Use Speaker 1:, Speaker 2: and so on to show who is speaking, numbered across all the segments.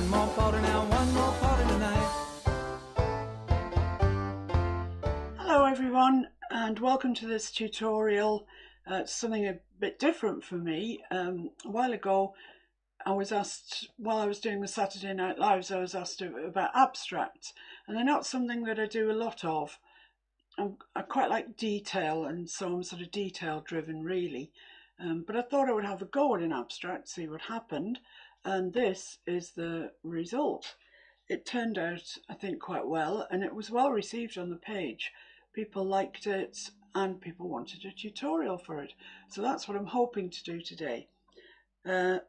Speaker 1: One more powder now, one more powder tonight.
Speaker 2: Hello everyone, and welcome to this tutorial. It's something a bit different for me. A while ago I was asked, while I was doing the Saturday Night Lives, I was asked about abstracts, and they're not something that I do a lot of. I quite like detail, and so I'm sort of detail driven really. But I thought I would have a go at an abstract, see what happened, and this is the result. It turned out, I think, quite well, and it was well received on the page. People liked it and people wanted a tutorial for it. So that's what I'm hoping to do today. As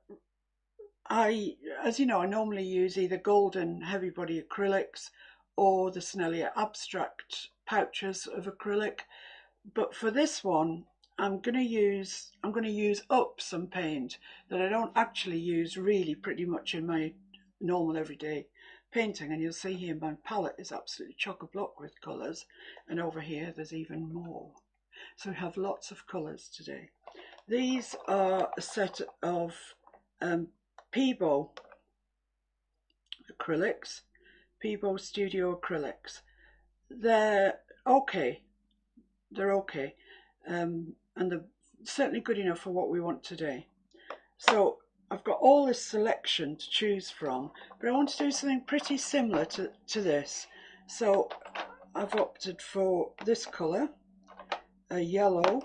Speaker 2: you know, I normally use either golden heavy body acrylics or the Snellier abstract pouches of acrylic. But for this one, I'm going to use up some paint that I don't actually use really pretty much in my normal everyday painting, and you'll see here my palette is absolutely chock-a-block with colours, and over here there's even more. So we have lots of colours today. These are a set of Peebo acrylics, Peebo Studio acrylics. They're okay, and they're certainly good enough for what we want today. So I've got all this selection to choose from, but I want to do something pretty similar to this. So I've opted for this colour, a yellow,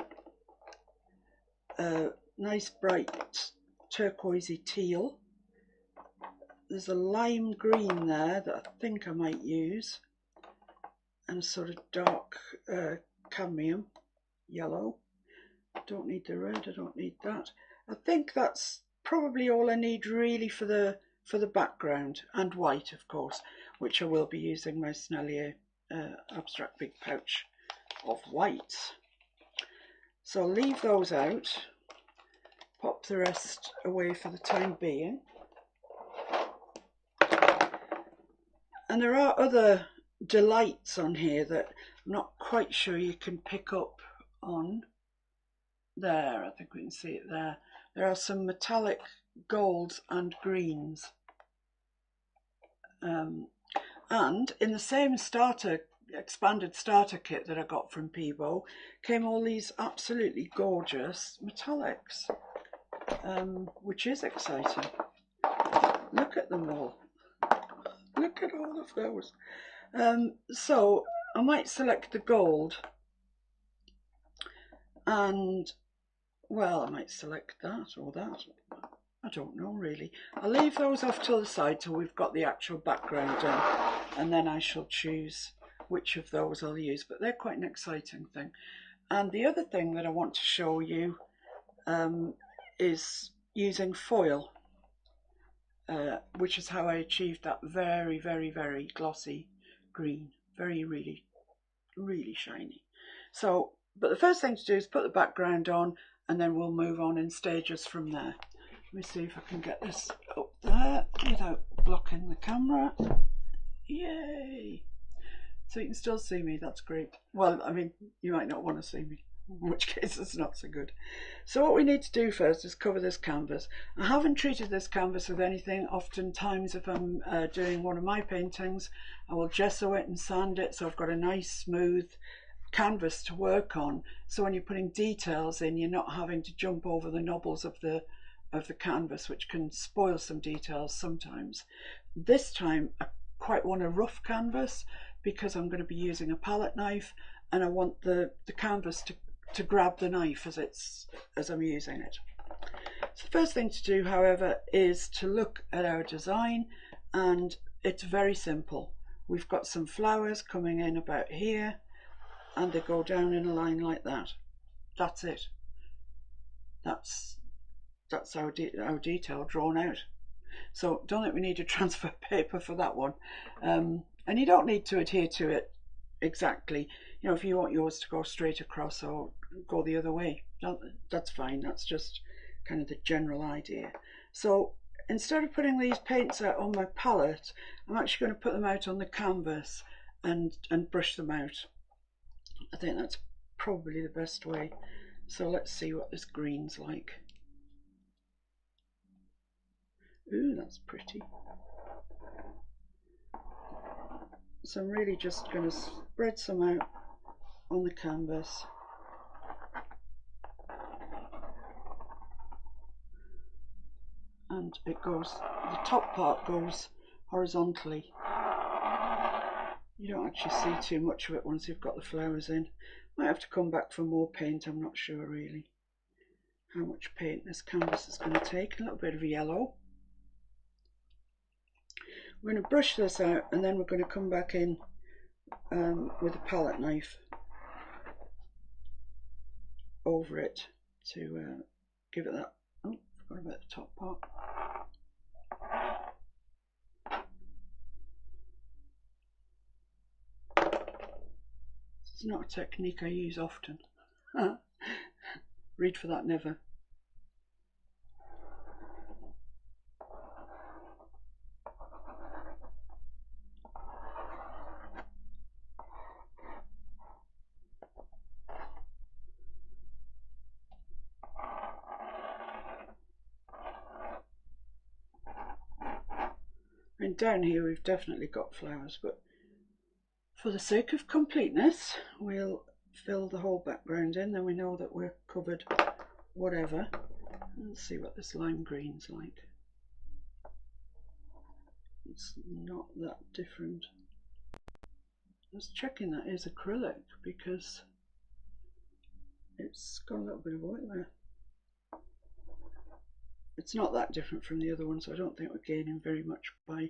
Speaker 2: a nice bright turquoisey teal. There's a lime green there that I think I might use, and a sort of dark cadmium yellow. Don't need the red, I don't need that. I think that's probably all I need really for the background, and white of course, which I will be using my Snellier abstract big pouch of white. So I'll leave those out, pop the rest away for the time being. And there are other delights on here that I'm not quite sure you can pick up on. There, I think we can see it there. There are some metallic golds and greens. And in the same expanded starter kit that I got from Peebo came all these absolutely gorgeous metallics, which is exciting. Look at them all. Look at all of those. So I might select the gold, and well, I might select that or that. I don't know really. I'll leave those off to the side till we've got the actual background done, and then I shall choose which of those I'll use. But they're quite an exciting thing. And the other thing that I want to show you is using foil, which is how I achieved that very, very, very glossy green. Really, really shiny. So, but the first thing to do is put the background on, and then we'll move on in stages from there. Let me see if I can get this up there without blocking the camera. Yay! So you can still see me, that's great. Well, I mean, you might not want to see me, in which case it's not so good. So what we need to do first is cover this canvas. I haven't treated this canvas with anything. Oftentimes if I'm doing one of my paintings, I will gesso it and sand it, so I've got a nice smooth canvas to work on. So when you're putting details in, you're not having to jump over the knobbles of the canvas, which can spoil some details sometimes. This time I quite want a rough canvas because I'm going to be using a palette knife, and I want the canvas to grab the knife as I'm using it. So the first thing to do, however, is to look at our design, and it's very simple. We've got some flowers coming in about here, and they go down in a line like that. That's it. That's our detail drawn out. So don't think we need a transfer paper for that one. And you don't need to adhere to it exactly. You know, if you want yours to go straight across or go the other way, that's fine. That's just kind of the general idea. So instead of putting these paints out on my palette, I'm actually going to put them out on the canvas and brush them out. I think that's probably the best way. So let's see what this green's like. Ooh, that's pretty. So I'm really just going to spread some out on the canvas. And it goes, the top part goes horizontally. You don't actually see too much of it once you've got the flowers in. Might have to come back for more paint, I'm not sure really how much paint this canvas is going to take. A little bit of yellow. We're going to brush this out and then we're going to come back in with a palette knife over it to give it that. Oh, forgot about the top part. It's not a technique I use often. Read for that, never. And down here we've definitely got flowers, but for the sake of completeness, we'll fill the whole background in, then we know that we're covered whatever. Let's see what this lime green's like. It's not that different. I was checking that is acrylic because it's got a little bit of oil there. It's not that different from the other one, so I don't think we're gaining very much by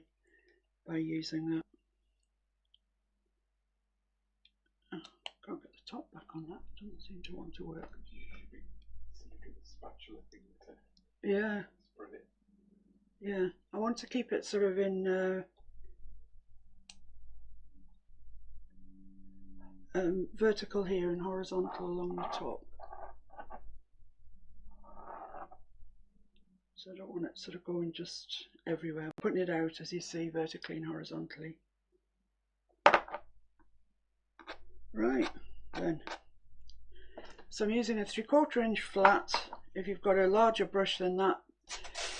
Speaker 2: using that. Oh, can't get the top back on that. Doesn't seem to want to work. Yeah. Yeah, I want to keep it sort of in vertical here and horizontal along the top. So I don't want it sort of going just everywhere. I'm putting it out, as you see, vertically and horizontally. Right, then. So I'm using a 3/4 inch flat. If you've got a larger brush than that,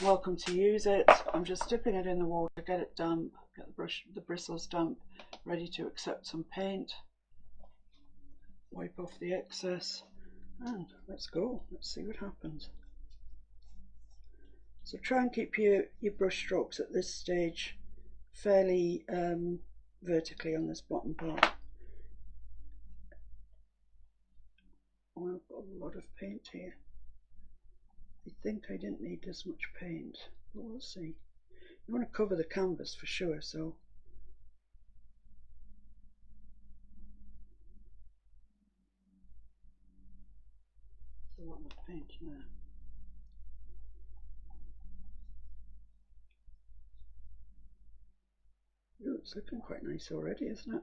Speaker 2: welcome to use it. I'm just dipping it in the water, get it damp, get the bristles damp, ready to accept some paint. Wipe off the excess and let's go. Let's see what happens. So try and keep your brush strokes at this stage fairly vertically on this bottom part. Oh, I've got a lot of paint here. I think I didn't need this much paint, but we'll see. You want to cover the canvas for sure, so there's a lot of paint there. Ooh, it's looking quite nice already, isn't it?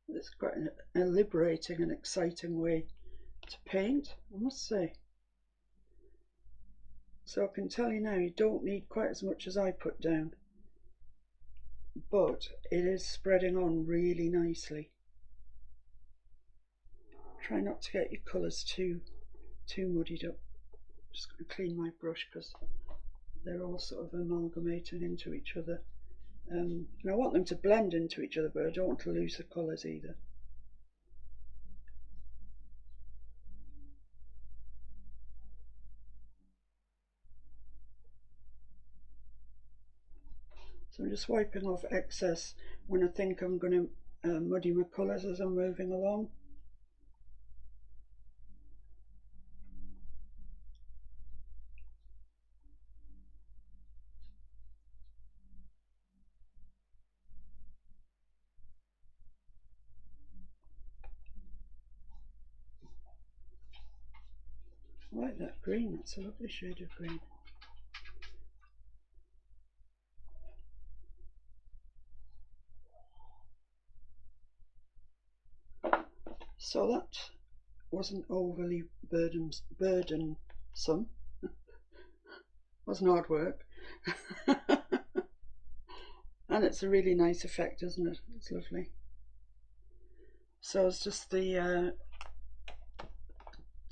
Speaker 2: It's quite a liberating and exciting way to paint, I must say. So I can tell you now, you don't need quite as much as I put down, but it is spreading on really nicely. Try not to get your colours too muddied up. Just going to clean my brush because they're all sort of amalgamating into each other. And I want them to blend into each other, but I don't want to lose the colours either. So I'm just wiping off excess when I think I'm going to muddy my colours as I'm moving along. I like that green, that's a lovely shade of green. So that wasn't overly burdensome. Wasn't hard work. And it's a really nice effect, isn't it? It's lovely. So it's just the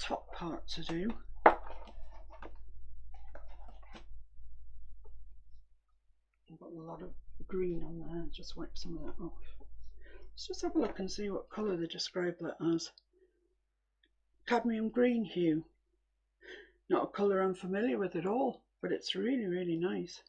Speaker 2: top part to do. I've got a lot of green on there, just wipe some of that off. Let's just have a look and see what colour they describe that as. Cadmium green hue. Not a colour I'm familiar with at all, but it's really, really nice.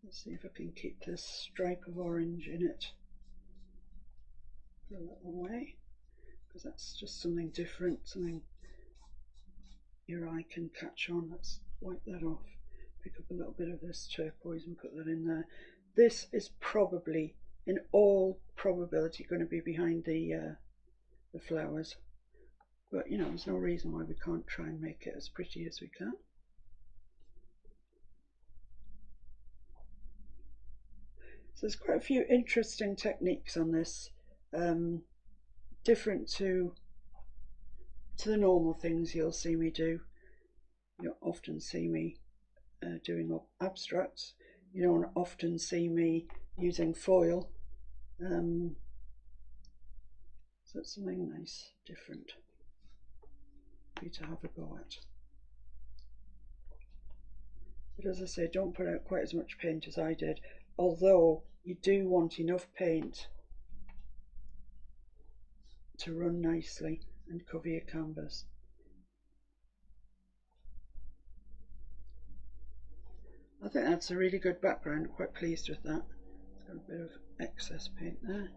Speaker 2: Let's see if I can keep this stripe of orange in it for a little way, because that's just something different, something your eye can catch on. Let's wipe that off, pick up a little bit of this turquoise and put that in there. This is probably, in all probability, going to be behind the flowers, but you know, there's no reason why we can't try and make it as pretty as we can. So there's quite a few interesting techniques on this, different to the normal things you'll see me do. You'll often see me doing abstracts. You don't often see me using foil. So it's something nice, different for you to have a go at. But as I say, don't put out quite as much paint as I did, although you do want enough paint to run nicely and cover your canvas. I think that's a really good background, I'm quite pleased with that. It's got a bit of excess paint there.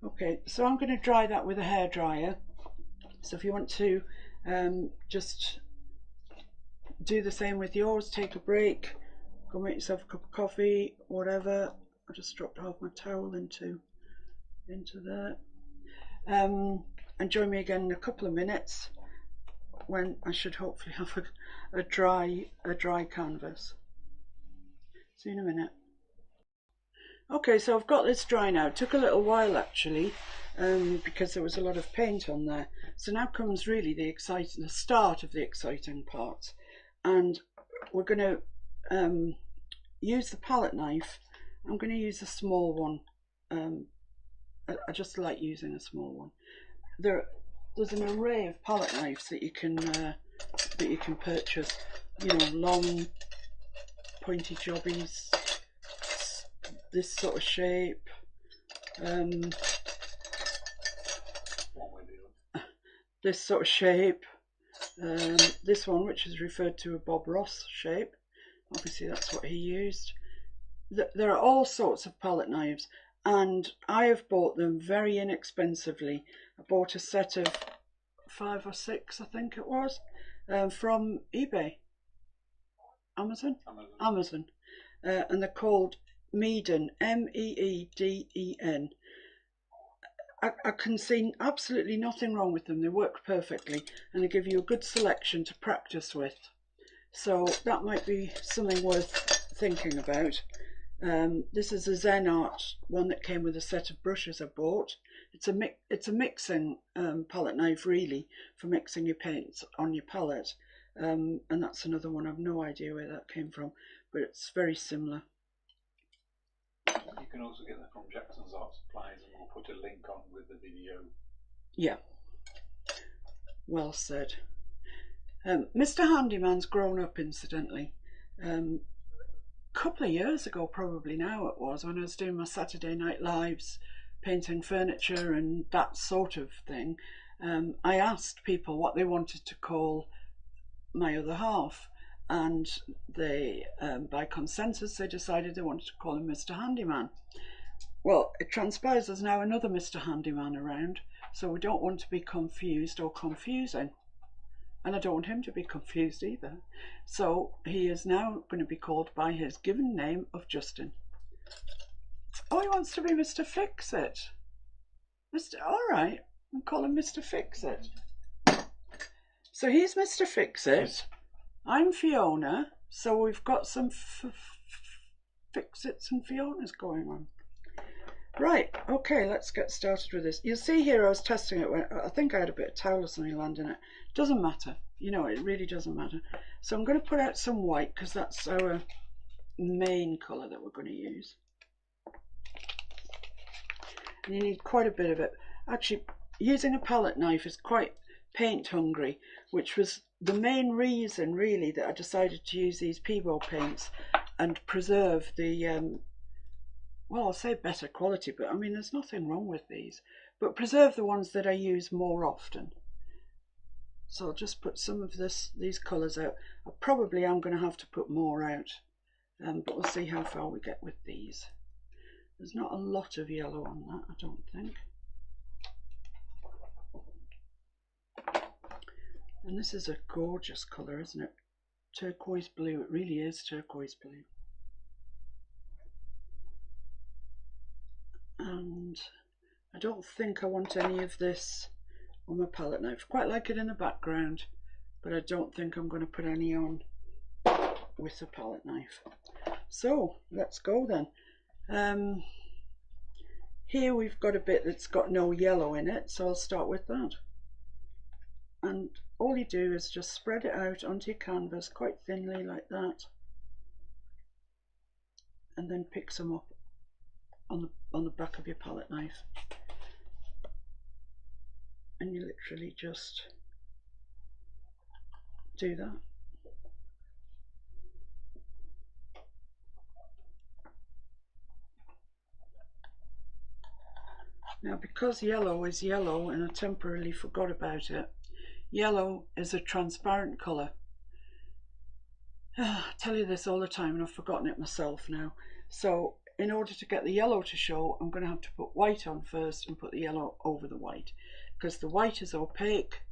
Speaker 2: Okay, so I'm going to dry that with a hairdryer. So if you want to just do the same with yours, take a break, go make yourself a cup of coffee, whatever. I just dropped half my towel into there. And join me again in a couple of minutes when I should hopefully have a dry canvas. See you in a minute. Okay, so I've got this dry now. It took a little while actually, because there was a lot of paint on there. So now comes really the start of the exciting part, and we're going to use the palette knife. I'm going to use a small one. I just like using a small one. There's an array of palette knives that you can purchase. You know, long, pointy jobbies. This sort of shape, this sort of shape, this one, which is referred to a Bob Ross shape. Obviously that's what he used. There are all sorts of palette knives, and I have bought them very inexpensively. I bought a set of 5 or 6, I think it was, from eBay, Amazon, and they're called Meeden, M-E-E-D-E-N. I can see absolutely nothing wrong with them. They work perfectly and they give you a good selection to practice with. So that might be something worth thinking about. This is a Zen Art one that came with a set of brushes I bought. It's a mixing palette knife really, for mixing your paints on your palette. And that's another one. I've no idea where that came from, but it's very similar.
Speaker 3: You can also get that from Jackson's Art Supplies, and we'll put a link on with the video.
Speaker 2: Yeah, well said. Mr. Handyman's grown up, incidentally. A couple of years ago, probably now it was, when I was doing my Saturday Night Lives, painting furniture and that sort of thing, I asked people what they wanted to call my other half, and they, by consensus, they decided they wanted to call him Mr. Handyman. Well, it transpires there's now another Mr. Handyman around, so we don't want to be confused or confusing. And I don't want him to be confused either. So he is now going to be called by his given name of Justin. Oh, he wants to be Mr. Fix-It. All right. and call him Mr. Fix-It. So he's Mr. Fix-It. I'm Fiona. So we've got some Fix-Its and Fionas going on. Right, okay, let's get started with this. You'll see here I was testing it when I think I had a bit of towel or something land in it. Doesn't matter, you know, it really doesn't matter. So I'm going to put out some white because that's our main colour that we're going to use. And you need quite a bit of it. Actually, using a palette knife is quite paint hungry, which was the main reason really that I decided to use these Peebo paints and preserve the well, I'll say better quality, but I mean there's nothing wrong with these, but preserve the ones that I use more often. So I'll just put some of these colours out. I probably am going to have to put more out, but we'll see how far we get with these. There's not a lot of yellow on that, I don't think. And this is a gorgeous colour, isn't it? Turquoise blue, it really is turquoise blue. And I don't think I want any of this on my palette knife. Quite like it in the background, but I don't think I'm going to put any on with the palette knife. So let's go then. Here we've got a bit that's got no yellow in it, so I'll start with that. And all you do is just spread it out onto your canvas quite thinly like that, and then pick some up on the back of your palette knife, and you literally just do that. Now because yellow is yellow, and I temporarily forgot about it, yellow is a transparent colour. I tell you this all the time and I've forgotten it myself now. So in order to get the yellow to show, I'm going to have to put white on first and put the yellow over the white, because the white is opaque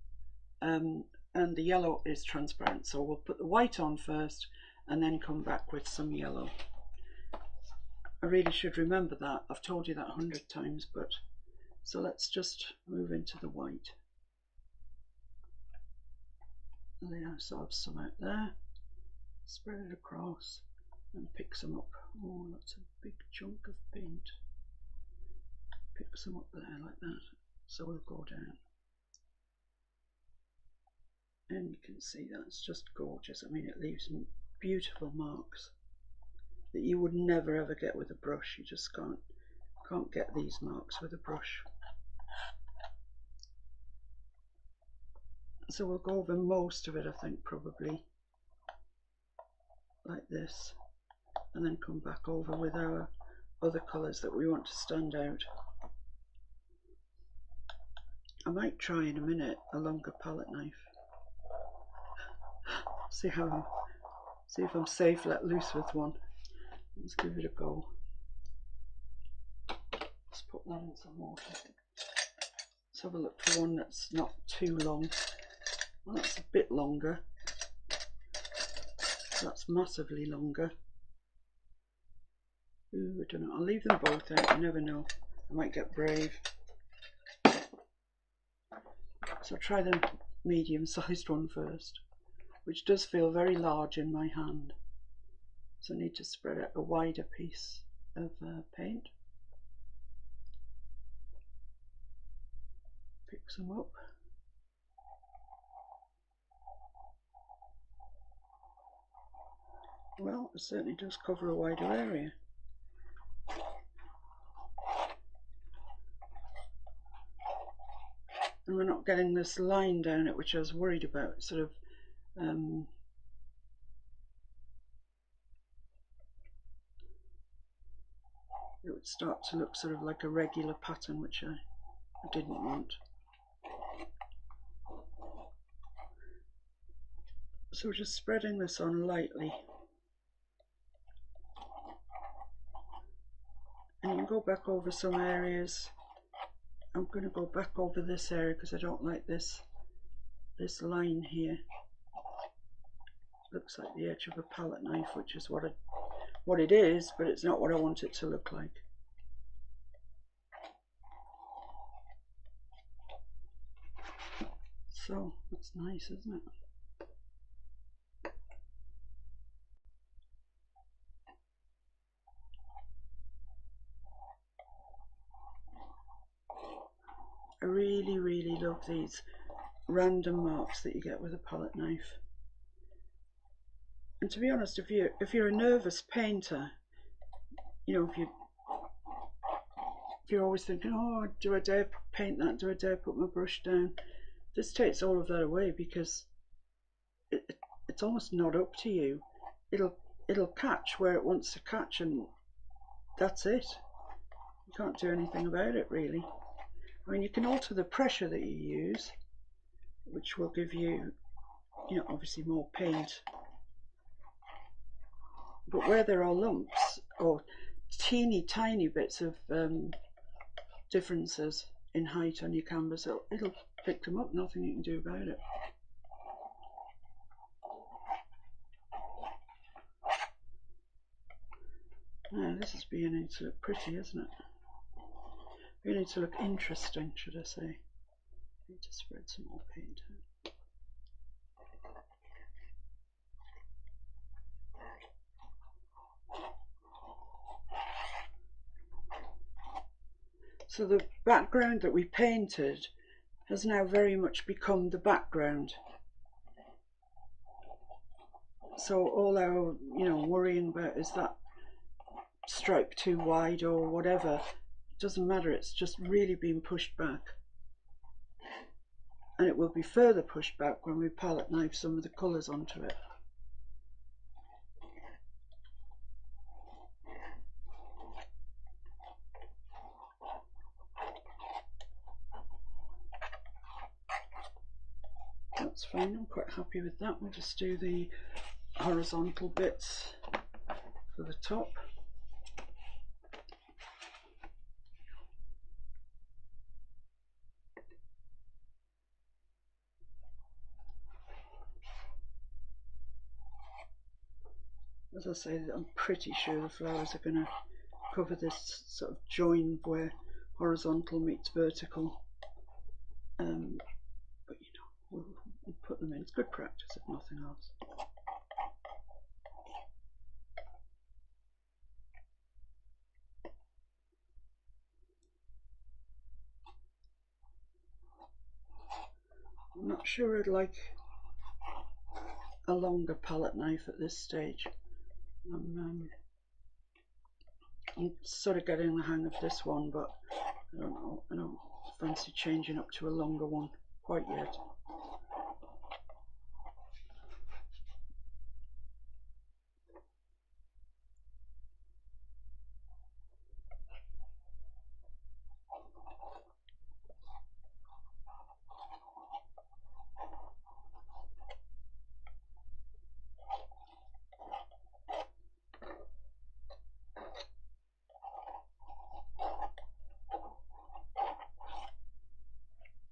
Speaker 2: and the yellow is transparent. So we'll put the white on first and then come back with some yellow. I really should remember that. I've told you that 100 times, but so let's just move into the white. There, so I've some out there. Spread it across and pick some up. Oh, that's a big chunk of paint. Pick some up there like that. So we'll go down. And you can see that's just gorgeous. I mean, it leaves beautiful marks that you would never ever get with a brush. You just can't get these marks with a brush. So we'll go over most of it, I think, probably like this, and then come back over with our other colours that we want to stand out. I might try in a minute a longer palette knife. See if I'm safe let loose with one. Let's give it a go. Let's put that in some water. Let's have a look for one that's not too long. Well, that's a bit longer. That's massively longer. Ooh, I don't know. I'll leave them both out. You never know. I might get brave. So I'll try the medium-sized one first, which does feel very large in my hand. So I need to spread out a wider piece of paint. Pick some up. Well, it certainly does cover a wider area. And we're not getting this line down it, which I was worried about. Sort of it would start to look sort of like a regular pattern, which I didn't want. So we're just spreading this on lightly. And you can go back over some areas. I'm going to go back over this area because I don't like this line here. Looks like the edge of a palette knife, which is what it is, but it's not what I want it to look like. so. That's nice, isn't it? I really, really love these random marks that you get with a palette knife. And to be honest, if you're a nervous painter, you know, if you're always thinking, oh, do I dare paint that? Do I dare put my brush down? This takes all of that away, because it's almost not up to you. It'll catch where it wants to catch, and that's it. You can't do anything about it, really. I mean, you can alter the pressure that you use, which will give you, you know, obviously more paint. But where there are lumps or teeny tiny bits of differences in height on your canvas, it'll pick them up. Nothing you can do about it. Now, this is beginning to look pretty, isn't it? Beginning to look interesting, should I say. I need to spread some more paint out. So the background that we painted has now very much become the background. So all our, you know, worrying about is that stripe too wide or whatever, it doesn't matter. It's just really been pushed back. And it will be further pushed back when we palette knife some of the colours onto it. That's fine, I'm quite happy with that. We'll just do the horizontal bits for the top. As I say, I'm pretty sure the flowers are going to cover this sort of join where horizontal meets vertical. But you know, we'll put them in. It's good practice if nothing else. I'm not sure I'd like a longer palette knife at this stage. I'm sort of getting the hang of this one, but I don't know, I don't fancy changing up to a longer one quite yet.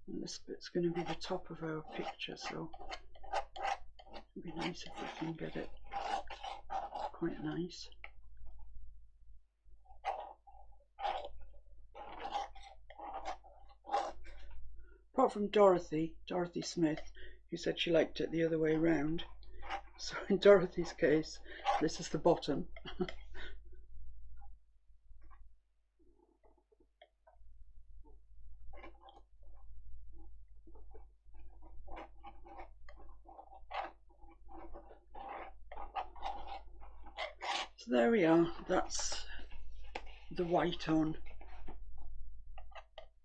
Speaker 2: And this bit's going to be the top of our picture, so it'd be nice if we can get it quite nice. Apart from Dorothy Smith, who said she liked it the other way round. So in Dorothy's case, this is the bottom. So there we are, that's the white on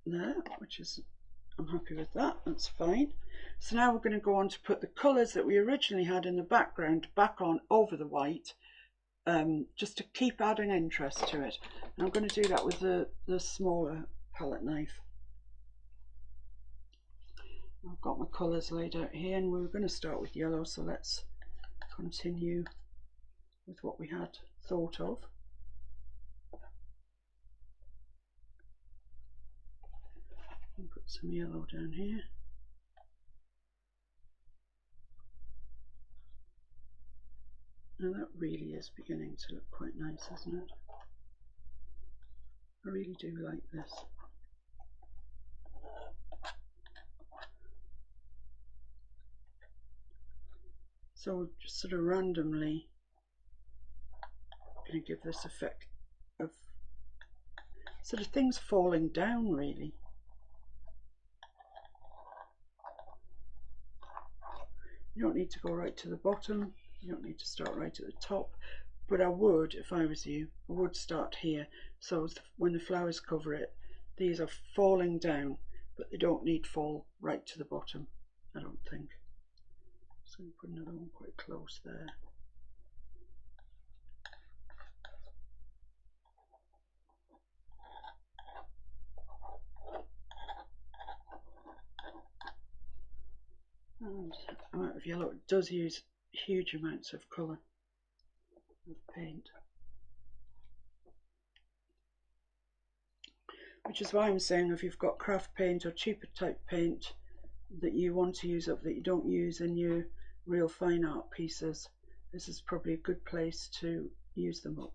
Speaker 2: there, which is, I'm happy with that, that's fine. So now we're going to go on to put the colours that we originally had in the background back on over the white, just to keep adding interest to it. And I'm going to do that with the smaller palette knife. I've got my colours laid out here, and we're going to start with yellow, so let's continue with what we had thought of. And put some yellow down here. Now that really is beginning to look quite nice, isn't it? I really do like this. So just sort of randomly going to give this effect of sort of things falling down really. You don't need to go right to the bottom, you don't need to start right at the top, but I would, if I was you, I would start here, so when the flowers cover it, these are falling down, but they don't need fall right to the bottom, I don't think. So I'm going to put another one quite close there. And amount of yellow, it does use huge amounts of colour of paint, which is why I'm saying if you've got craft paint or cheaper type paint that you want to use up that you don't use in your real fine art pieces, this is probably a good place to use them up.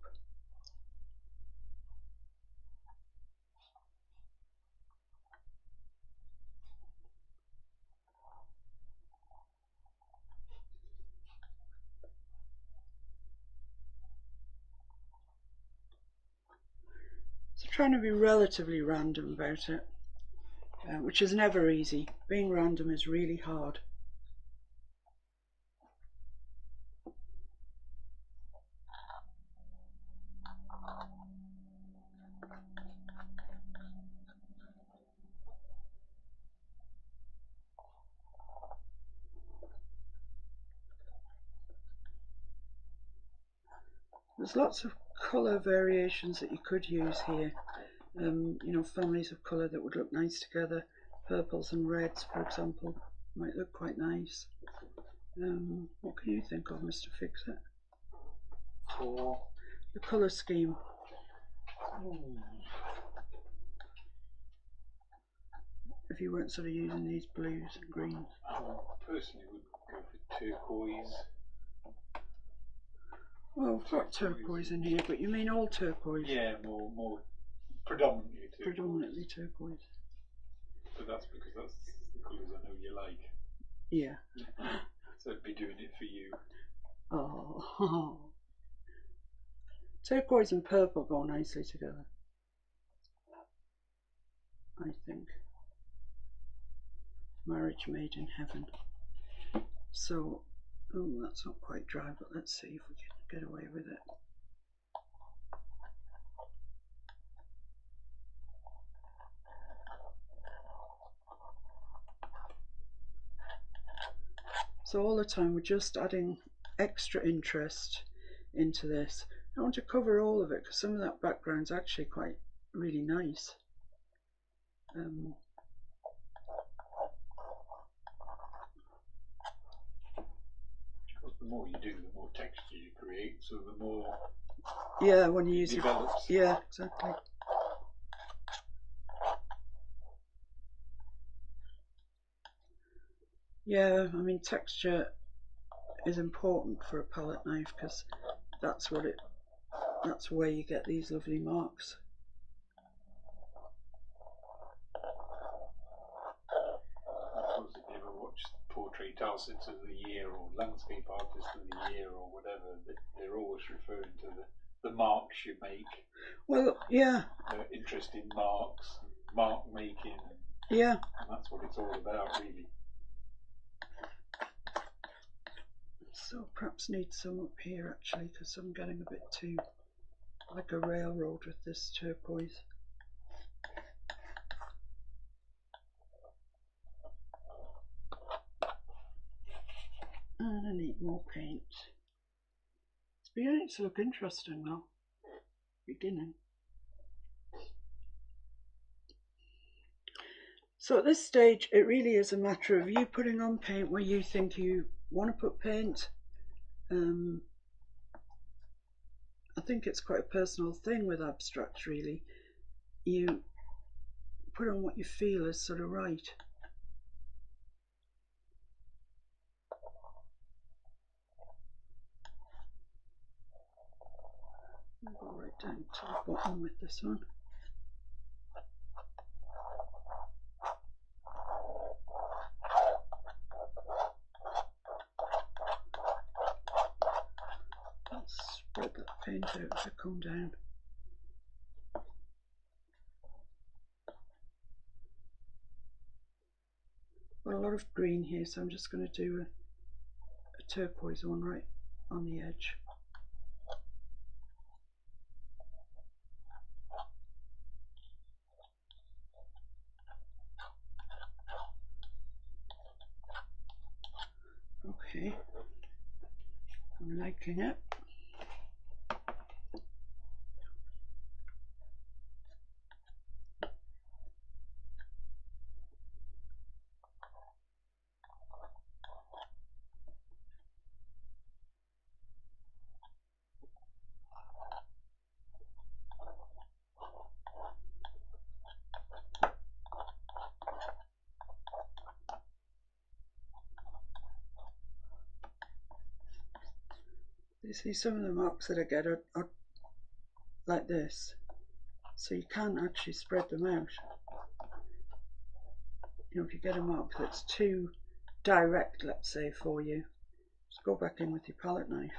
Speaker 2: So trying to be relatively random about it, which is never easy. Being random is really hard. There's lots of colour variations that you could use here. You know, families of colour that would look nice together. Purples and reds, for example, might look quite nice. What can you think of, Mr. Fix-It?
Speaker 3: For
Speaker 2: the colour scheme? If you weren't sort of using these blues and greens.
Speaker 3: I personally would go for turquoise.
Speaker 2: Well, we've got turquoise in here, but you mean all turquoise?
Speaker 3: Yeah, more predominantly turquoise.
Speaker 2: Predominantly turquoise.
Speaker 3: But that's because that's the colours I know you like.
Speaker 2: Yeah.
Speaker 3: So I'd be doing it for you.
Speaker 2: Oh. Turquoise and purple go nicely together, I think. Marriage made in heaven. So, oh, that's not quite dry, but let's see if we can get away with it. So all the time we're just adding extra interest into this. I want to cover all of it because some of that background's actually quite really nice.
Speaker 3: The more you do, the more texture you create, so the more
Speaker 2: yeah, when you use
Speaker 3: develops.
Speaker 2: Yeah, exactly. Yeah, I mean texture is important for a palette knife because that's where you get these lovely marks.
Speaker 3: I suppose if you ever watch Portrait Artists of the Year or Landscape Artist of the Year or whatever, they're always referring to the marks you make.
Speaker 2: Well, yeah.
Speaker 3: Interesting marks, mark making.
Speaker 2: Yeah.
Speaker 3: And that's what it's all about, really.
Speaker 2: So perhaps need some up here actually because I'm getting a bit too like a railroad with this turquoise. And I need more paint. It's beginning to look interesting now. Beginning. So at this stage it really is a matter of you putting on paint where you think you want to put paint. I think it's quite a personal thing with abstract really. You put on what you feel is sort of right. I'll go right down to the bottom with this one. out as I come down. Got a lot of green here, so I'm just going to do a turquoise one right on the edge. Okay, I'm liking it. You see, some of the marks that I get are like this, so you can't actually spread them out. You know, if you get a mark that's too direct, let's say, for you, just go back in with your palette knife,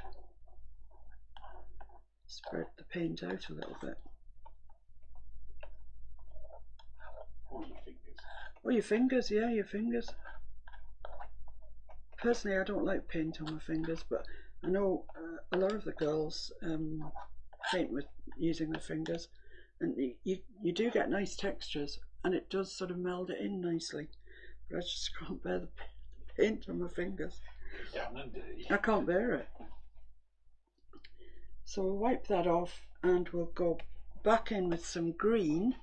Speaker 2: spread the paint out a little bit.
Speaker 3: Or your fingers.
Speaker 2: Or your fingers, yeah, your fingers. Personally, I don't like paint on my fingers, but I know a lot of the girls paint with using their fingers, and you do get nice textures, and it does sort of meld it in nicely. But I just can't bear the paint on my fingers.
Speaker 3: Down and dirty.
Speaker 2: I can't bear it. So we'll wipe that off, and we'll go back in with some green,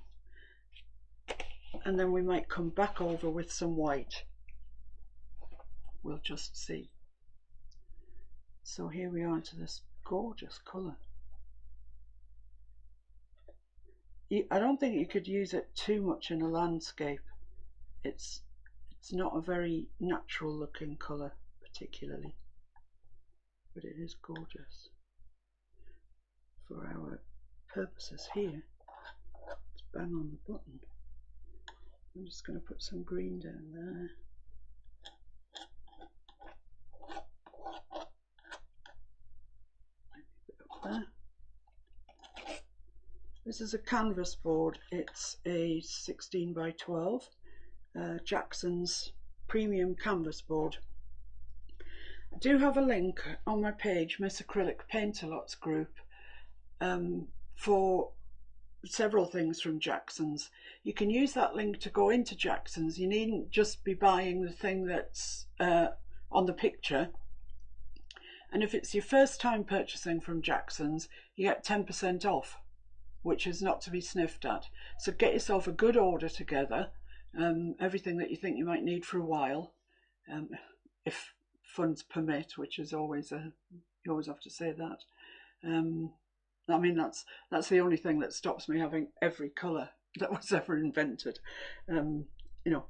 Speaker 2: and then we might come back over with some white. We'll just see. So here we are to this gorgeous colour. I don't think you could use it too much in a landscape. It's not a very natural looking colour particularly, but it is gorgeous. For our purposes here, let's bang on the button. I'm just going to put some green down there. There. This is a canvas board. It's a 16 by 12 Jackson's premium canvas board. I do have a link on my page, Miss Acrylic Paintalot's group, for several things from Jackson's. You can use that link to go into Jackson's. You needn't just be buying the thing that's on the picture. And if it's your first time purchasing from Jackson's, you get 10% off, which is not to be sniffed at. So get yourself a good order together, everything that you think you might need for a while, if funds permit, which is always you always have to say that. I mean, that's the only thing that stops me having every colour that was ever invented. You know,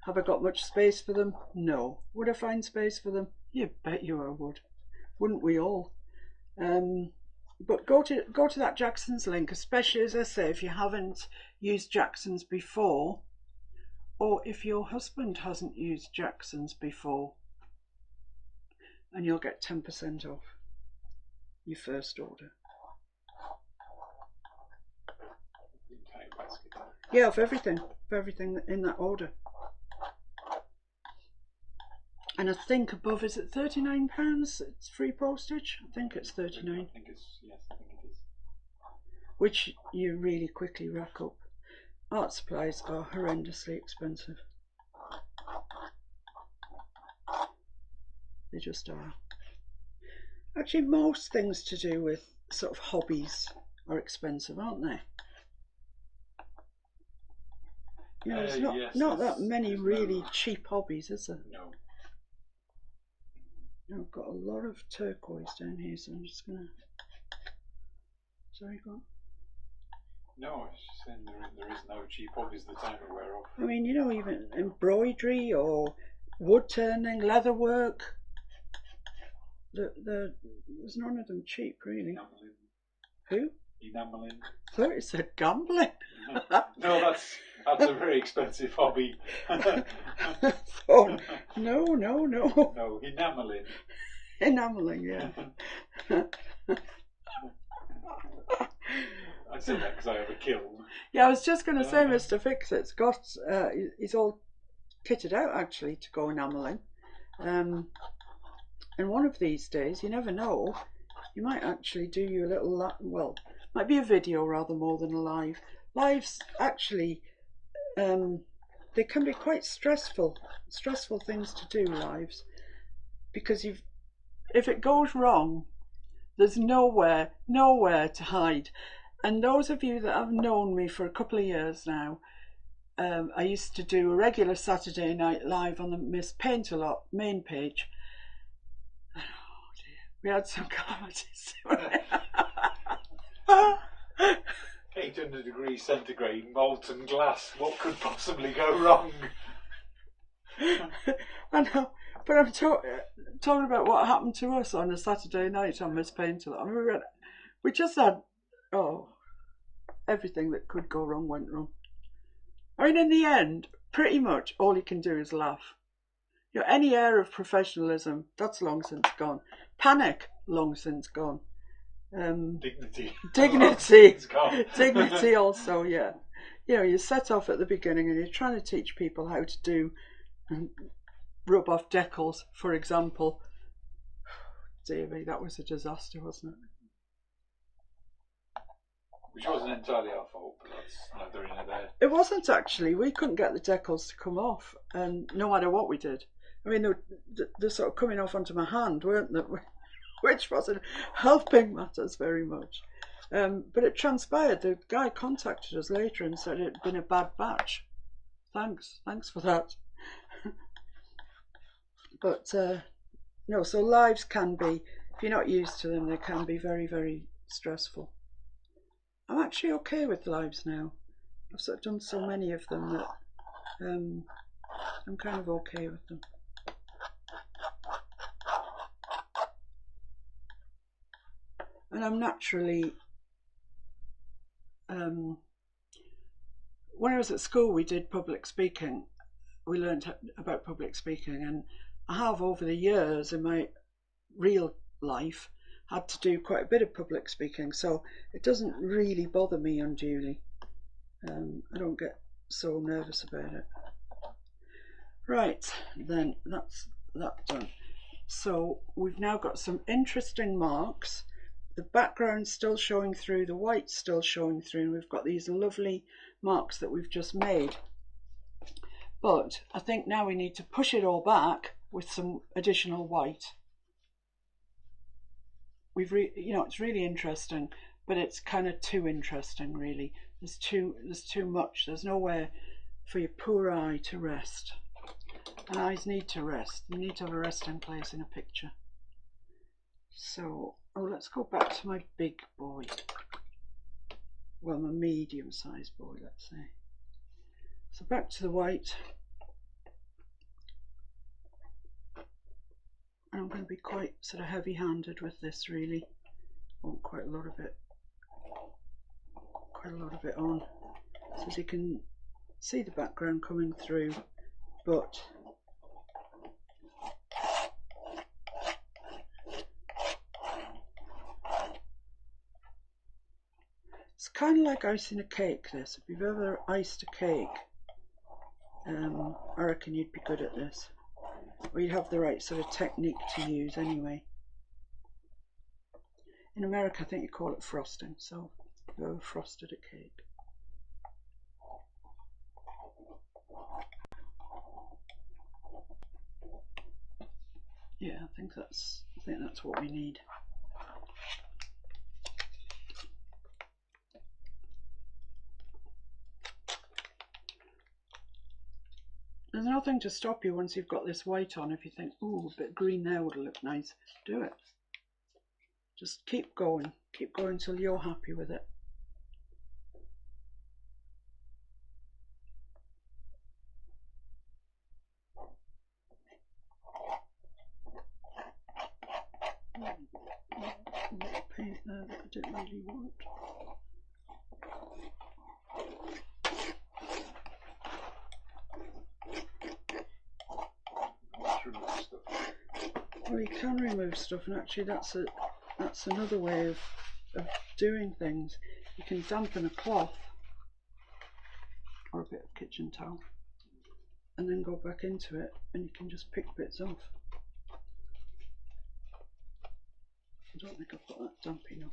Speaker 2: have I got much space for them? No. Would I find space for them? You bet you I would. Wouldn't we all? But go to that Jackson's link, especially, as I say, if you haven't used Jackson's before, or if your husband hasn't used Jackson's before, and you'll get 10% off your first order. Yeah, for everything in that order. And I think above, is it £39? It's free postage. I think it's 39.
Speaker 3: I think it's, yes, I think it is.
Speaker 2: Which you really quickly rack up. Art supplies are horrendously expensive. They just are. Actually, most things to do with sort of hobbies are expensive, aren't they? You know, there's not that many really cheap hobbies, is there?
Speaker 3: No.
Speaker 2: I've got a lot of turquoise down here, so I'm just gonna. Sorry, go on.
Speaker 3: No, I was just saying there is no cheap hobbies that I'm aware of.
Speaker 2: I mean, you know, even embroidery or wood turning, leather work. There's none of them cheap, really.
Speaker 3: Enamelling.
Speaker 2: Who?
Speaker 3: Enamelling.
Speaker 2: I thought it said gambling.
Speaker 3: No, that's a very expensive hobby.
Speaker 2: Oh, no.
Speaker 3: No, enamelling.
Speaker 2: Enamelling, yeah.
Speaker 3: I say that because I have a kiln.
Speaker 2: Yeah, I was just going to say, Mr. Fix-It's got, he's all kitted out actually to go enamelling. And one of these days, you never know, you might actually do you a little, well, might be a video rather more than a live. Lives actually, they can be quite stressful things to do, lives, because if it goes wrong, there's nowhere to hide. And those of you that have known me for a couple of years now, I used to do a regular Saturday night live on the Miss Paintalot main page. Oh dear, we had some calamities.
Speaker 3: 800 degrees centigrade, molten glass. What could possibly go wrong?
Speaker 2: I know, but I'm talking about what happened to us on a Saturday night on Miss Paintalot. I mean, we just had, everything that could go wrong went wrong. I mean, in the end, pretty much all you can do is laugh. You know, any air of professionalism, that's long since gone. Panic, long since gone.
Speaker 3: Dignity.
Speaker 2: Dignity also, yeah. You know, you set off at the beginning and you're trying to teach people how to do rub off decals, for example. Dear me, that was a disaster, wasn't it?
Speaker 3: Which wasn't entirely our fault, but that's neither here nor there.
Speaker 2: It wasn't actually. We couldn't get the decals to come off, and no matter what we did. I mean, they're sort of coming off onto my hand, weren't they? Which wasn't helping matters very much. But it transpired. The guy contacted us later and said it had been a bad batch. Thanks for that. But no, so lives can be, if you're not used to them, they can be very, very stressful. I'm actually okay with lives now. I've sort of done so many of them that I'm kind of okay with them. And I'm naturally, when I was at school we did public speaking. We learned about public speaking, and I have over the years in my real life had to do quite a bit of public speaking, so it doesn't really bother me unduly. I don't get so nervous about it. Right, then that's that done. So we've now got some interesting marks. The background's still showing through, the white's still showing through, and we've got these lovely marks that we've just made. But I think now we need to push it all back with some additional white. It's really interesting, but it's kind of too interesting, really. There's too much. There's nowhere for your poor eye to rest. And eyes need to rest. You need to have a resting place in a picture. So, let's go back to my big boy. Well, my medium-sized boy, let's say. So back to the white. And I'm going to be quite sort of heavy-handed with this, really. I want quite a lot of it on. So as you can see the background coming through, but it's kind of like icing a cake, this. If you've ever iced a cake, I reckon you'd be good at this. Or you'd have the right sort of technique to use anyway. In America, I think you call it frosting, so you've ever frosted a cake. Yeah, I think that's what we need. There's nothing to stop you once you've got this white on. If you think, ooh, a bit of green there would look nice, do it. Just keep going till you're happy with it. Paint there that I didn't really want. Well, you can remove stuff, and actually that's another way of doing things. You can dampen a cloth or a bit of kitchen towel and then go back into it, and you can just pick bits off. I don't think I've got that damp enough.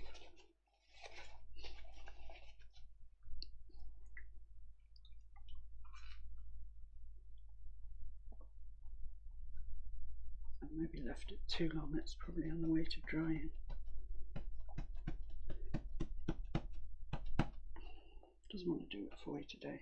Speaker 2: I've maybe left it too long. It's probably on the way to drying. Doesn't want to do it for you today.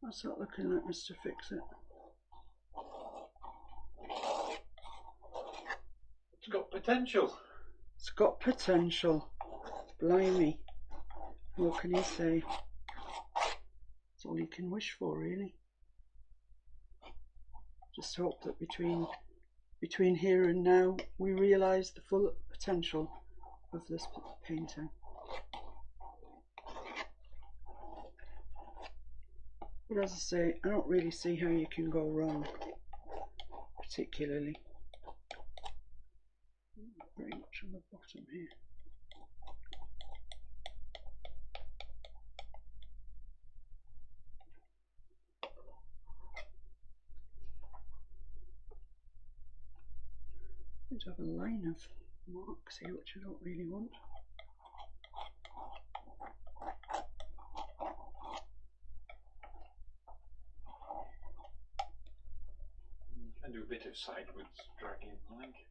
Speaker 2: What's that looking like, Mr. Fix-It?
Speaker 3: It's got potential.
Speaker 2: It's got potential. Blimey. What can you say? It's all you can wish for, really. Just hope that between here and now we realise the full potential of this painting. But as I say, I don't really see how you can go wrong, particularly. Not very much on the bottom here. I have a line of marks here which I don't really want.
Speaker 3: And do a bit of sideways dragging, like.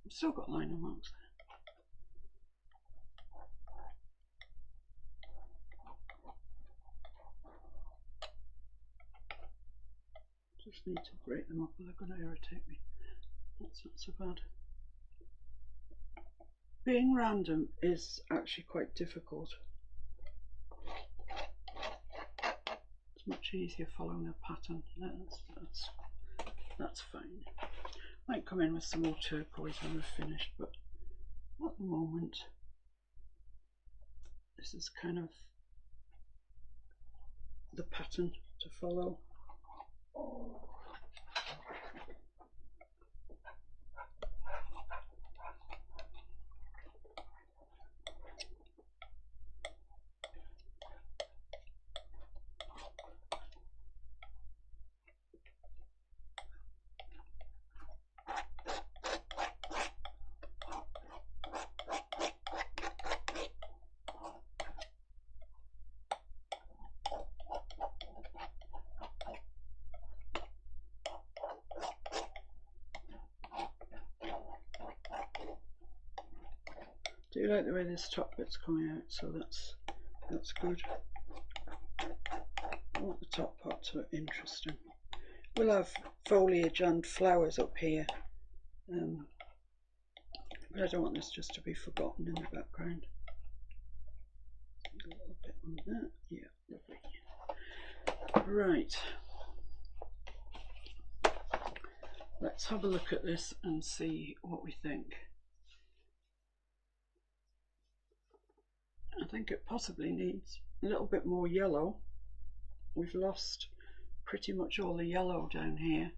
Speaker 2: I've still got liner marks there. Just need to break them up or they're going to irritate me. That's not so bad. Being random is actually quite difficult. It's much easier following a pattern. That's fine. Might come in with some more turquoise when we're finished, but at the moment this is kind of the pattern to follow. I do like the way this top bit's coming out, so that's good. I want the top part to look interesting. We'll have foliage and flowers up here, but I don't want this just to be forgotten in the background. A little bit on that, yeah, lovely. Right, let's have a look at this and see what we think. I think it possibly needs a little bit more yellow. We've lost pretty much all the yellow down here,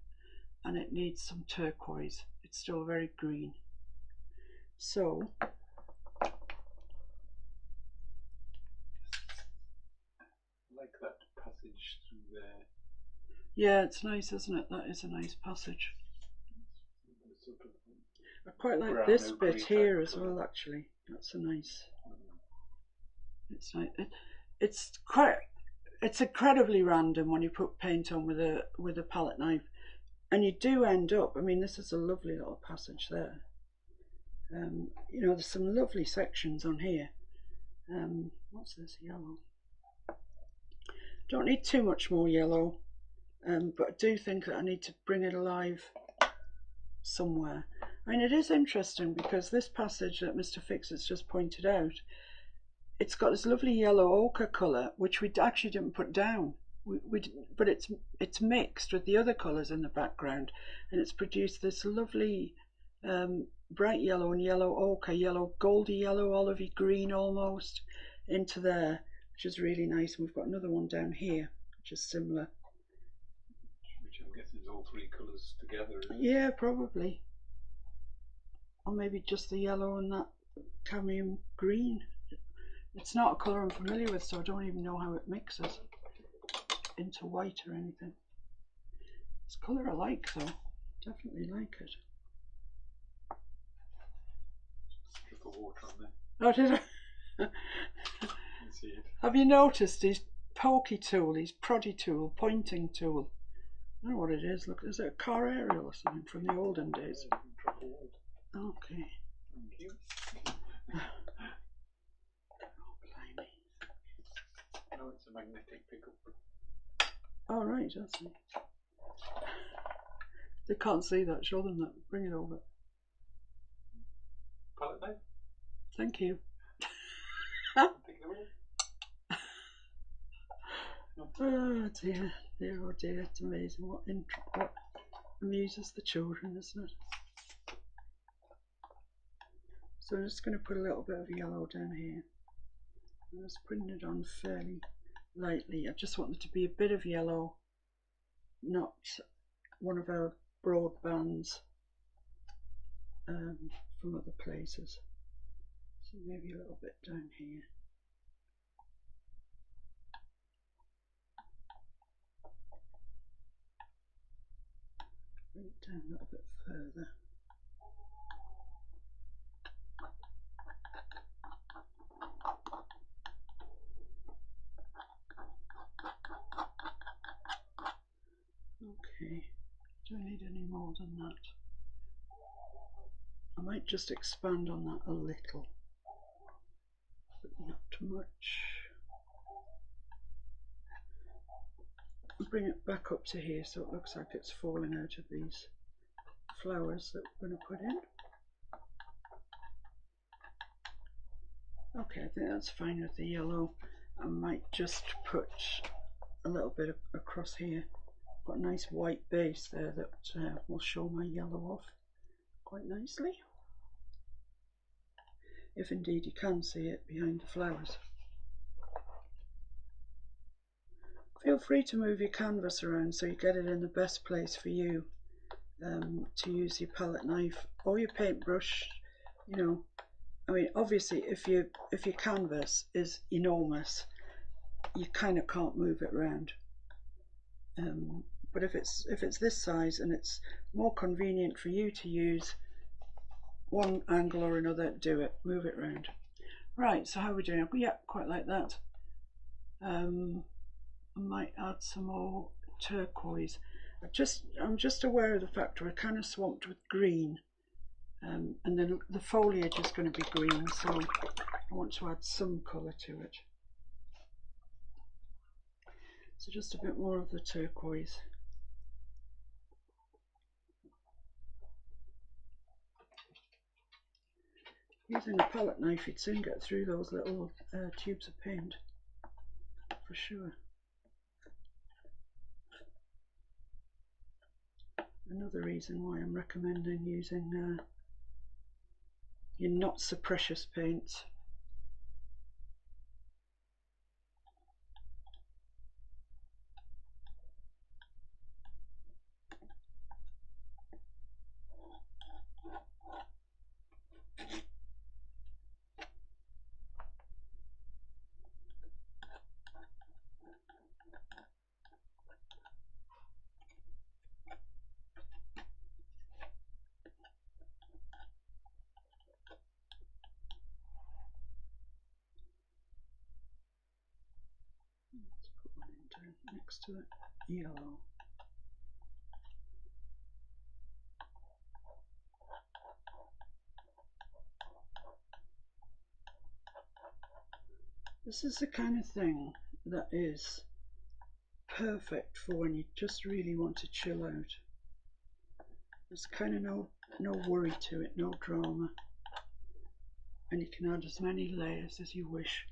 Speaker 2: and it needs some turquoise. It's still very green. So
Speaker 3: I like that passage through there.
Speaker 2: yeah, it's nice, isn't it? That is a nice passage.
Speaker 3: Sort of
Speaker 2: I quite like
Speaker 3: brown
Speaker 2: this
Speaker 3: ochre
Speaker 2: bit here
Speaker 3: type
Speaker 2: as
Speaker 3: colour.
Speaker 2: well, actually. That's a nice. It's nice. It's incredibly random when you put paint on with a palette knife, and you do end up. I mean, this is a lovely little passage there. You know, there's some lovely sections on here. What's this yellow? Don't need too much more yellow, but I do think that I need to bring it alive somewhere. I mean, it is interesting because this passage that Mr. Fix has just pointed out, it's got this lovely yellow ochre colour, which we actually didn't put down. But it's mixed with the other colours in the background, and it's produced this lovely bright yellow and yellow ochre, yellow, goldy yellow, olivey green almost, into there, which is really nice. And we've got another one down here, which is similar.
Speaker 3: Which I'm guessing is all three colours together.
Speaker 2: Yeah, probably. Or maybe just the yellow and that cadmium green. It's not a colour I'm familiar with, so I don't even know how it mixes into white or anything. It's a colour I like though, definitely like it.
Speaker 3: Strip of water on there.
Speaker 2: Oh, did I?
Speaker 3: You can see it.
Speaker 2: Have you noticed his pokey tool, his proddy tool, pointing tool? I don't know what it is. Look, is it a car aerial or something from the olden days?
Speaker 3: Drop of water.
Speaker 2: Okay.
Speaker 3: Thank you.
Speaker 2: Oh, blimey.
Speaker 3: No, it's a magnetic pickup.
Speaker 2: Oh, right, that's it. They can't see that. Show them that. Bring it over.
Speaker 3: Palette knife?
Speaker 2: Thank you.
Speaker 3: Take it away.
Speaker 2: Oh dear, dear, oh dear. It's amazing what amuses the children, isn't it? So I'm just going to put a little bit of yellow down here. I'm just putting it on fairly lightly. I just want there to be a bit of yellow, not one of our broad bands from other places. So maybe a little bit down here. Bring it down a little bit further. Okay, do I need any more than that? I might just expand on that a little, but not much. And bring it back up to here so it looks like it's falling out of these flowers that we're going to put in. Okay, I think that's fine with the yellow. I might just put a little bit across here. Got a nice white base there that will show my yellow off quite nicely. If indeed you can see it behind the flowers. Feel free to move your canvas around so you get it in the best place for you to use your palette knife or your paintbrush. You know, I mean, obviously if your canvas is enormous, you kind of can't move it around. But if it's this size and it's more convenient for you to use one angle or another, do it, move it around. Right, so how are we doing? Yeah, quite like that. I might add some more turquoise. I'm just aware of the fact we're kind of swamped with green, and then the foliage is going to be green, so I want to add some colour to it. So just a bit more of the turquoise. Using a palette knife, you'd soon get through those little tubes of paint, for sure. Another reason why I'm recommending using your not so precious paints. Let's put one in down next to it, yellow. This is the kind of thing that is perfect for when you just really want to chill out. There's kind of no worry to it, no drama, and you can add as many layers as you wish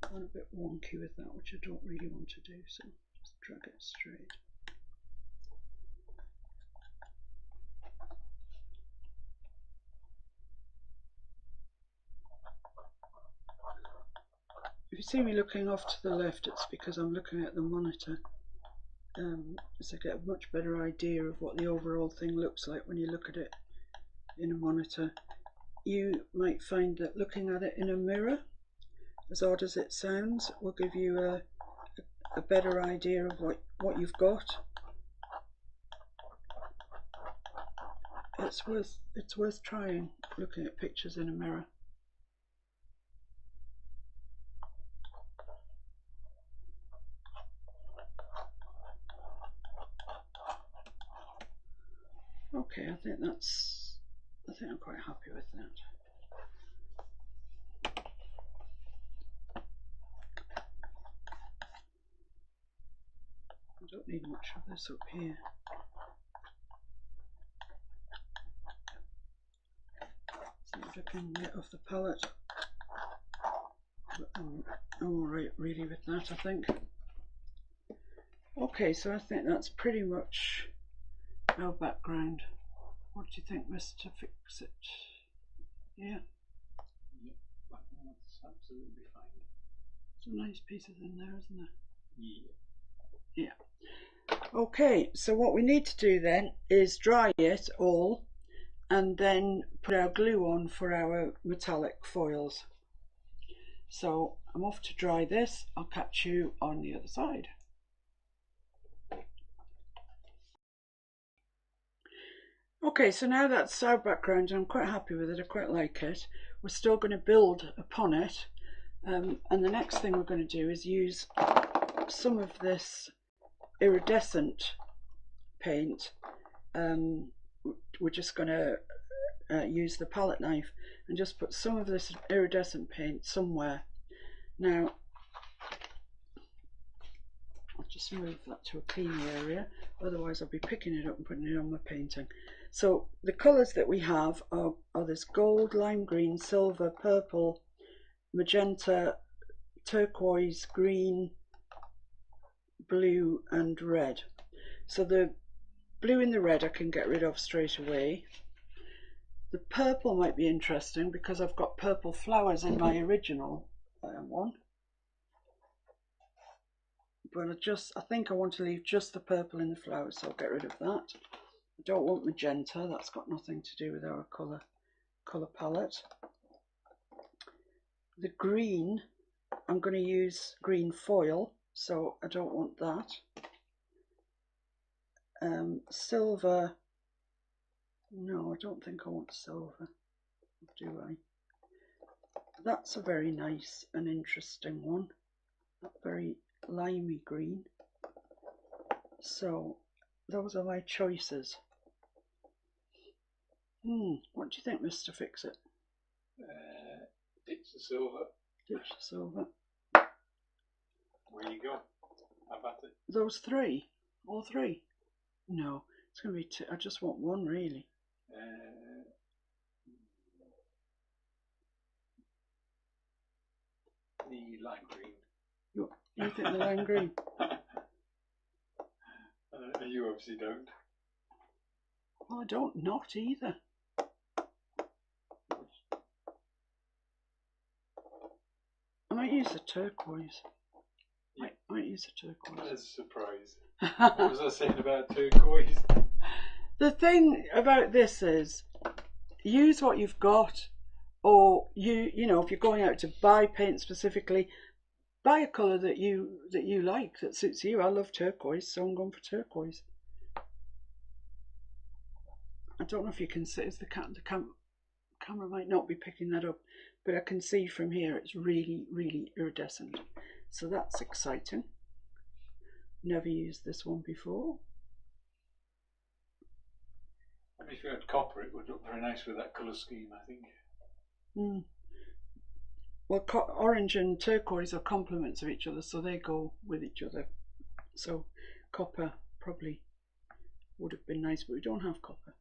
Speaker 2: gone a bit wonky with that, which I don't really want to do, so just drag it straight. If you see me looking off to the left, it's because I'm looking at the monitor, so I get a much better idea of what the overall thing looks like when you look at it in a monitor. You might find that looking at it in a mirror, as odd as it sounds, will give you a better idea of what you've got. It's worth trying, looking at pictures in a mirror. Okay, I think I'm quite happy with that. I don't need much of this up here. See if I can get off the palette. But I'm alright really with that, I think. Okay, so I think that's pretty much our background. What do you think, Mr. Fix-It? Yeah?
Speaker 3: Yep, that's absolutely fine.
Speaker 2: Some nice pieces in there, isn't there?
Speaker 3: Yeah.
Speaker 2: Yeah. Okay, so what we need to do then is dry it all and then put our glue on for our metallic foils. So I'm off to dry this. I'll catch you on the other side. Okay, so now that's our background, I'm quite happy with it, I quite like it. We're still going to build upon it, and the next thing we're going to do is use some of this iridescent paint. We're just going to use the palette knife and just put some of this iridescent paint somewhere. Now, I'll just move that to a clean area, otherwise I'll be picking it up and putting it on my painting. So the colours that we have are this gold, lime green, silver, purple, magenta, turquoise, green, blue and red. So the blue and the red I can get rid of straight away. The purple might be interesting because I've got purple flowers in my original one. But I think I want to leave just the purple in the flowers, so I'll get rid of that. I don't want magenta, that's got nothing to do with our colour palette. The green, I'm going to use green foil, so I don't want that. Silver, no, I don't think I want silver, do I? That's a very nice and interesting one, that very limey green. So those are my choices. What do you think, Mr. Fix-It?
Speaker 3: Ditch the silver.
Speaker 2: Ditch the silver.
Speaker 3: Where you go? Have at it.
Speaker 2: Those three? All three? No, it's going to be two. I just want one, really.
Speaker 3: The lime green.
Speaker 2: You think the lime green?
Speaker 3: You obviously don't.
Speaker 2: Well, I don't not either. I might use the turquoise. I might use the turquoise.
Speaker 3: That's a surprise. What was I saying about turquoise?
Speaker 2: The thing about this is, use what you've got, or you know, if you're going out to buy paint specifically, buy a colour that you like, that suits you. I love turquoise, so I'm going for turquoise. I don't know if you can see, the camera might not be picking that up, but I can see from here it's really, really iridescent. So that's exciting. Never used this one before.
Speaker 3: I mean, if you had copper, it would look very nice with that colour scheme, I think.
Speaker 2: Well, orange and turquoise are complements of each other, so they go with each other. So copper probably would have been nice, but we don't have copper.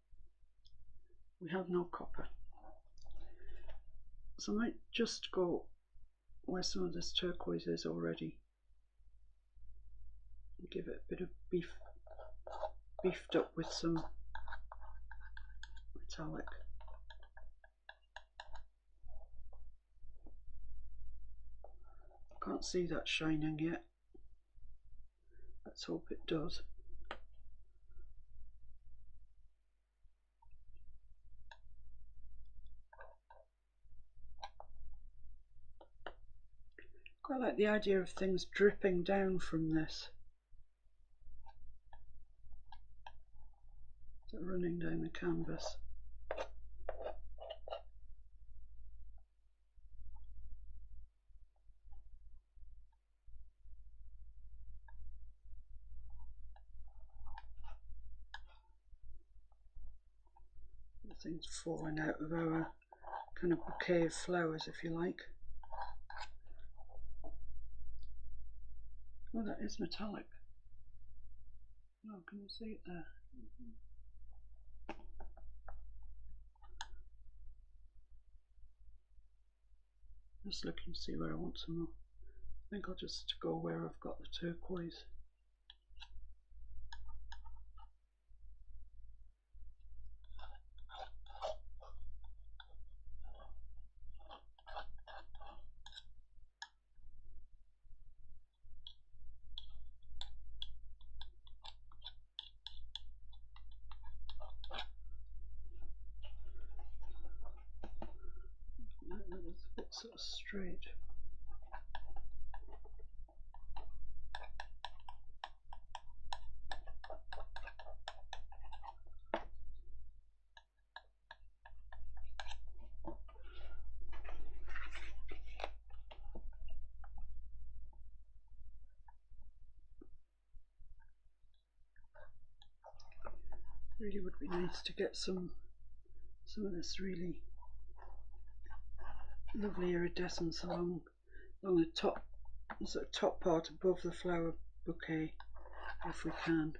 Speaker 2: We have no copper. So I might just go where some of this turquoise is already. Give it a bit of beefed up with some metallic. Can't see that shining yet. Let's hope it does. Quite like the idea of things dripping down from this. So running down the canvas. The thing's falling out of our kind of bouquet of flowers, if you like. Oh, that is metallic. Oh, can you see it there? Just looking to see where I want some more. I think I'll just go where I've got the turquoise. It's a bit sort of straight. Really would be nice to get some of this really lovely iridescence along the top, the sort of top part above the flower bouquet, if we can.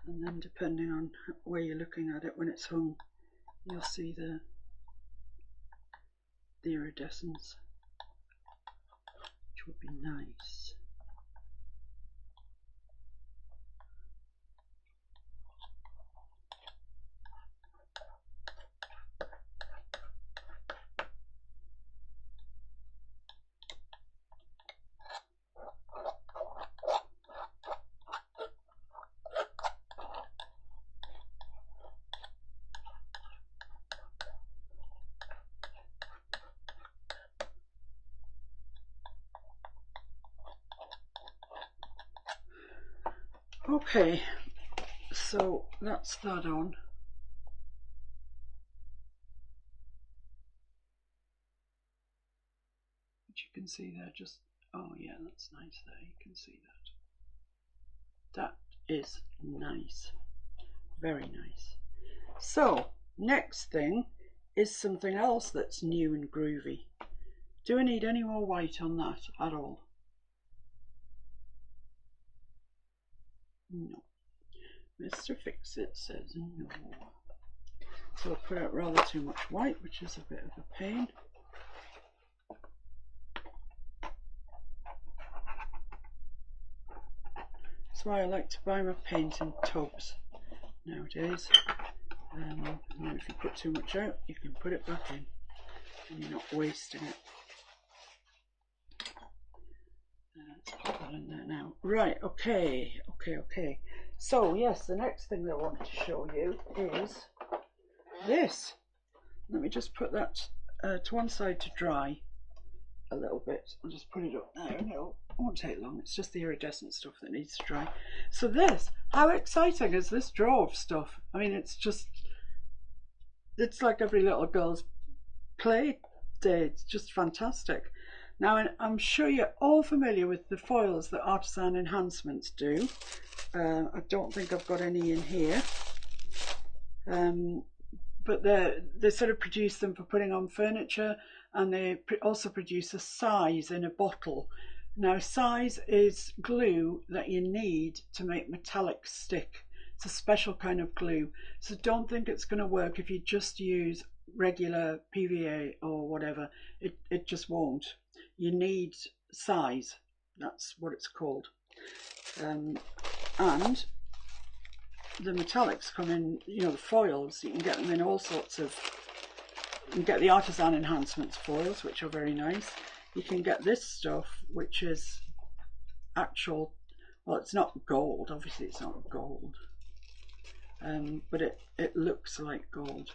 Speaker 2: And then depending on where you're looking at it when it's hung, you'll see the iridescence, which would be nice. Okay, so that's that on. Which you can see there, just, oh yeah, that's nice there, you can see that. That is nice, very nice. So, next thing is something else that's new and groovy. Do I need any more white on that at all? No. Mr. Fix-It says no. So I put out rather too much white, which is a bit of a pain. That's why I like to buy my paint in tubs nowadays. And then if you put too much out, you can put it back in and you're not wasting it. Let's put that in there now. Right, okay. So yes, the next thing that I want to show you is this. Let me just put that to one side to dry a little bit. I'll just put it up there and it won't take long. It's just the iridescent stuff that needs to dry. So this, how exciting is this drawer of stuff? I mean, it's like every little girl's play day. It's just fantastic. Now, I'm sure you're all familiar with the foils that Artisan Enhancements do. I don't think I've got any in here. But they sort of produce them for putting on furniture, and they also produce a size in a bottle. Now, size is glue that you need to make metallics stick. It's a special kind of glue. So don't think it's going to work if you just use regular PVA or whatever, it just won't. You need size, that's what it's called. And the metallics come in, you know, the foils, you can get them in all sorts of, you can get the artisan enhancements foils, which are very nice. You can get this stuff, which is actual, well, it's not gold, obviously it's not gold, but it looks like gold.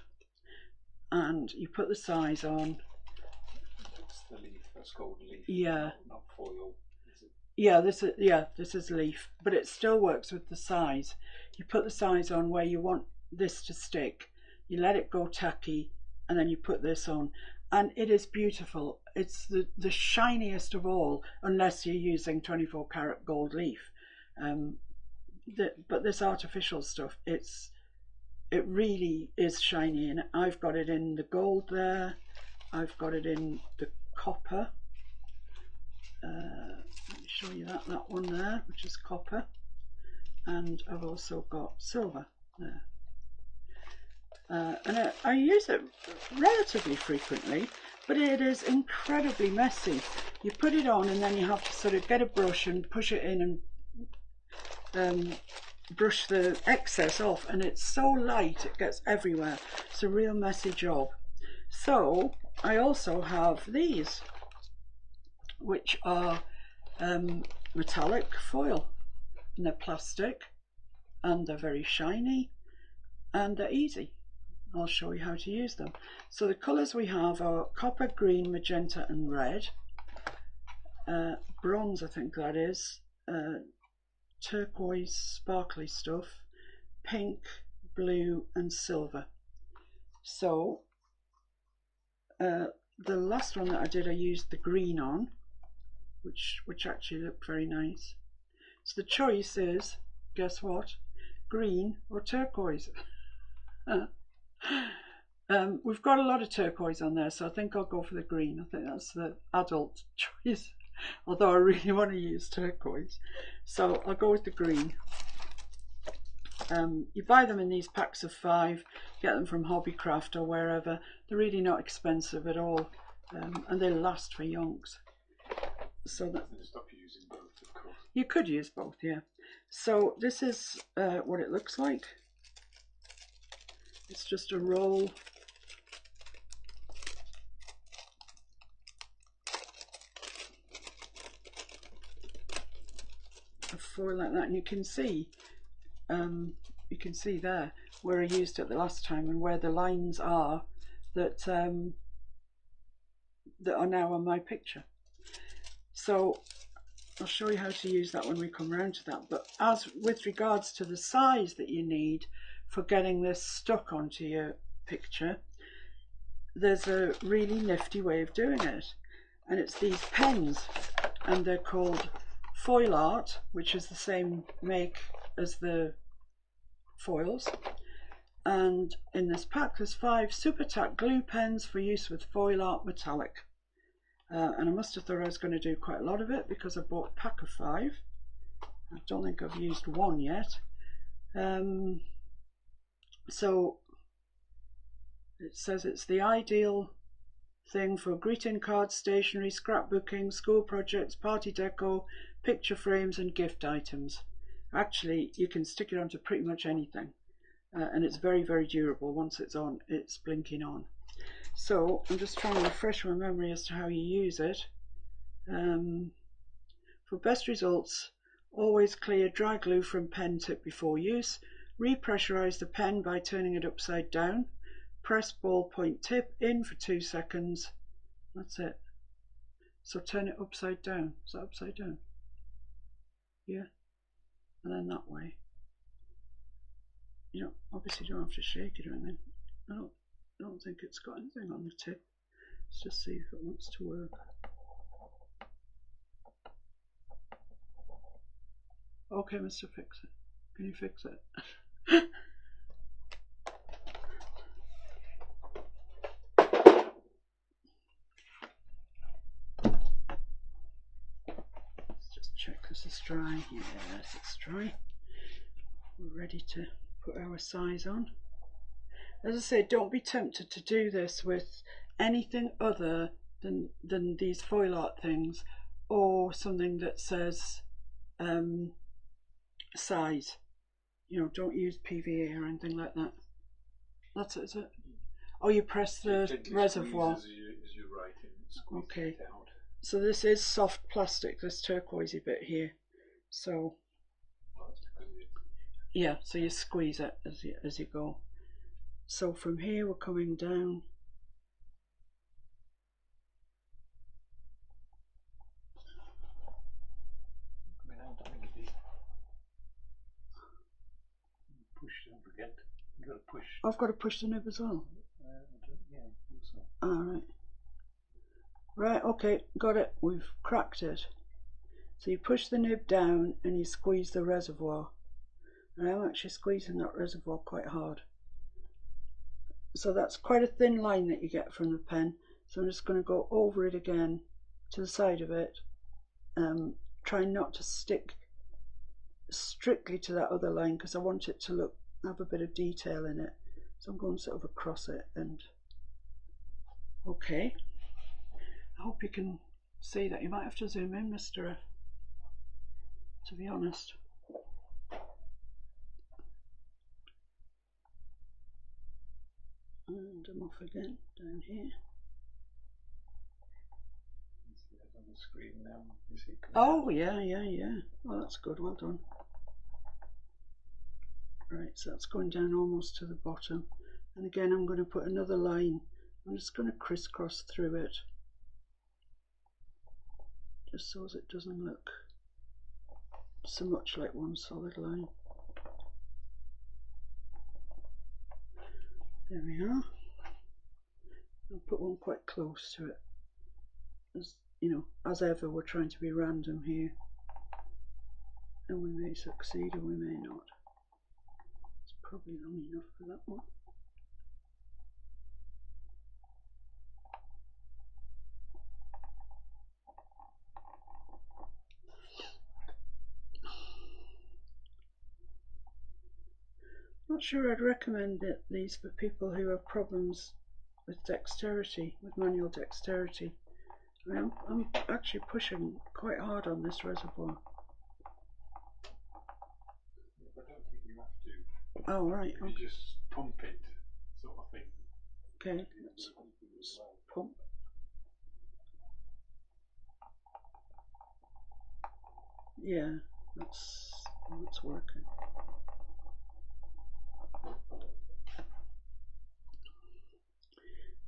Speaker 2: And you put the size on.
Speaker 3: That's the leaf, that's gold leaf.
Speaker 2: Yeah.
Speaker 3: Not foil. Is it?
Speaker 2: Yeah, this is leaf, but it still works with the size. You put the size on where you want this to stick, you let it go tacky, and then you put this on. And it is beautiful. It's the shiniest of all, unless you're using 24 karat gold leaf. But this artificial stuff, it really is shiny, and I've got it in the gold there. I've got it in the copper. Let me show you that one there, which is copper, and I've also got silver there. And I use it relatively frequently, but it is incredibly messy. You put it on and then you have to sort of get a brush and push it in and brush the excess off, and it's so light it gets everywhere. It's a real messy job. So I also have these, which are metallic foil, and they're plastic, and they're very shiny, and they're easy. I'll show you how to use them. So the colours we have are copper, green, magenta and red, bronze I think that is, turquoise sparkly stuff, pink, blue and silver. So the last one that I did, I used the green on, which actually looked very nice. So the choice is, guess what, green or turquoise. We've got a lot of turquoise on there, so I think I'll go for the green. I think that's the adult choice, although I really want to use turquoise, so I'll go with the green. You buy them in these packs of 5, get them from Hobbycraft or wherever. They're really not expensive at all, and they last for yonks. So that
Speaker 3: Stop using both, of course.
Speaker 2: You could use both, yeah. So this is what it looks like. It's just a roll of foil like that, and you can see there where I used it the last time and where the lines are that that are now on my picture. So I'll show you how to use that when we come around to that. But as with regards to the size that you need for getting this stuck onto your picture, there's a really nifty way of doing it, and it's these pens, and they're called Paintalot, which is the same make as the foils. And in this pack there's 5 Super Tack glue pens for use with Paintalot metallic. And I must have thought I was going to do quite a lot of it because I bought a pack of 5. I don't think I've used one yet. So it says it's the ideal thing for greeting cards, stationery, scrapbooking, school projects, party deco, picture frames and gift items. Actually, you can stick it onto pretty much anything, and it's very, very durable. Once it's on, it's blinking on. So I'm just trying to refresh my memory as to how you use it. For best results, always clear dry glue from pen tip before use. Repressurize the pen by turning it upside down. Press ballpoint tip in for 2 seconds. That's it. So turn it upside down. Is that upside down? Yeah. And then that way. You know, obviously you don't have to shake it or anything. I don't think it's got anything on the tip. Let's just see if it wants to work. Okay, Mr. Fix It. Can you fix it? Let's just check this is dry. Yes, it's dry. We're ready to put our size on. as I say, don't be tempted to do this with anything other than these foil art things, or something that says size. You know, don't use PVA or anything like that. That's it, is it? Oh, you press the reservoir.
Speaker 3: As you're writing, squeeze
Speaker 2: Okay.
Speaker 3: it out.
Speaker 2: So this is soft plastic, this turquoisey bit here. So
Speaker 3: That's because
Speaker 2: yeah, so you squeeze it as you go. So from here we're coming down.
Speaker 3: coming out, I think it is. Push, don't forget. You got to push.
Speaker 2: I've got to push the nib as well.
Speaker 3: Yeah, I think so.
Speaker 2: Alright. Right, okay, got it. We've cracked it. So you push the nib down and you squeeze the reservoir. And I'm actually squeezing that reservoir quite hard. So that's quite a thin line that you get from the pen. So I'm just going to go over it again to the side of it. Try not to stick strictly to that other line because I want it to have a bit of detail in it. So I'm going sort of across it and okay. I hope you can see that. You might have to zoom in, Mr. F, to be honest. And I'm off again down here.
Speaker 3: You see that on the screen now. You see it coming
Speaker 2: Oh,
Speaker 3: out.
Speaker 2: yeah. Well, that's good. Well done. Right, so that's going down almost to the bottom. And again, I'm going to put another line. I'm just going to crisscross through it, just so as it doesn't look so much like one solid line. There we are. I'll put one quite close to it. As you know, as ever, we're trying to be random here, and we may succeed or we may not. It's probably long enough for that one. Not sure I'd recommend these for people who have problems with dexterity, with manual dexterity. I'm actually pushing quite hard on this reservoir.
Speaker 3: I don't think you have to.
Speaker 2: Oh, right.
Speaker 3: You just pump it, sort of thing.
Speaker 2: Okay, let's pump. Yeah, that's working.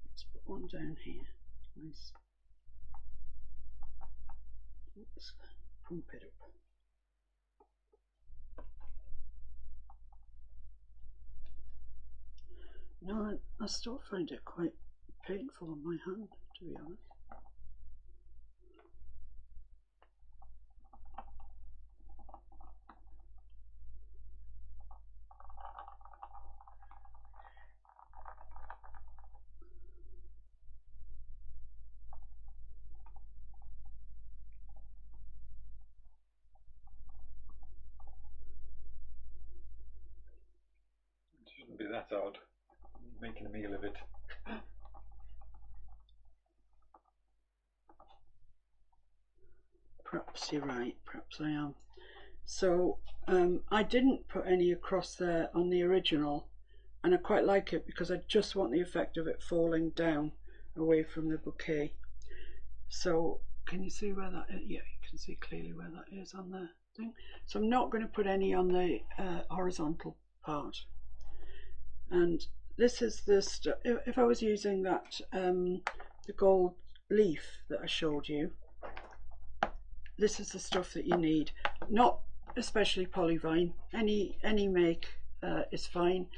Speaker 2: Let's put one down here. Nice. Let's pump it up. No, I still find it quite painful on my hand, to be honest.
Speaker 3: It shouldn't be that hard. You're making a meal of it.
Speaker 2: Perhaps you're right, perhaps I am. So I didn't put any across there on the original, and I quite like it because I just want the effect of it falling down away from the bouquet. So can you see where that is? Yeah, you can see clearly where that is on the thing. So I'm not going to put any on the horizontal part. And this is the stuff. If I was using that the gold leaf that I showed you, this is the stuff that you need. Not especially polyvine. Any make is fine,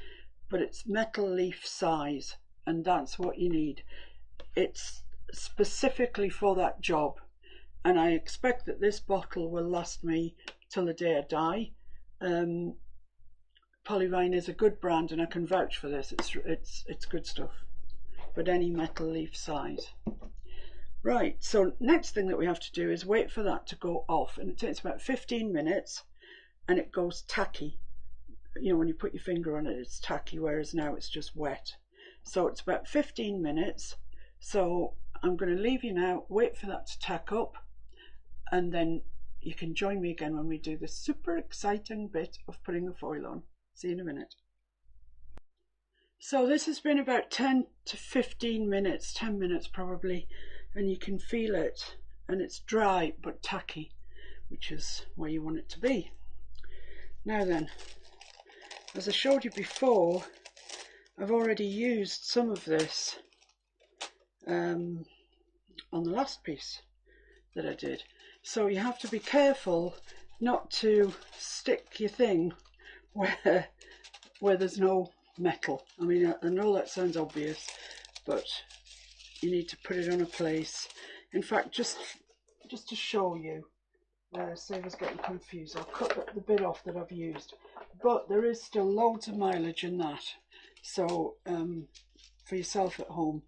Speaker 2: but it's metal leaf size, and that's what you need. It's specifically for that job, and I expect that this bottle will last me till the day I die. Polyvine is a good brand, and I can vouch for this. It's good stuff, but any metal leaf size. Right, so next thing that we have to do is wait for that to go off, and it takes about 15 minutes, and it goes tacky. you know, when you put your finger on it, it's tacky, whereas now it's just wet. So it's about 15 minutes. So I'm going to leave you now, wait for that to tack up, and then you can join me again when we do the super exciting bit of putting the foil on. See you in a minute. So this has been about 10 to 15 minutes, 10 minutes probably, and you can feel it, and it's dry but tacky, which is where you want it to be. Now then, as I showed you before, I've already used some of this on the last piece that I did. So you have to be careful not to stick your thing where there's no metal. I mean, I know that sounds obvious, but you need to put it on a place. In fact, just to show you, save us getting confused, I'll cut the bit off that I've used, but there is still loads of mileage in that. So for yourself at home,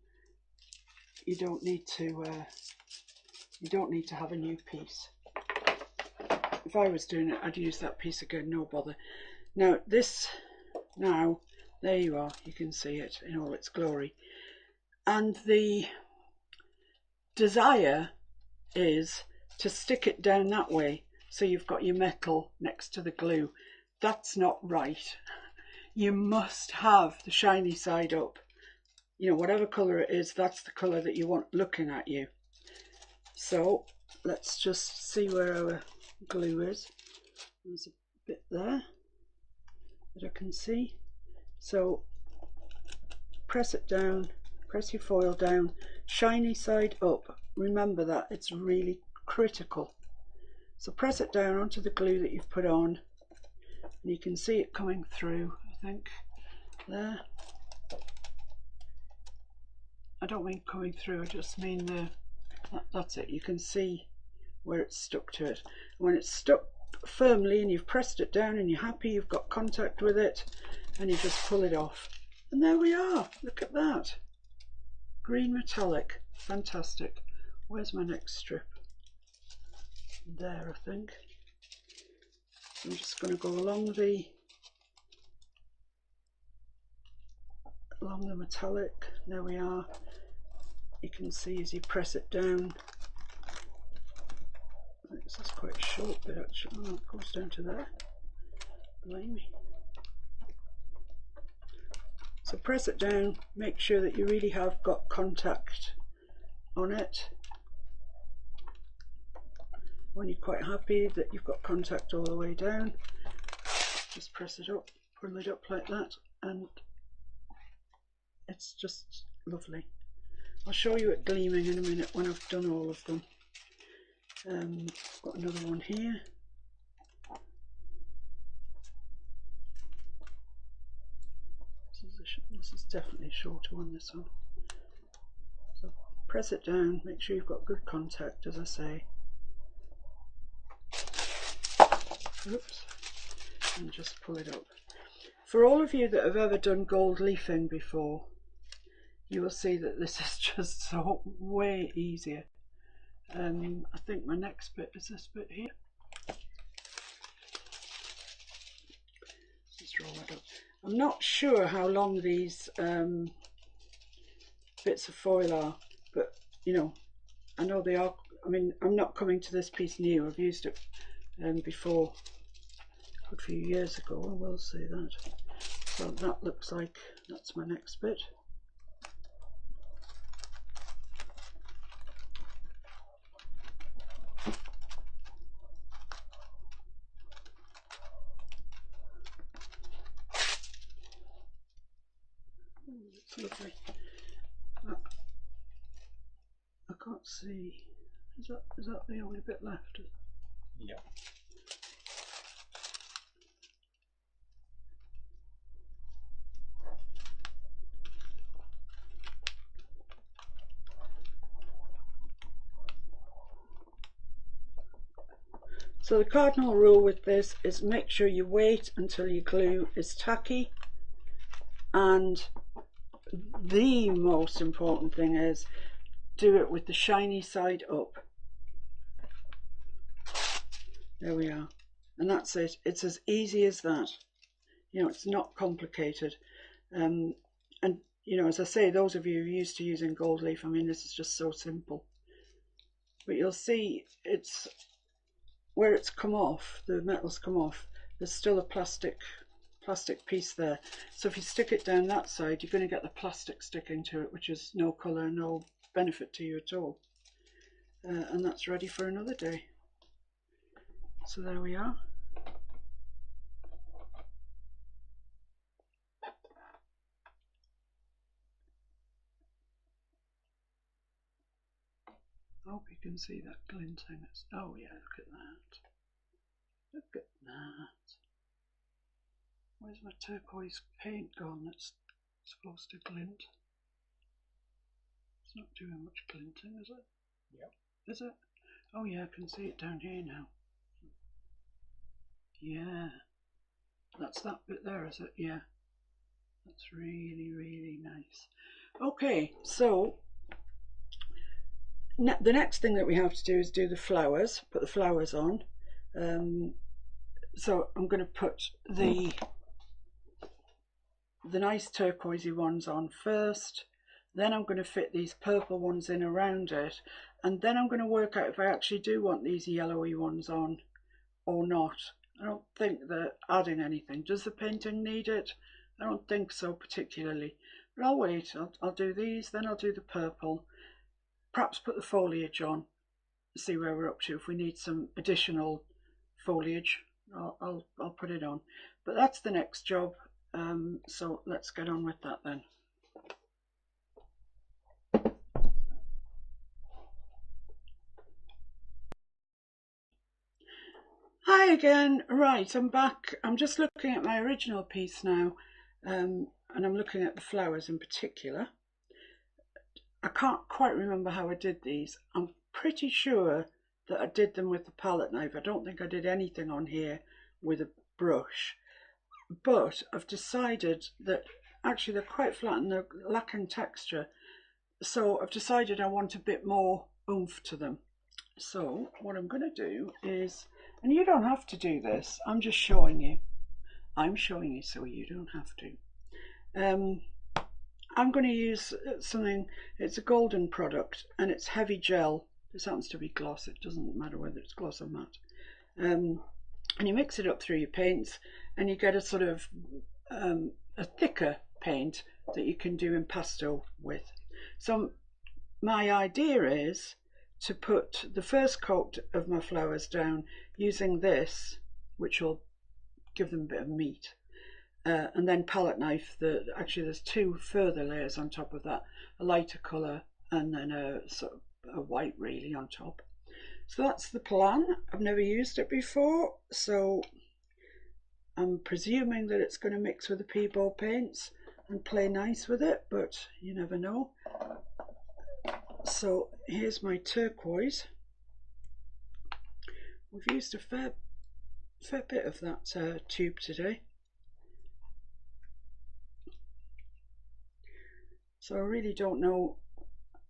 Speaker 2: you don't need to have a new piece. If I was doing it, I'd use that piece again, no bother. Now there you are, you can see it in all its glory. And the desire is to stick it down that way, so you've got your metal next to the glue. That's not right. You must have the shiny side up. You know, whatever colour it is, that's the colour that you want looking at you. So let's just see where our glue is. There's a bit there that I can see. So press it down, press your foil down, shiny side up. Remember that, it's really critical. So press it down onto the glue that you've put on, and you can see it coming through, I think, there. I don't mean coming through, I just mean that's it. You can see where it's stuck to it. When it's stuck firmly and you've pressed it down and you're happy, you've got contact with it, and you just pull it off. And there we are, look at that. Green metallic, fantastic. Where's my next strip? There, I think. I'm just going to go along the metallic. There we are. You can see as you press it down. I think this is quite a short bit actually. Oh, it goes down to there. Blimey. So press it down, make sure that you really have got contact on it. When you're quite happy that you've got contact all the way down, just press it up, pull it up like that, and it's just lovely. I'll show you it gleaming in a minute when I've done all of them. I've got another one here. This is definitely a shorter one, this one. So press it down, make sure you've got good contact, as I say. Oops. And just pull it up. For all of you that have ever done gold leafing before, you will see that this is just so way easier. I think my next bit is this bit here. Just roll that up. I'm not sure how long these bits of foil are, but you know, I know they are. I mean, I'm not coming to this piece new. I've used it before a good few years ago, I will say that. So that looks like that's my next bit. It's lovely. I can't see. Is that the only bit left?
Speaker 3: Yeah.
Speaker 2: So the cardinal rule with this is make sure you wait until your glue is tacky, and the most important thing is do it with the shiny side up. There we are, and that's it. It's as easy as that. You know, it's not complicated. And you know, as I say, those of you who are used to using gold leaf, I mean, this is just so simple. But you'll see it's where it's come off, the metal's come off, there's still a plastic piece there. So if you stick it down that side, you're going to get the plastic sticking to it, which is no colour, no benefit to you at all. And that's ready for another day. So there we are. I hope you can see that glinting. Oh yeah, look at that. Look at that. Where's my turquoise paint gone that's supposed to glint? It's not doing much glinting, is it?
Speaker 3: Yep.
Speaker 2: Is it? Oh yeah, I can see it down here now. Yeah. That's that bit there, is it? Yeah. That's really, really nice. Okay, so the next thing that we have to do is do the flowers, put the flowers on. So I'm going to put the nice turquoisey ones on first, then I'm going to fit these purple ones in around it, and then I'm going to work out if I actually do want these yellowy ones on or not. I don't think they're adding anything. Does the painting need it? I don't think so particularly, but I'll wait. I'll do these, then I'll do the purple, perhaps put the foliage on, see where we're up to. If we need some additional foliage, I'll put it on, but that's the next job. So let's get on with that then. Hi again. Right, I'm back. I'm just looking at my original piece now, and I'm looking at the flowers in particular. I can't quite remember how I did these. I'm pretty sure that I did them with the palette knife. I don't think I did anything on here with a brush, but I've decided that actually they're quite flat and they're lacking texture. So I've decided I want a bit more oomph to them. So what I'm going to do is, and you don't have to do this, I'm just showing you. I'm showing you so you don't have to. I'm going to use something, it's a golden product and it's heavy gel. This happens to be gloss, it doesn't matter whether it's gloss or matte. And you mix it up through your paints and you get a sort of a thicker paint that you can do impasto with. So my idea is to put the first coat of my flowers down using this, which will give them a bit of meat, and then palette knife. Actually there's two further layers on top of that, a lighter colour and then a sort of a white really on top. So that's the plan. I've never used it before, so I'm presuming that it's going to mix with the Peebo paints and play nice with it, but you never know. So here's my turquoise. We've used a fair bit of that tube today. So I really don't know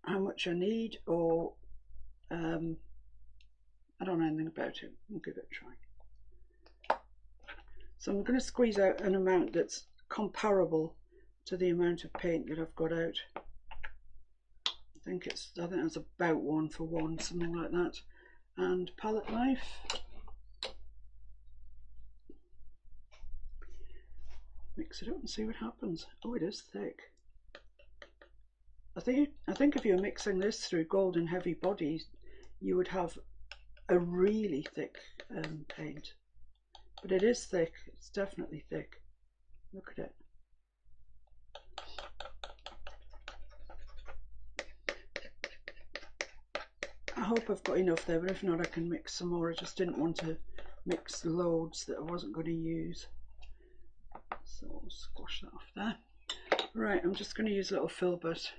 Speaker 2: how much I need, or I don't know anything about it. We'll give it a try. So I'm going to squeeze out an amount that's comparable to the amount of paint that I've got out. I think that's about 1 for 1, something like that. And palette knife. Mix it up and see what happens. Oh, it is thick. I think if you're mixing this through gold and heavy bodies, you would have a really thick paint. But it is thick. It's definitely thick. Look at it. I hope I've got enough there, but if not I can mix some more. I just didn't want to mix loads that I wasn't going to use. So I'll squash that off there. Right, I'm just going to use a little filbert.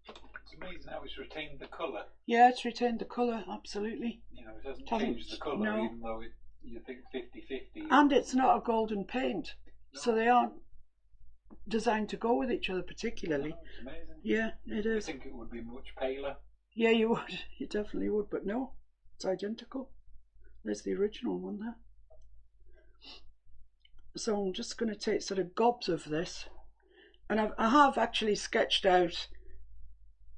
Speaker 3: It's amazing how it's retained the colour.
Speaker 2: Yeah, it's retained the colour, absolutely.
Speaker 3: You know, it hasn't changed the colour,
Speaker 2: no.
Speaker 3: even though you think 50-50.
Speaker 2: And it's not a golden paint,
Speaker 3: no.
Speaker 2: So they aren't designed to go with each other particularly.
Speaker 3: No, it's amazing.
Speaker 2: Yeah, it is.
Speaker 3: I think it would be much paler.
Speaker 2: Yeah, you would. You definitely would, but no, it's identical. There's the original one there. So I'm just going to take sort of gobs of this, and I have actually sketched out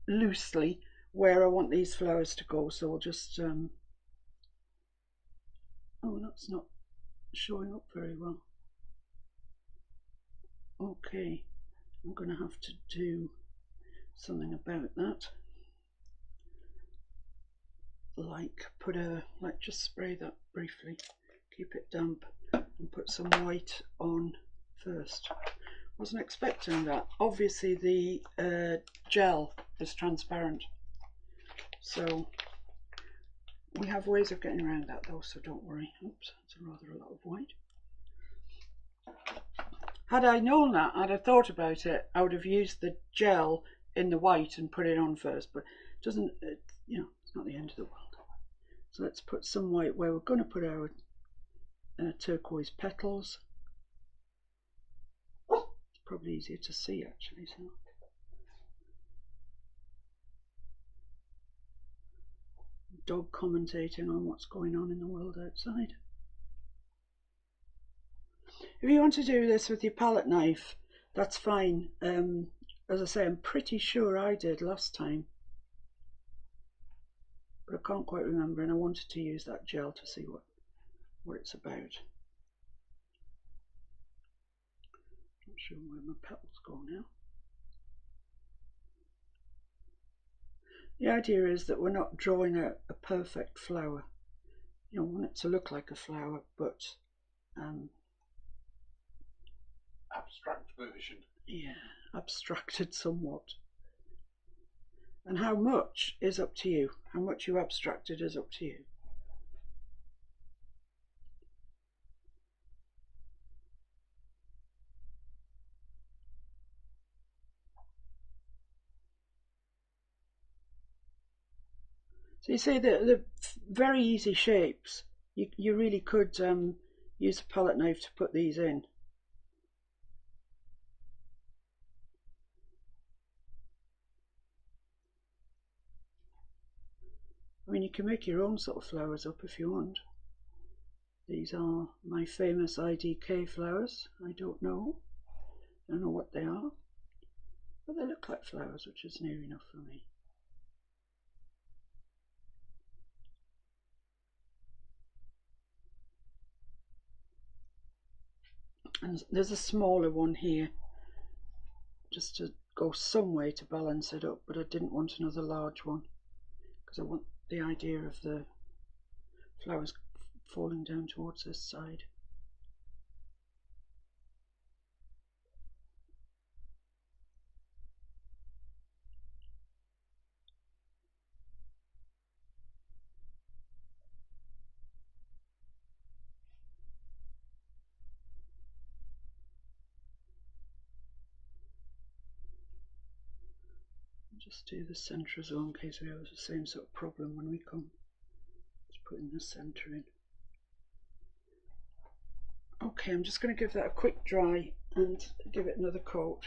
Speaker 2: loosely where I want these flowers to go, so I'll just oh, that's not showing up very well. Okay, I'm going to have to do something about that, like just spray that briefly, keep it damp, and put some white on first. Wasn't expecting that. Obviously the gel is transparent, so we have ways of getting around that though, so don't worry. Oops, that's rather a lot of white. Had I known that, I'd have thought about it, I would have used the gel in the white and put it on first, but it doesn't, you know, it's not the end of the world. So let's put some white where we're going to put our turquoise petals. It's probably easier to see actually. So. Dog commentating on what's going on in the world outside. If you want to do this with your palette knife, that's fine. As I say, I'm pretty sure I did last time, but I can't quite remember, and I wanted to use that gel to see what it's about. Not sure where my petals go now. The idea is that we're not drawing a perfect flower. You know, we want it to look like a flower, but
Speaker 3: abstract version.
Speaker 2: Yeah, abstracted somewhat. And how much is up to you. How much you abstracted is up to you. So you see the very easy shapes. You really could use a palette knife to put these in. I mean, you can make your own sort of flowers up if you want. These are my famous IDK flowers. I don't know what they are, but they look like flowers, which is near enough for me. And there's a smaller one here, just to go some way to balance it up, but I didn't want another large one because I want the idea of the flowers falling down towards this side. Just do the centre as well in case we have the same sort of problem when we come. Just putting the centre in. Okay, I'm just going to give that a quick dry and give it another coat.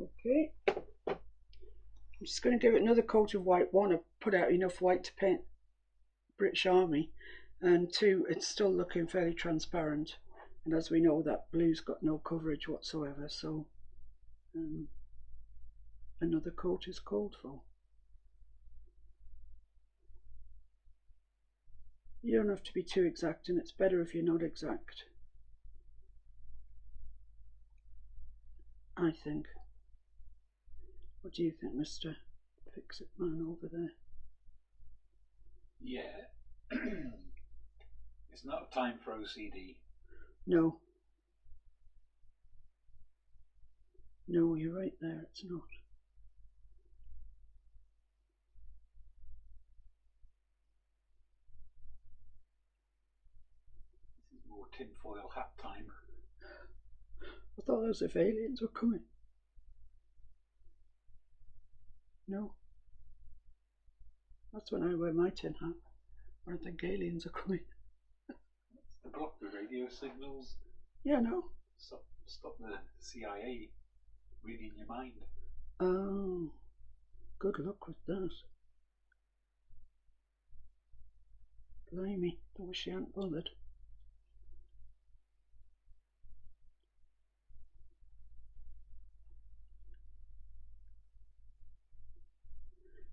Speaker 2: Okay, I'm just going to give it another coat of white. One, I put out enough white to paint British Army, and two, it's still looking fairly transparent, and as we know, that blue's got no coverage whatsoever, so another coat is called for. You don't have to be too exact, and it's better if you're not exact, I think. What do you think, Mr. Fix-It Man over there?
Speaker 3: Yeah. It's not time for OCD.
Speaker 2: No. No, you're right there, it's not.
Speaker 3: This is more tinfoil hat time.
Speaker 2: I thought that was if aliens were coming. No. That's when I wear my tin hat. I don't think aliens are coming.
Speaker 3: It's to block the radio signals.
Speaker 2: Yeah, no.
Speaker 3: Stop the CIA reading your mind.
Speaker 2: Oh, good luck with that. Blimey, I wish she hadn't bothered.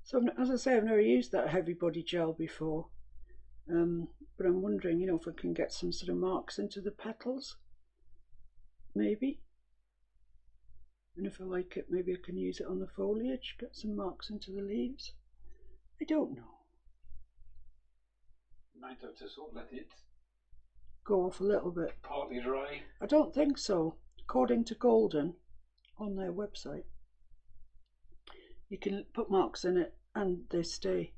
Speaker 2: So, as I say, I've never used that heavy body gel before, but I'm wondering, you know, if I can get some sort of marks into the petals, maybe. And if I like it, maybe I can use it on the foliage, get some marks into the leaves. I don't know.
Speaker 3: You might have to sort of let it
Speaker 2: Go off a little bit.
Speaker 3: partly dry.
Speaker 2: I don't think so. According to Golden, on their website, you can put marks in it and they stay.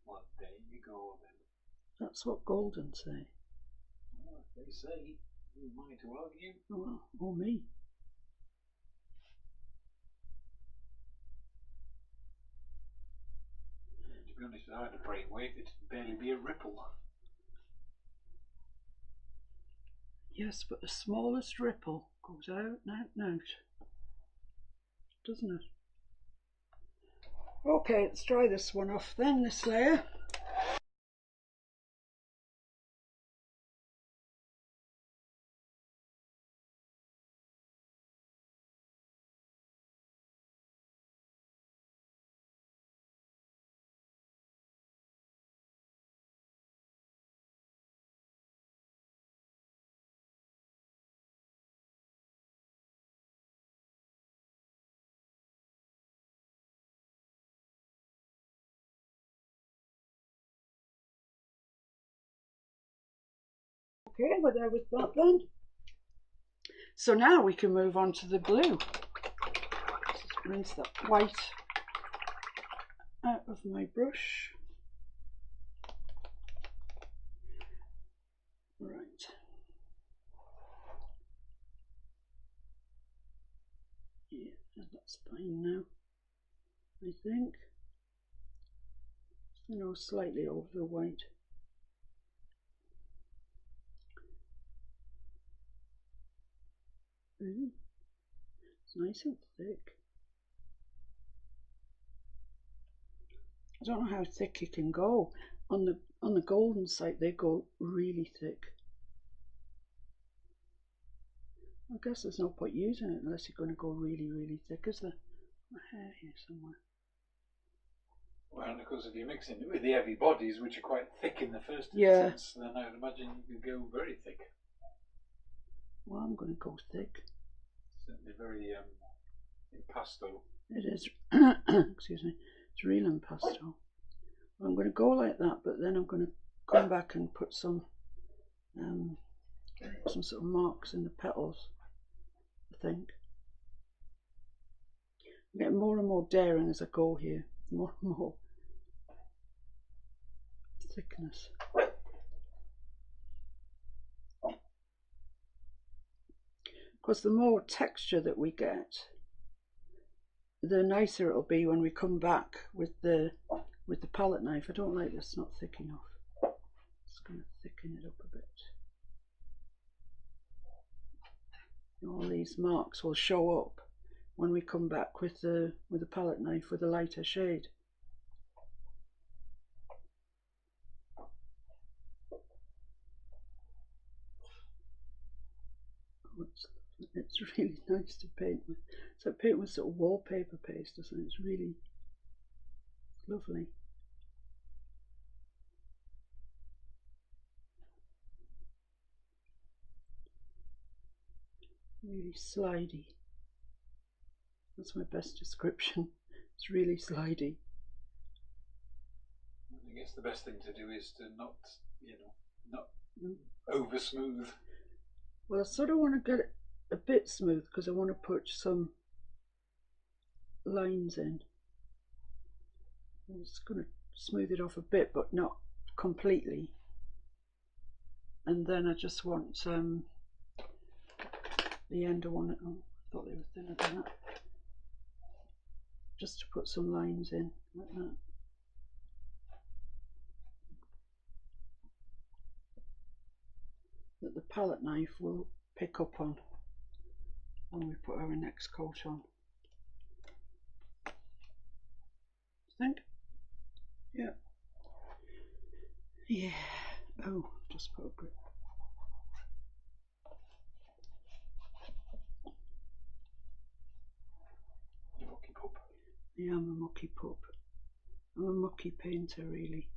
Speaker 3: Well, there you go then.
Speaker 2: That's what Golden say.
Speaker 3: Well, if they say, who am I to argue?
Speaker 2: Well, or me.
Speaker 3: To be honest, if I had a brainwave, it'd barely be a ripple.
Speaker 2: Yes, but the smallest ripple goes out and out and out, doesn't it? Okay, let's dry this one off then, this layer. Okay, we're there with that then. So now we can move on to the glue. Just rinse that white out of my brush. Right. Yeah, that's fine now, I think. You know, slightly over the white. It's nice and thick. I don't know how thick it can go. On the Golden site, they go really thick. I guess there's no point using it unless you're going to go really, really thick. Is there? My hair here somewhere.
Speaker 3: Well, and of course, if you're mixing it with the heavy bodies, which are quite thick in the first instance, then I would imagine you could go very thick.
Speaker 2: Well, I'm going to go thick.
Speaker 3: Certainly very impasto.
Speaker 2: It is. Excuse me. It's real impasto. Well, I'm going to go like that, but then I'm going to come back and put some sort of marks in the petals, I think. I'm getting more and more daring as I go here. More and more thickness. Because the more texture that we get, the nicer it'll be when we come back with the palette knife. I don't like this, it's not thick enough. Just going to thicken it up a bit. All these marks will show up when we come back with the palette knife with a lighter shade. Oh, it's really nice to paint with. It's like paint with sort of wallpaper paste or something. It's really lovely. Really slidey. That's my best description. It's really slidey.
Speaker 3: I guess the best thing to do is to not over smooth.
Speaker 2: Well, I sort of want to get it a bit smooth because I want to put some lines in. I'm just going to smooth it off a bit, but not completely. And then I just want the end I want it. Oh, I thought they were thinner than that. Just to put some lines in like that. That the palette knife will pick up on when we put our next coat on. I think. Yeah. Yeah. Oh, just put a grip.
Speaker 3: You mucky pup.
Speaker 2: Yeah, I'm a mucky pup. I'm a mucky painter, really.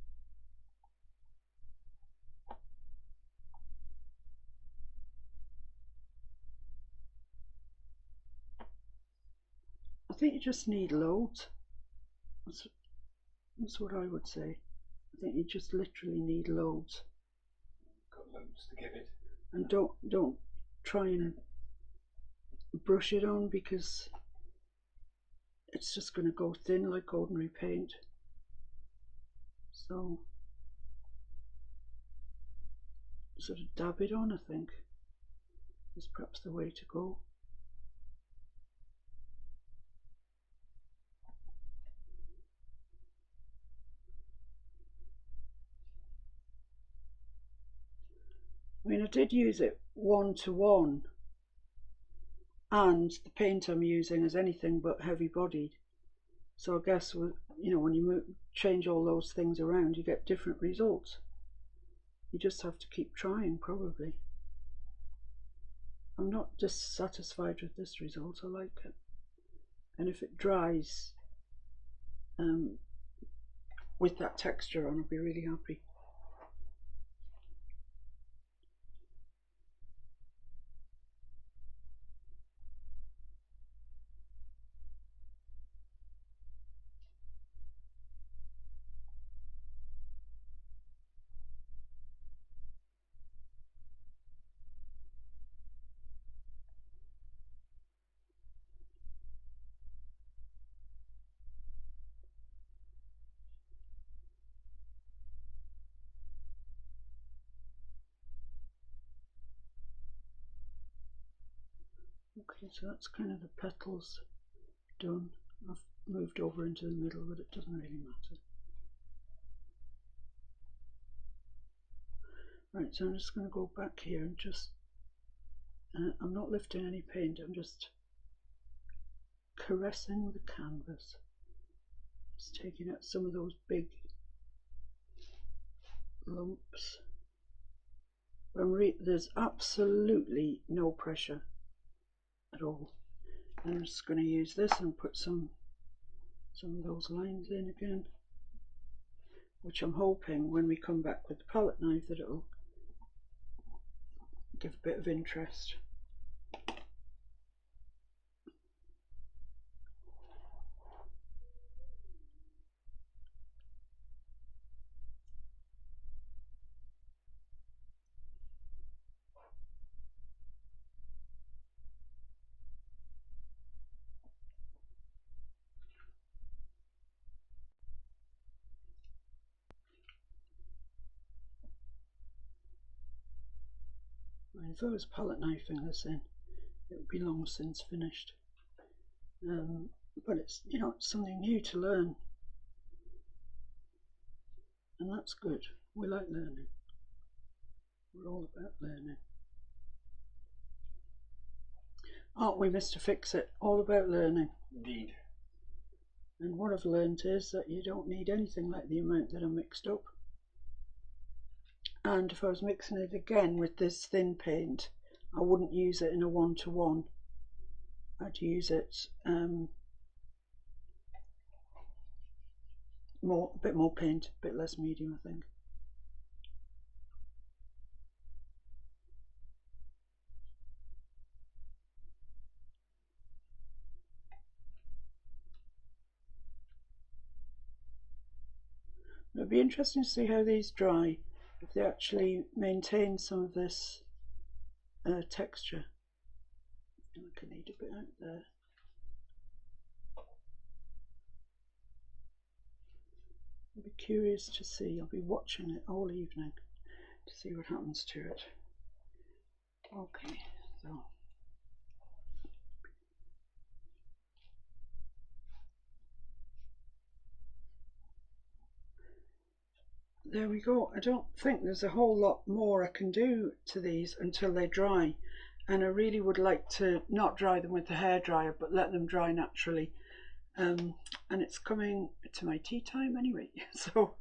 Speaker 2: I think you just need loads. That's what I would say. I think you just literally need loads.
Speaker 3: Got loads to give it.
Speaker 2: And don't try and brush it on, because it's just going to go thin like ordinary paint. So sort of dab it on, I think, is perhaps the way to go. I mean, I did use it 1:1, and the paint I'm using is anything but heavy bodied. So I guess, you know, when you change all those things around, you get different results. You just have to keep trying, probably. I'm not dissatisfied with this result. I like it. And if it dries with that texture on, I'll be really happy. Okay, so that's kind of the petals done. I've moved over into the middle, but it doesn't really matter. Right, so I'm just going to go back here and just, I'm not lifting any paint, I'm just caressing the canvas. Just taking out some of those big lumps. But there's absolutely no pressure at all. I'm just going to use this and put some of those lines in again, which I'm hoping when we come back with the palette knife that it'll give a bit of interest. If I was palette knifing this in, it would be long since finished. But it's, you know, it's something new to learn, and that's good. We like learning. We're all about learning. Aren't we, Mr. Fix-It? All about learning.
Speaker 3: Indeed.
Speaker 2: And what I've learned is that you don't need anything like the amount that I mixed up. And if I was mixing it again with this thin paint, I wouldn't use it in a 1:1. I'd use it a bit more paint, a bit less medium, I think. It'd be interesting to see how these dry, if they actually maintain some of this texture. I feel like I need a bit out there. I'll be curious to see. I'll be watching it all evening to see what happens to it. Okay, so there we go. I don't think there's a whole lot more I can do to these until they dry, and I really would like to not dry them with the hairdryer but let them dry naturally. And it's coming to my tea time anyway, so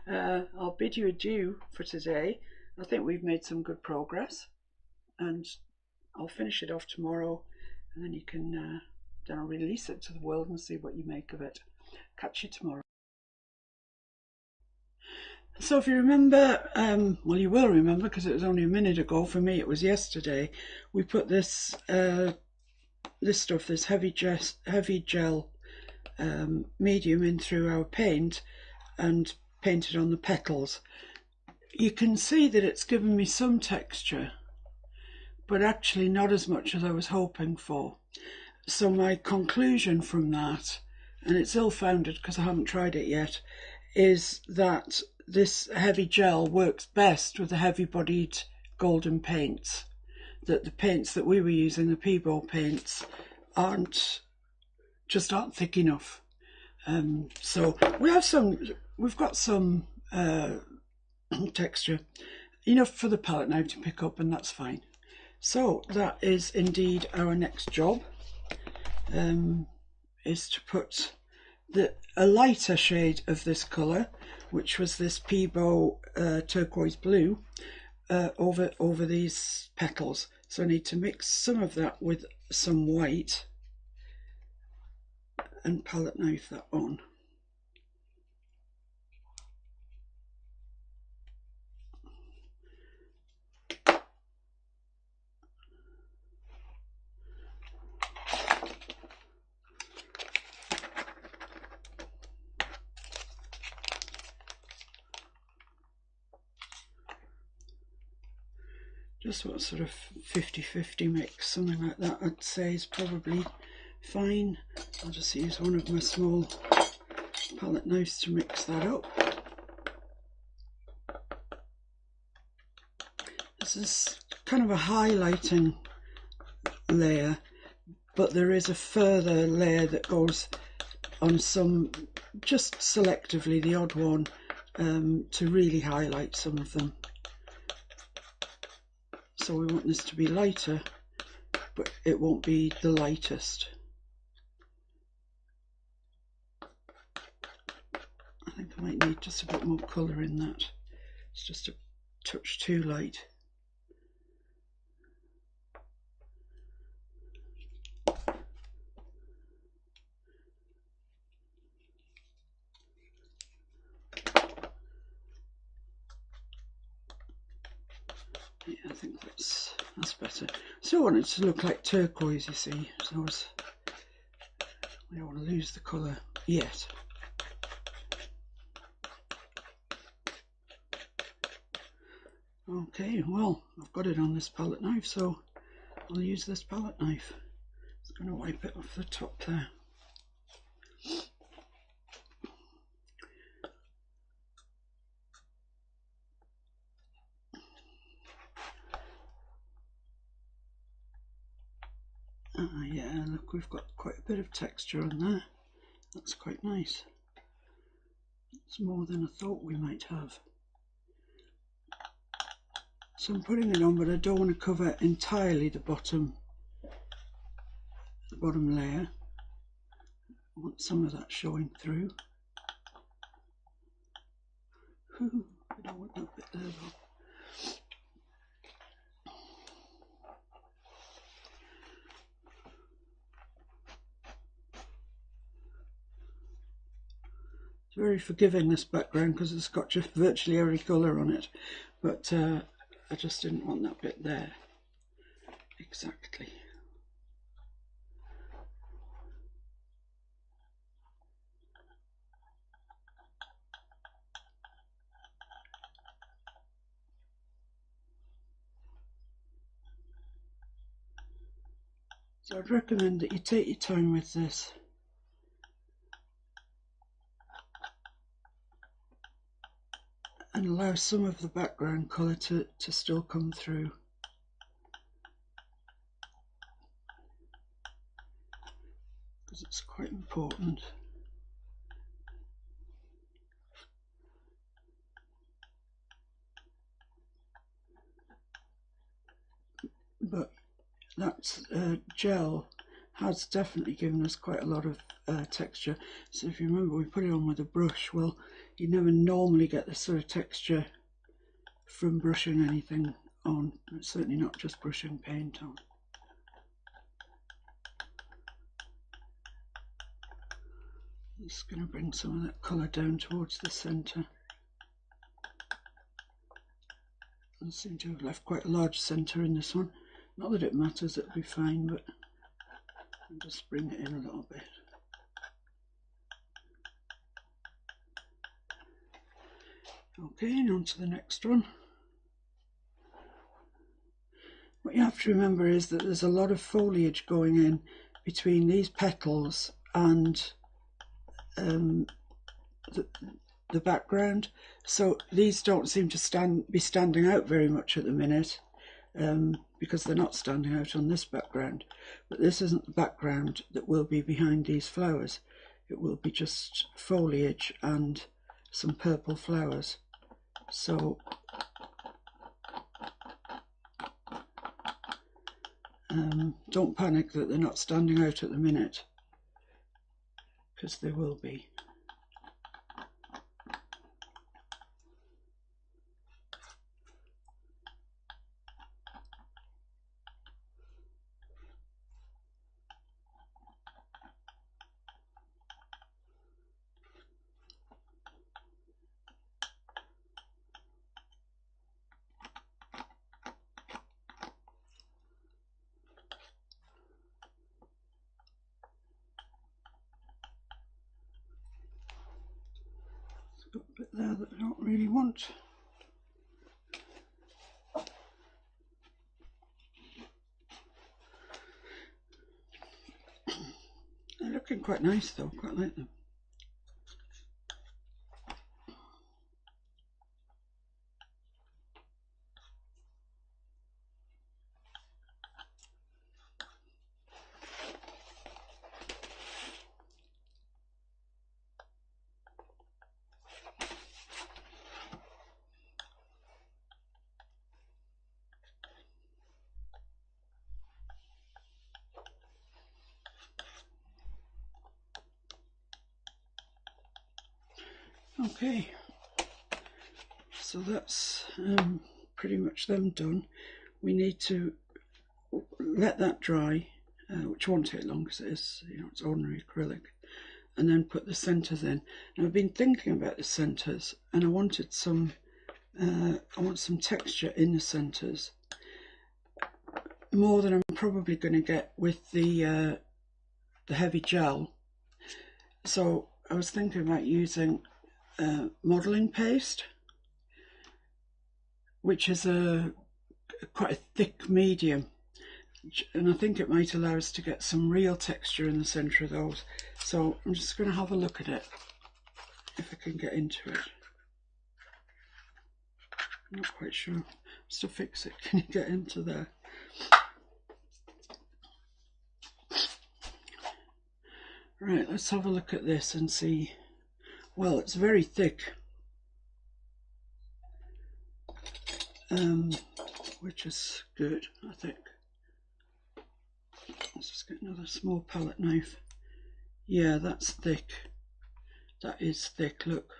Speaker 2: I'll bid you adieu for today. I think we've made some good progress, and I'll finish it off tomorrow, and then you can then I'll release it to the world and see what you make of it. Catch you tomorrow. So if you remember, well, you will remember because it was only a minute ago. For me, it was yesterday. We put this this heavy gel medium in through our paint and painted on the petals. You can see that it's given me some texture, but actually not as much as I was hoping for. So my conclusion from that, and it's ill-founded because I haven't tried it yet, is that this heavy gel works best with the heavy-bodied golden paints. That the paints that we were using, the Peebo paints, aren't thick enough. So we've got some texture, enough for the palette knife to pick up, and that's fine. So that is indeed our next job, is to put a lighter shade of this colour, which was this Peebo turquoise blue, over these petals. So I need to mix some of that with some white and palette knife that on. Just what sort of 50-50 mix, something like that, I'd say is probably fine. I'll just use one of my small palette knives to mix that up. This is kind of a highlighting layer, but there is a further layer that goes on some, just selectively, the odd one, to really highlight some of them. So we want this to be lighter, but it won't be the lightest. I think I might need just a bit more colour in that. It's just a touch too light. Yeah, I think that's better. Still want it to look like turquoise, you see, so we don't want to lose the colour yet. Okay, well, I've got it on this palette knife, so I'll use this palette knife. It's going to wipe it off the top there. Yeah, look, we've got quite a bit of texture on there. That's quite nice. It's more than I thought we might have. So I'm putting it on, but I don't want to cover entirely the bottom layer. I want some of that showing through. I don't want that bit there though. It's very forgiving, this background, because it's got just virtually every colour on it, but I just didn't want that bit there exactly. So I'd recommend that you take your time with this. And allow some of the background colour to still come through. Because it's quite important. but that gel has definitely given us quite a lot of texture. So if you remember, we put it on with a brush. Well, you never normally get this sort of texture from brushing anything on, certainly not just brushing paint on. I'm just going to bring some of that colour down towards the centre. I seem to have left quite a large centre in this one. Not that it matters, it'll be fine, but I'll just bring it in a little bit. Okay, and on to the next one. What you have to remember is that there's a lot of foliage going in between these petals and the background, so these don't seem to be standing out very much at the minute, because they're not standing out on this background. But this isn't the background that will be behind these flowers. It will be just foliage and some purple flowers. So don't panic that they're not standing out at the minute, because they will be. Got a bit there that I don't really want. They're looking quite nice though, quite like them. Okay, so that's pretty much them done. We need to let that dry, which won't take long because it is, it's ordinary acrylic, and then put the centres in. And I've been thinking about the centres, and I wanted some, I want some texture in the centres, more than I'm probably going to get with the heavy gel. So I was thinking about using modelling paste, which is quite a thick medium, and I think it might allow us to get some real texture in the centre of those. So I'm just going to have a look at it, if I can get into it. I'm not quite sure. Just to fix it, can you get into there? Right, let's have a look at this and see. Well, it's very thick, which is good, I think. Let's just get another small palette knife. Yeah, that's thick. That is thick, look.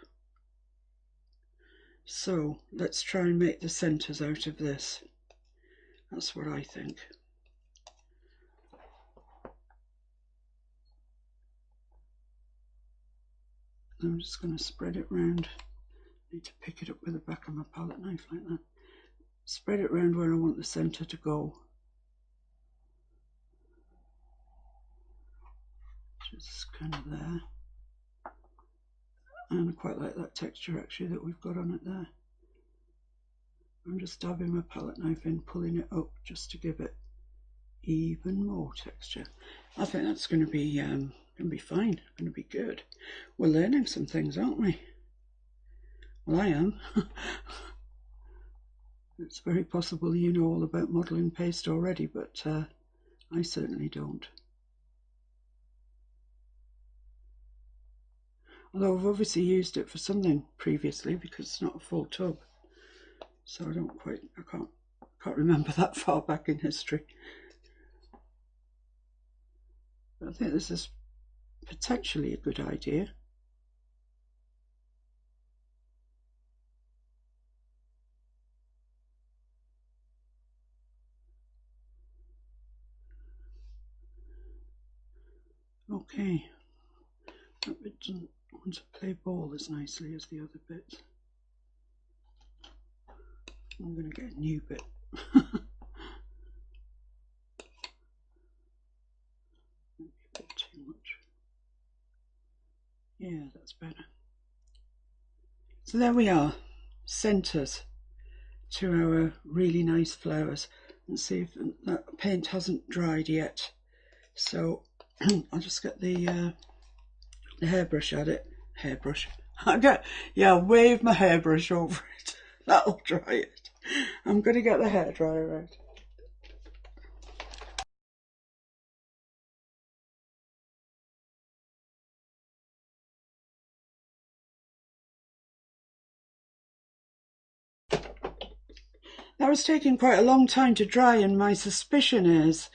Speaker 2: So let's try and make the centres out of this. That's what I think. I'm just going to spread it round. I need to pick it up with the back of my palette knife like that. Spread it round where I want the centre to go. Just kind of there. And I quite like that texture actually that we've got on it there. I'm just dabbing my palette knife in, pulling it up just to give it even more texture. I think that's going to be fine, going to be good. We're learning some things, aren't we? Well, I am. It's very possible you know all about modelling paste already, but I certainly don't. Although I've obviously used it for something previously, because it's not a full tub. So I can't Can't remember that far back in history. But I think this is potentially a good idea. Okay, that bit doesn't want to play ball as nicely as the other bits. I'm going to get a new bit. Maybe a bit too much. Yeah, that's better. So there we are, centres to our really nice flowers. And see if that paint hasn't dried yet. So I'll just get the hairbrush at it. Hairbrush. Yeah, wave my hairbrush over it. That'll dry it. I'm going to get the hairdryer out. That was taking quite a long time to dry, and my suspicion is,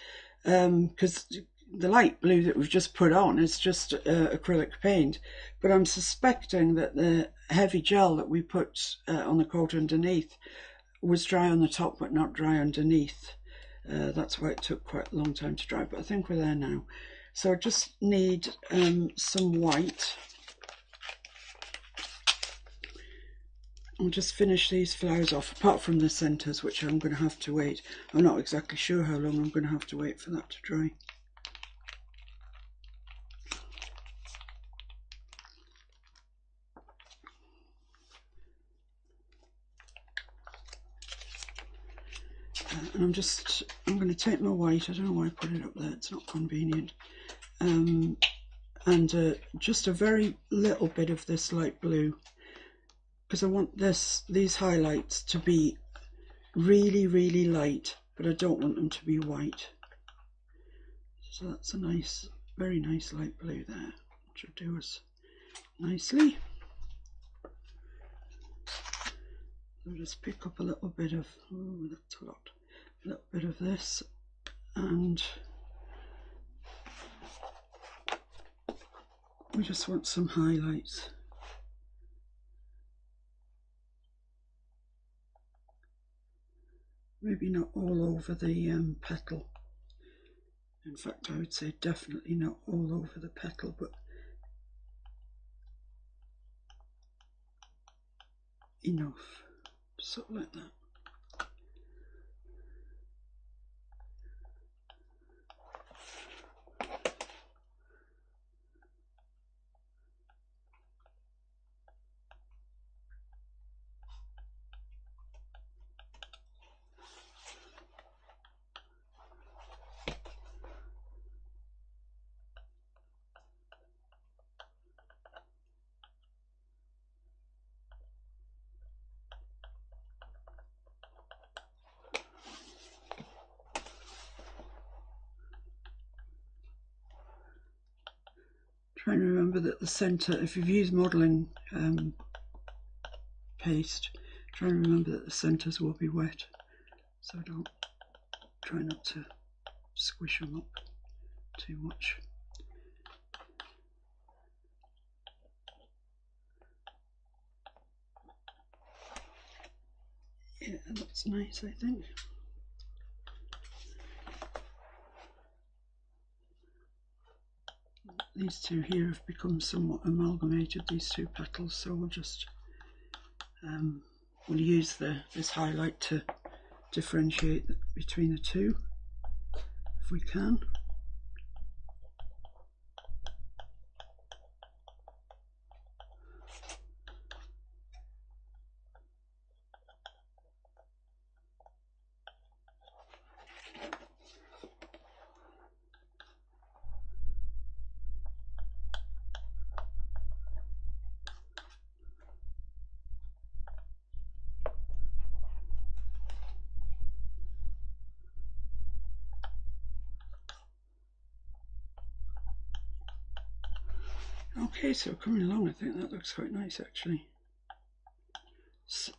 Speaker 2: because the light blue that we've just put on is just acrylic paint, but I'm suspecting that the heavy gel that we put on the coat underneath was dry on the top but not dry underneath. That's why it took quite a long time to dry, but I think we're there now. So I just need some white. I'll just finish these flowers off, apart from the centres, which I'm going to have to wait. I'm not exactly sure how long I'm going to have to wait for that to dry. And I'm going to take my white. I don't know why I put it up there, it's not convenient. And just a very little bit of this light blue, because I want these highlights to be really, really light, but I don't want them to be white. So that's a nice, very nice light blue there, which will do us nicely. I'll just pick up a little bit of, oh, that's a lot, a little bit of this, and we just want some highlights. Maybe not all over the petal. In fact, I would say definitely not all over the petal, but enough, sort of like that. Try and remember that the centre, if you've used modelling paste, try and remember that the centres will be wet, so don't try not to squish them up too much. Yeah, that's nice, I think. These two here have become somewhat amalgamated, these two petals, so we'll just we'll use this highlight to differentiate between the two if we can. Okay, so coming along, I think that looks quite nice actually.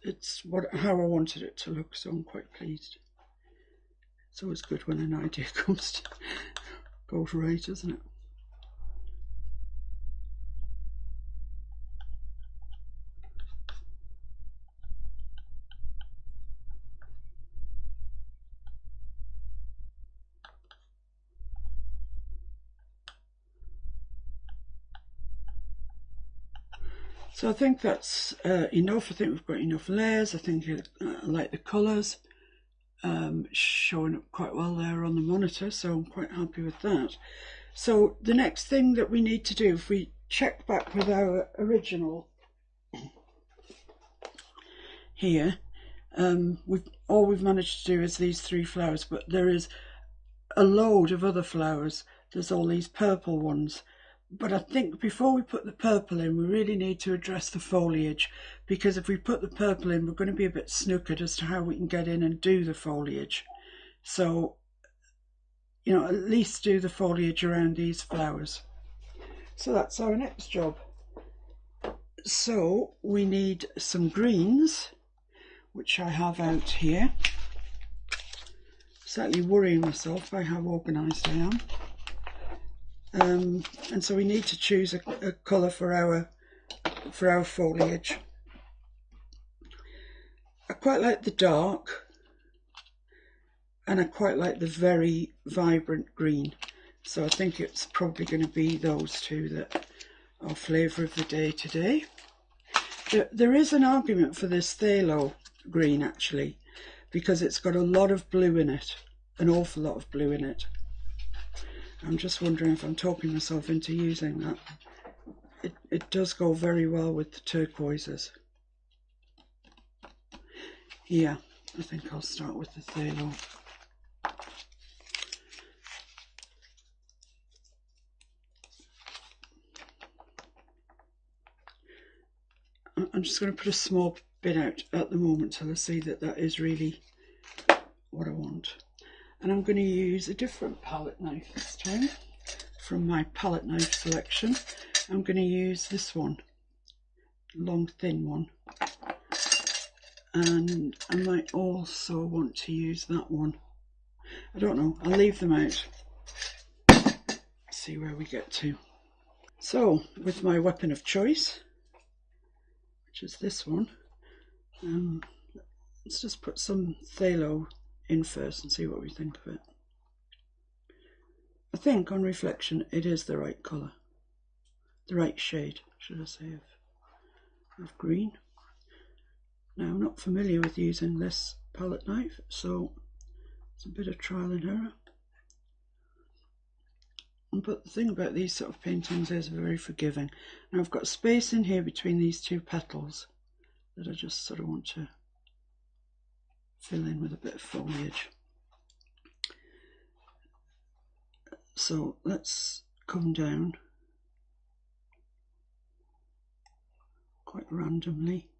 Speaker 2: It's how I wanted it to look, so I'm quite pleased. It's always good when an idea goes right, isn't it? So I think that's enough. I think we've got enough layers. I think I like the colours showing up quite well there on the monitor, so I'm quite happy with that. So the next thing that we need to do, if we check back with our original here, all we've managed to do is these 3 flowers, but there is a load of other flowers. There's all these purple ones. But I think before we put the purple in, we really need to address the foliage, because if we put the purple in, we're going to be a bit snookered as to how we can get in and do the foliage. So, you know, at least do the foliage around these flowers. So that's our next job. So we need some greens, which I have out here. Slightly worrying myself by how organised I am. And so we need to choose a colour for our foliage. I quite like the dark, and I quite like the very vibrant green. So I think it's probably going to be those two that are flavour of the day today. There is an argument for this phthalo green actually, because it's got a lot of blue in it, an awful lot of blue in it. I'm just wondering if I'm talking myself into using that. It does go very well with the turquoises. Yeah, I think I'll start with the phthalo. I'm just going to put a small bit out at the moment till I see that that is really what I want. And I'm going to use a different palette knife this time from my palette knife selection. I'm going to use this one, long thin one, and I might also want to use that one. I don't know, I'll leave them out, see where we get to. So with my weapon of choice, which is this one, let's just put some phthalo in first and see what we think of it. I think on reflection it is the right colour, the right shade, should I say, of green. Now I'm not familiar with using this palette knife, so it's a bit of trial and error. But the thing about these sort of paintings is very forgiving. Now I've got space in here between these 2 petals that I just sort of want to fill in with a bit of foliage. So let's come down quite randomly.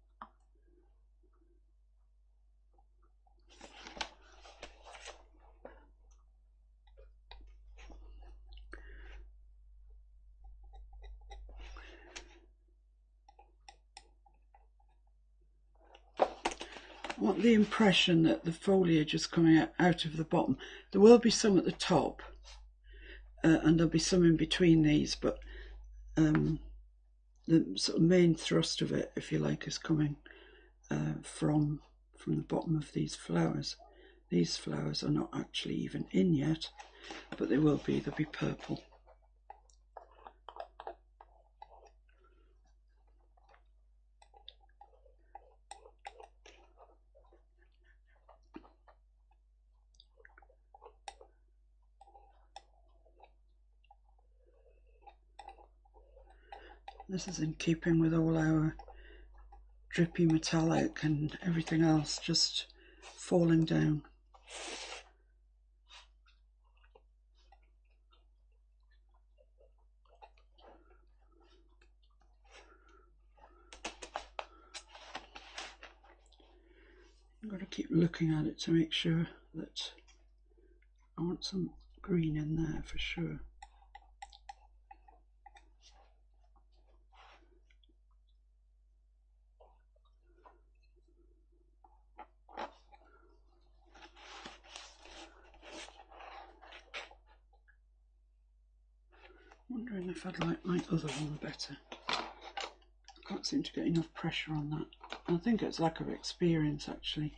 Speaker 2: I want the impression that the foliage is coming out of the bottom. There will be some at the top, and there'll be some in between these, but the sort of main thrust of it, if you like, is coming from the bottom of these flowers. These flowers are not actually even in yet, but they will be. They'll be purple. This is in keeping with all our drippy metallic and everything else just falling down. I've got to keep looking at it to make sure that I want some green in there for sure. Wondering if I'd like my other one better. I can't seem to get enough pressure on that. I think it's lack of experience actually,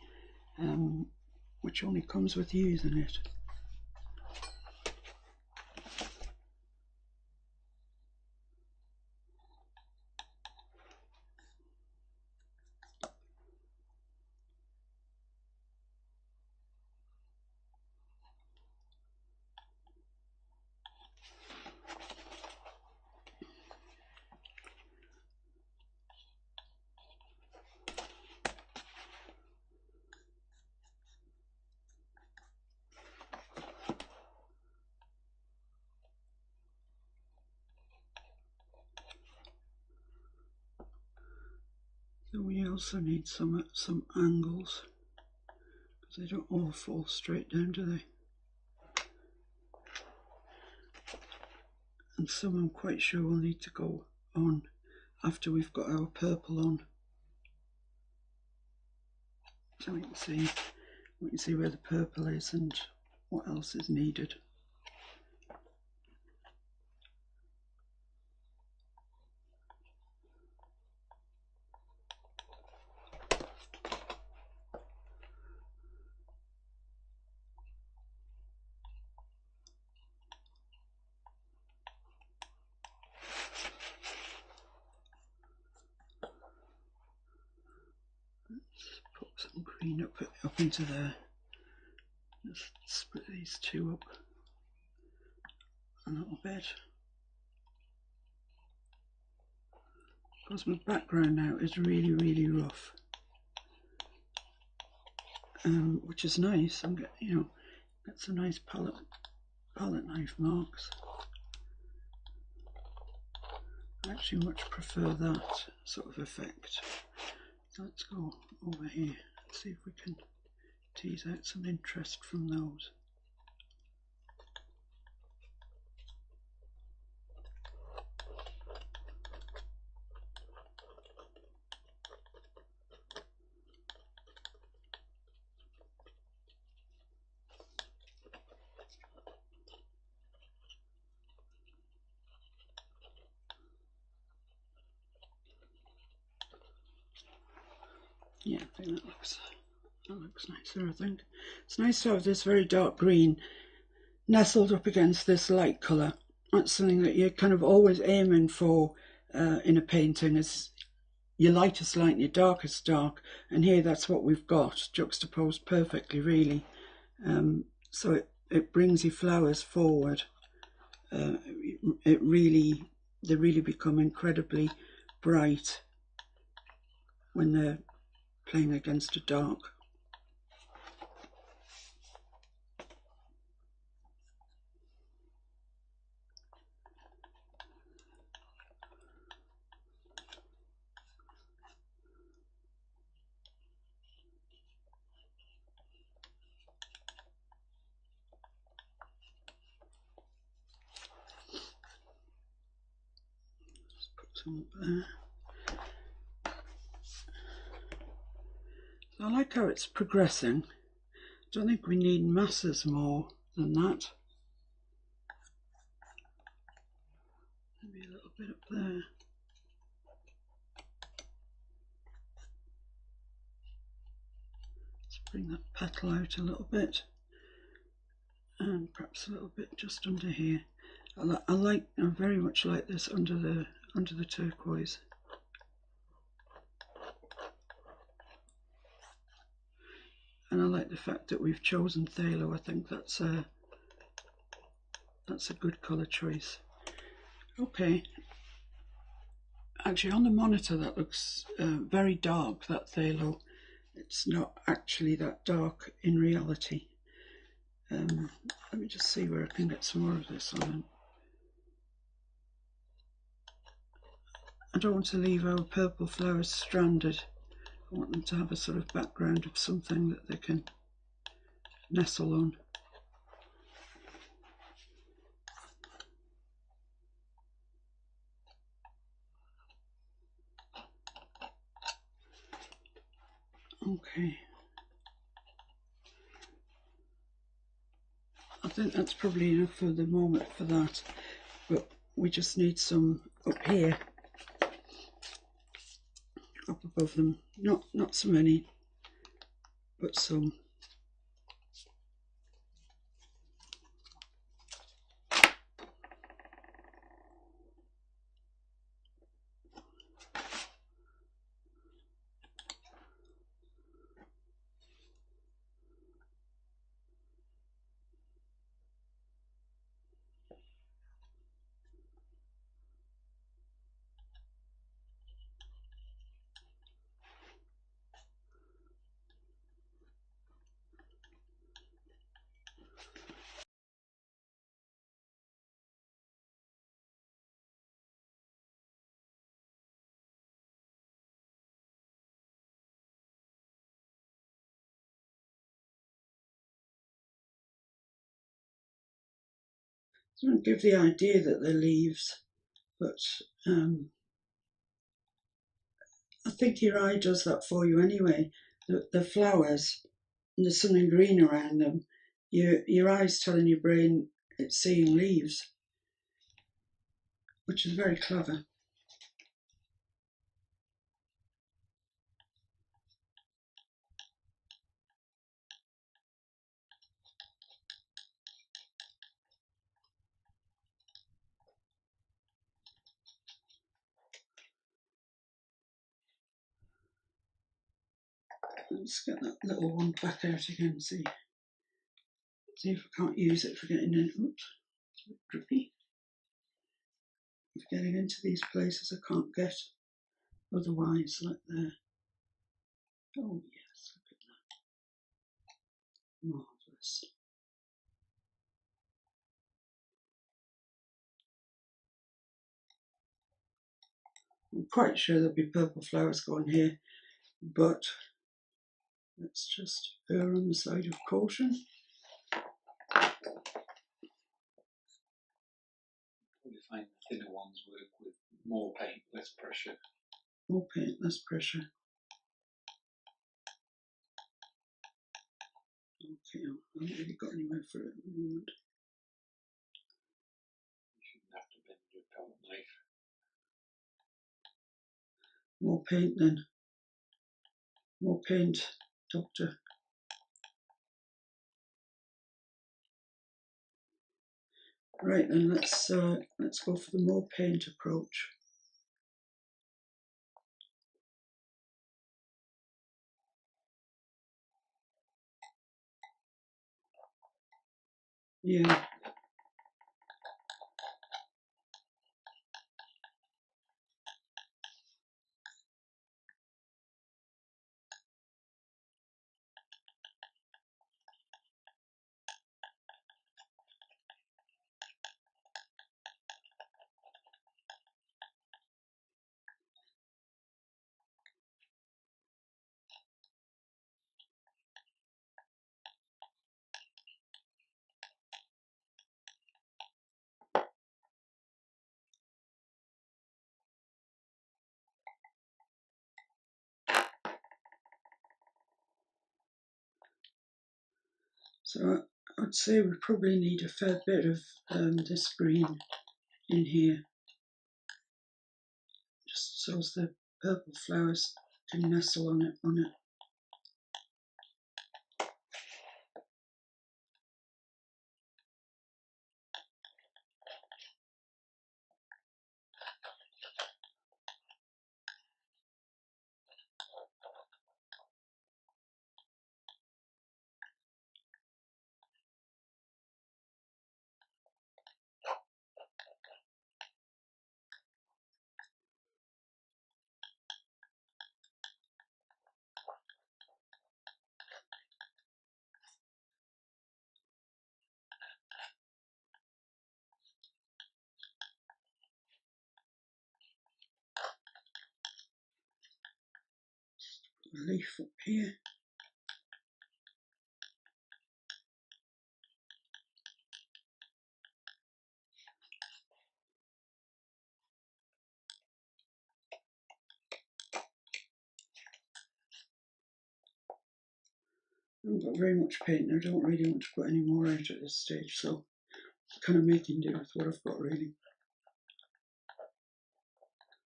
Speaker 2: which only comes with using it. So we also need some angles, because they don't all fall straight down, do they? And some I'm quite sure will need to go on after we've got our purple on. So we can see where the purple is and what else is needed. Put some green up into there. Just split these two up a little bit. Because my background now is really, really rough, which is nice. I'm getting, get some nice palette knife marks. I actually much prefer that sort of effect. So let's go over here and see if we can tease out some interest from those. Yeah, I think that looks nicer, I think. It's nice to have this very dark green nestled up against this light colour. That's something that you're kind of always aiming for in a painting, is your lightest light and your darkest dark, and here that's what we've got, juxtaposed perfectly really. So it brings your flowers forward. They really become incredibly bright when they're playing against a dark. Just put some up there. So I like how it's progressing. I don't think we need masses more than that. Maybe a little bit up there. Let's bring that petal out a little bit, and perhaps a little bit just under here. I very much like this under the turquoise. And I like the fact that we've chosen phthalo. I think that's a good colour choice. Okay. Actually, on the monitor that looks very dark, that phthalo. It's not actually that dark in reality. Let me just see where I can get some more of this on. I don't want to leave our purple flowers stranded. I want them to have a sort of background of something that they can nestle on. Okay. I think that's probably enough for the moment for that. But we just need some up here, up above them. Not so many, but some. Doesn't give the idea that they're leaves, but I think your eye does that for you anyway. The flowers and there's something green around them. Your eye's telling your brain it's seeing leaves, which is very clever. Let's get that little one back out again, see if I can't use it for getting in. Oops, it's a bit drippy. For getting into these places I can't get otherwise, like there. Oh yes, look at that. Marvellous. I'm quite sure there'll be purple flowers going here, but let's just err on the side of caution.
Speaker 3: Probably find the thinner ones work with more paint, less pressure.
Speaker 2: More paint, less pressure. Okay, I haven't really got anywhere for it at the moment.
Speaker 3: You shouldn't have to bend your palette knife.
Speaker 2: More paint then. More paint, Doctor. Right then, let's go for the more paint approach. Yeah. So I'd say we probably need a fair bit of this green in here, just so as the purple flowers can nestle on it. A leaf up here. I haven't got very much paint. I don't really want to put any more out at this stage, so I'm kind of making do with what I've got really.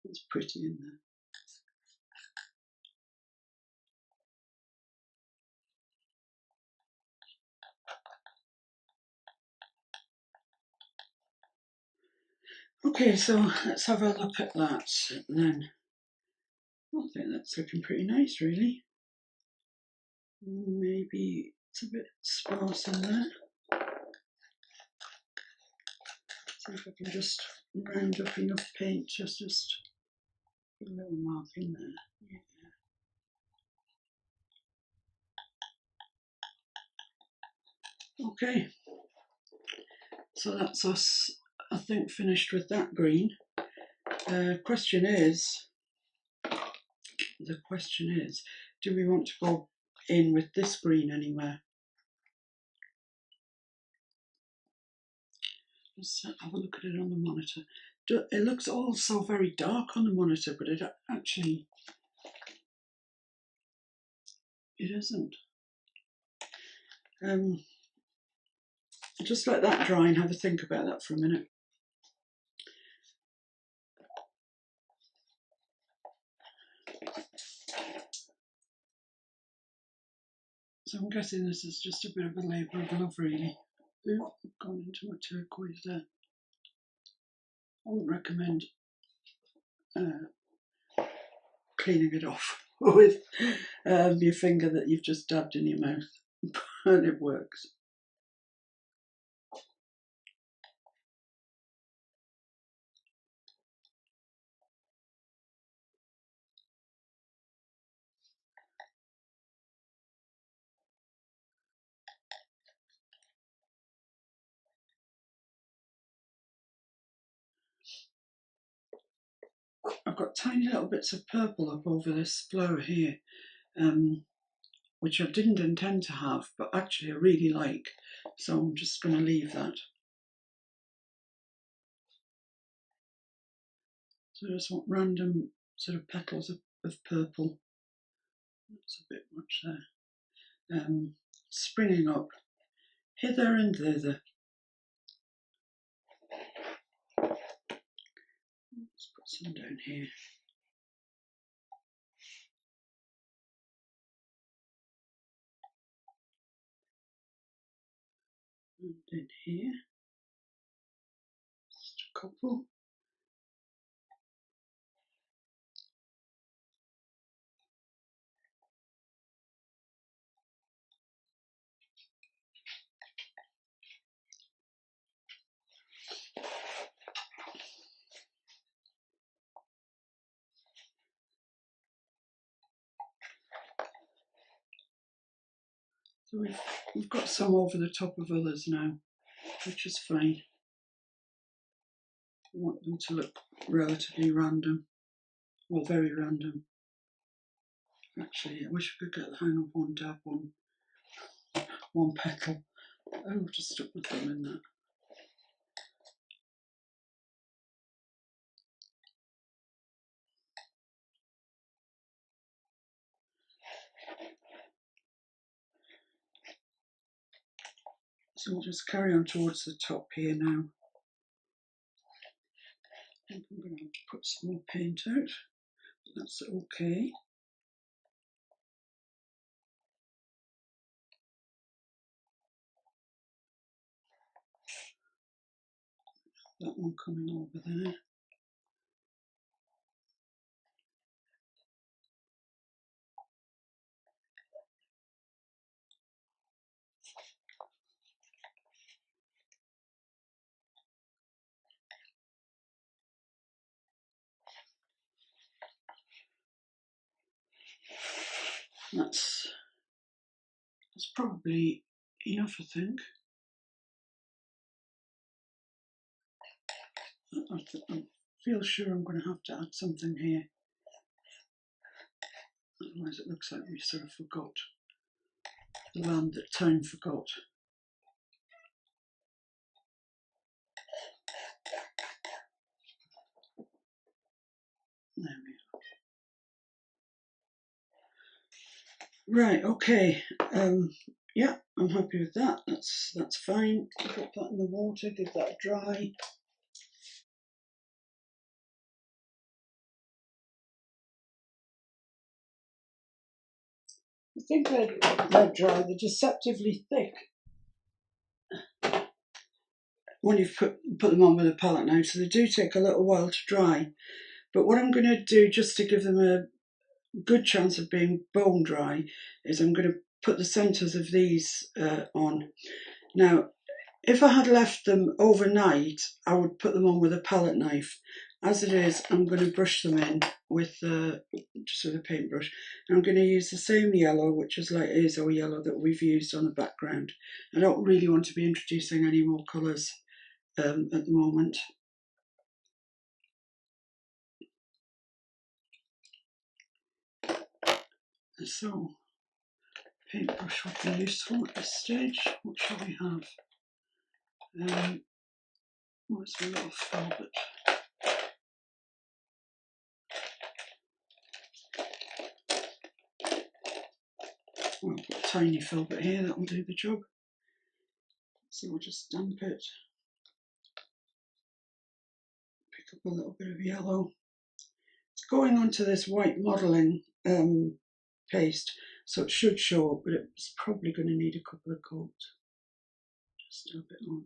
Speaker 2: It's pretty in there. Okay, so let's have a look at that then. I think that's looking pretty nice, really. Maybe it's a bit sparse in there. See if I can just round up enough paint, just put a little mark in there. Yeah. Okay, so that's us, I think, finished with that green. The question is, do we want to go in with this green anywhere? Let's have a look at it on the monitor. It looks all so very dark on the monitor, but it actually, it isn't. Just let that dry and have a think about that for a minute. So I'm guessing this is just a bit of a labour of love, really. Ooh, I've gone into my turquoise there. I wouldn't recommend cleaning it off with your finger that you've just dabbed in your mouth, and it works. I've got tiny little bits of purple up over this flower here, which I didn't intend to have, but actually I really like, so I'm just going to leave that. So I just want random sort of petals of purple. That's a bit much there. Springing up hither and thither. Let's put some down here. And in here, just a couple. So we've got some over the top of others now, which is fine. I want them to look relatively random, or very random. Actually, I wish I could get the hang of one dab on one petal. Oh, just stuck my thumb in that. So we'll just carry on towards the top here now. I think I'm going to have to put some more paint out, but that's okay. That one coming over there. That's probably enough, I think. I feel sure I'm going to have to add something here. Otherwise it looks like we sort of forgot the land that time forgot. There we are. Right, okay. Yeah, I'm happy with that. That's fine. Put that in the water, give that a dry. think they're dry. They're deceptively thick when you've put them on with a palette knife, so they do take a little while to dry. But what I'm going to do, just to give them a good chance of being bone dry, is I'm going to put the centres of these on. Now, if I had left them overnight, I would put them on with a palette knife. As it is, I'm going to brush them in with just with a paintbrush. And I'm going to use the same yellow, which is like azo yellow that we've used on the background. I don't really want to be introducing any more colours at the moment. So, paintbrush would be useful at this stage. What shall we have? What's my little filbert? Well, I've got a tiny filbert here, that will do the job. So we'll just damp it. Pick up a little bit of yellow. It's going onto this white modelling paste, so it should show up, but it's probably going to need a couple of coats. Just dab it on.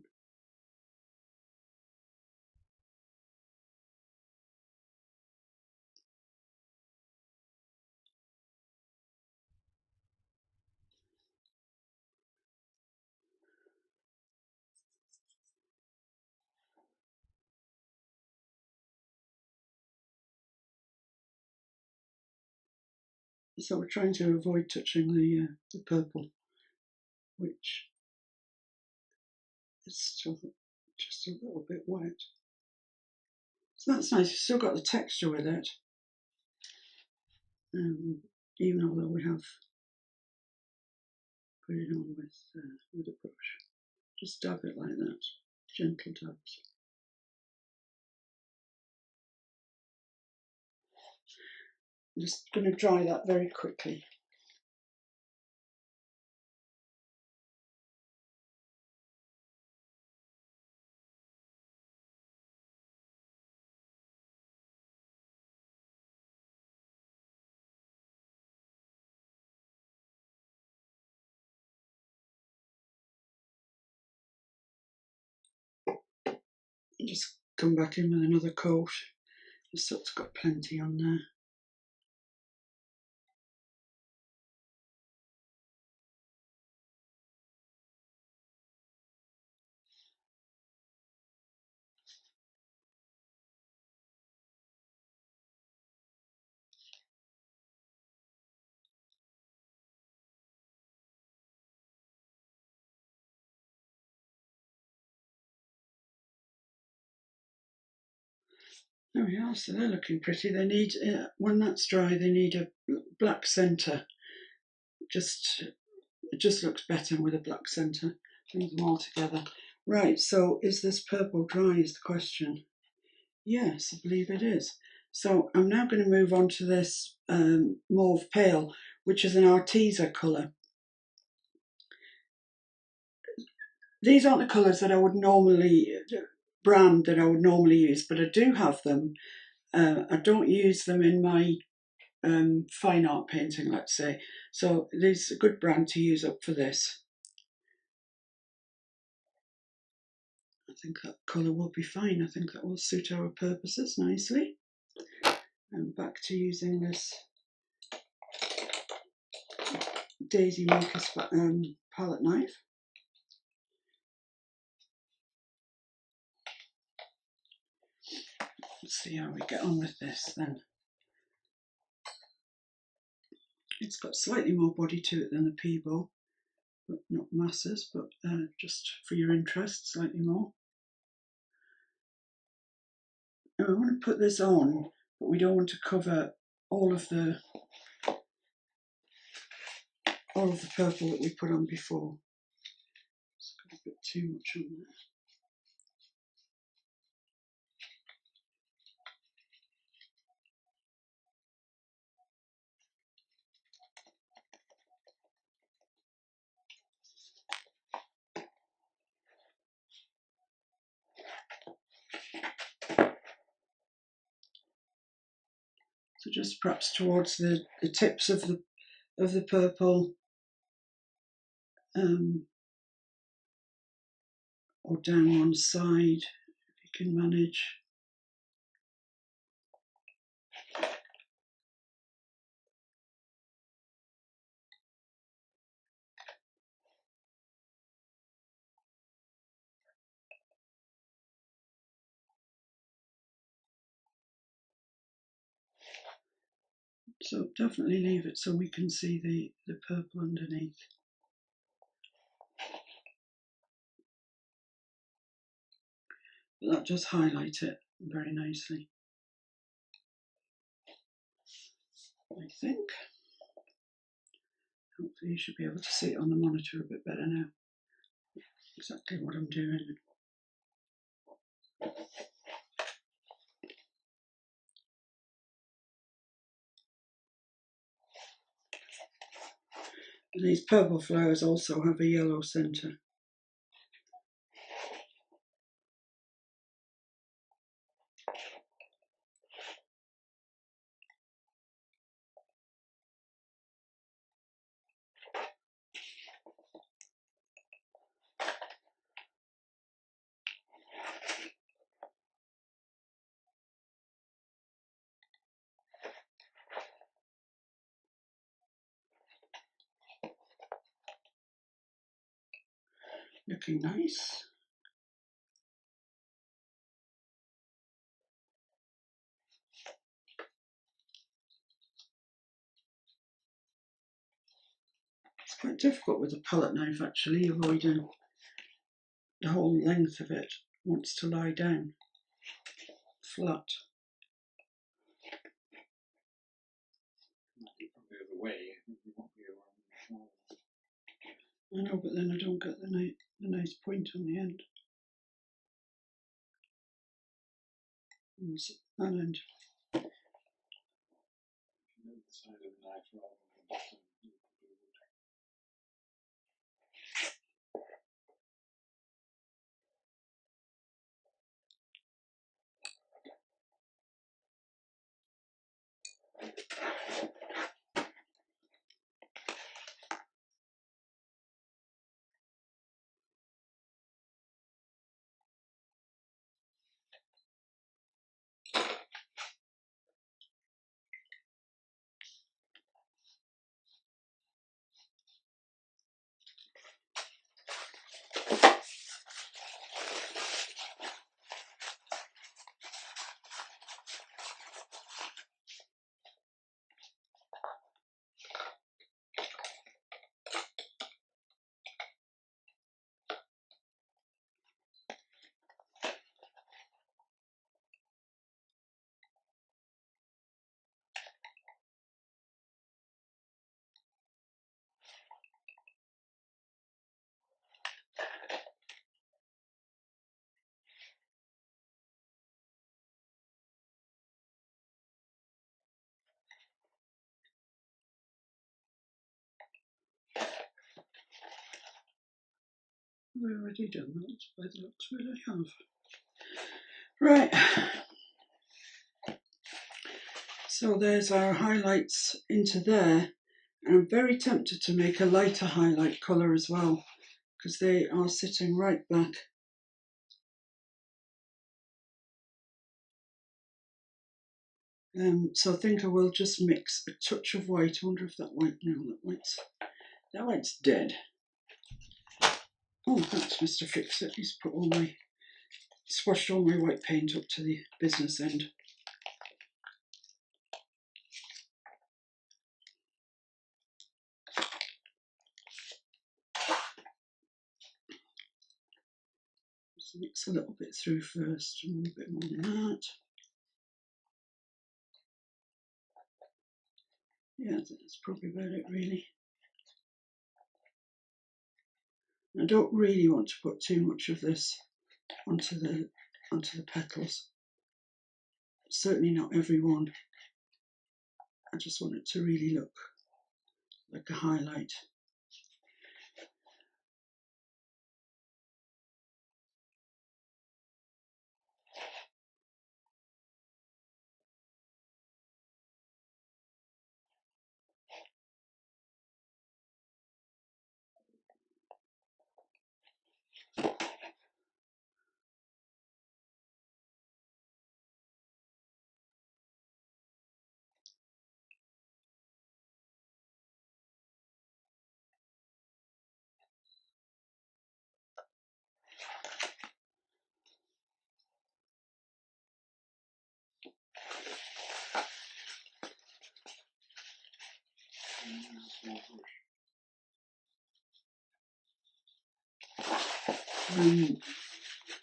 Speaker 2: So we're trying to avoid touching the purple, which is still just a little bit wet. So that's nice. You've still got the texture with it, even although we have put it on with a brush. Just dab it like that, gentle dabs. I'm just going to dry that very quickly. Just come back in with another coat. The soot's got plenty on there. There we are, so they're looking pretty. They need, when that's dry, they need a black centre. It just looks better with a black centre. Bring them all together. Right, so is this purple dry is the question. Yes, I believe it is. So I'm now going to move on to this mauve pale, which is an Arteza colour. These aren't the colours that I would normally brand that I would normally use, but I do have them. I don't use them in my fine art painting, let's say. So there's a good brand to use up for this. I think that colour will be fine. I think that will suit our purposes nicely. And back to using this Daisy Maker palette knife. Let's see how we get on with this then. It's got slightly more body to it than the Peebo, but not masses, but just for your interest, slightly more. Now I want to put this on, but we don't want to cover all of the purple that we put on before. It's got a bit too much on there. So just perhaps towards the tips of of the purple, or down one side if you can manage. So definitely leave it so we can see the purple underneath. But that does highlight it very nicely, I think. Hopefully you should be able to see it on the monitor a bit better now. Exactly what I'm doing. And these purple flowers also have a yellow centre. Looking nice. It's quite difficult with a palette knife actually, avoiding the whole length of it wants to lie down flat.
Speaker 3: The other way, you won't be around.
Speaker 2: I know, but then I don't get the nice point on the end. And that end.
Speaker 3: If you know the side of the knife rather than the bottom, you probably would.
Speaker 2: I've already done that by the looks of it, I have. Right. So there's our highlights into there. And I'm very tempted to make a lighter highlight colour as well, because they are sitting right back. So I think I will just mix a touch of white. I wonder if that white, no, that white's dead. Oh, thanks, Mr. Fix-It. He's put swashed all my white paint up to the business end. Just mix a little bit through first, and a bit more than that. Yeah, that's probably about it, really. I don't really want to put too much of this onto the petals. Certainly not every one. I just want it to really look like a highlight.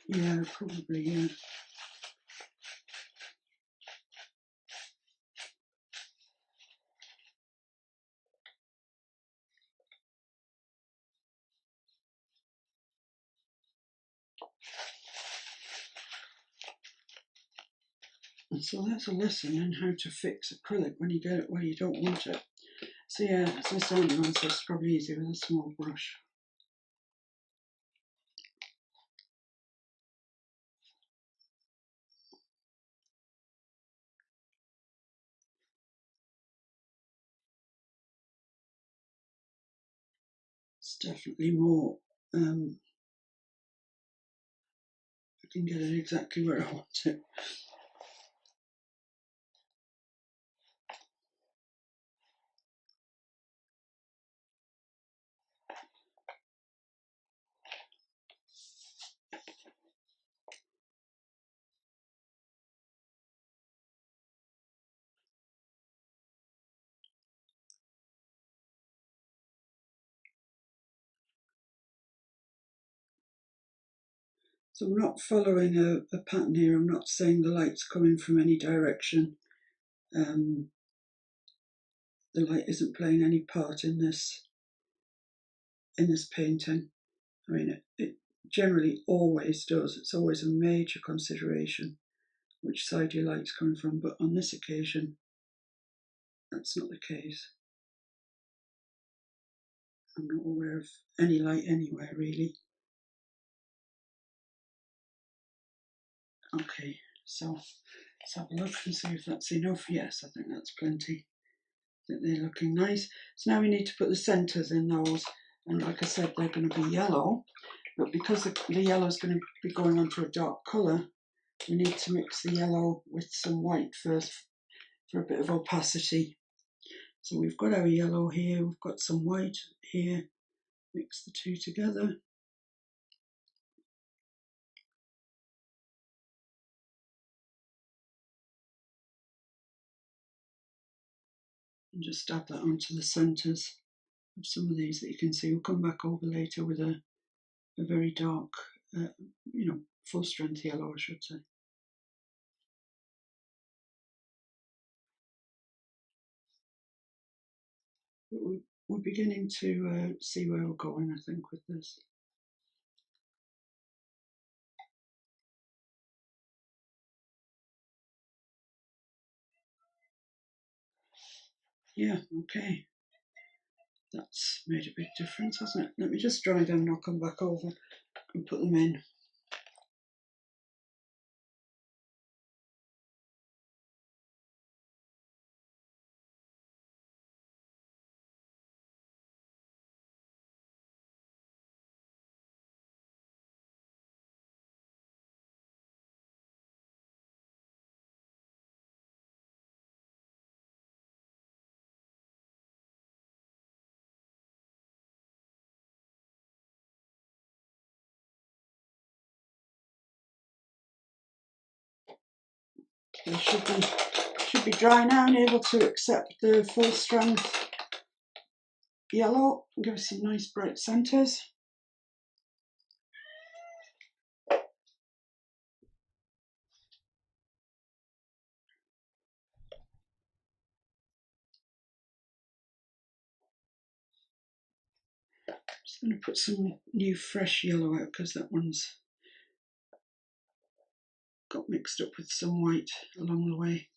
Speaker 2: Yeah, probably, yeah. And so that's a lesson in how to fix acrylic when you get it where you don't want it. So yeah, as I said, it's probably easier with a small brush. It's definitely more, I can get it exactly where I want it. So I'm not following a pattern here. I'm not saying the light's coming from any direction. The light isn't playing any part in this painting. I mean, it generally always does. It's always a major consideration which side your light's coming from, but on this occasion, that's not the case. I'm not aware of any light anywhere, really. Okay, so let's have a look and see if that's enough. Yes, I think that's plenty. I think they're looking nice. So now we need to put the centres in those, and like I said, they're going to be yellow, but because the yellow is going to be going onto a dark colour, we need to mix the yellow with some white first for a bit of opacity. So we've got our yellow here, we've got some white here, mix the two together. And just dab that onto the centres of some of these that you can see. We'll come back over later with a very dark, full strength yellow, I should say. But we're beginning to see where we're going, I think, with this. Yeah, okay. That's made a big difference, hasn't it? Let me just dry them and I'll come back over and put them in. They should be dry now and able to accept the full strength yellow. Give us some nice bright centres. Just going to put some new fresh yellow out because that one's got mixed up with some white along the way.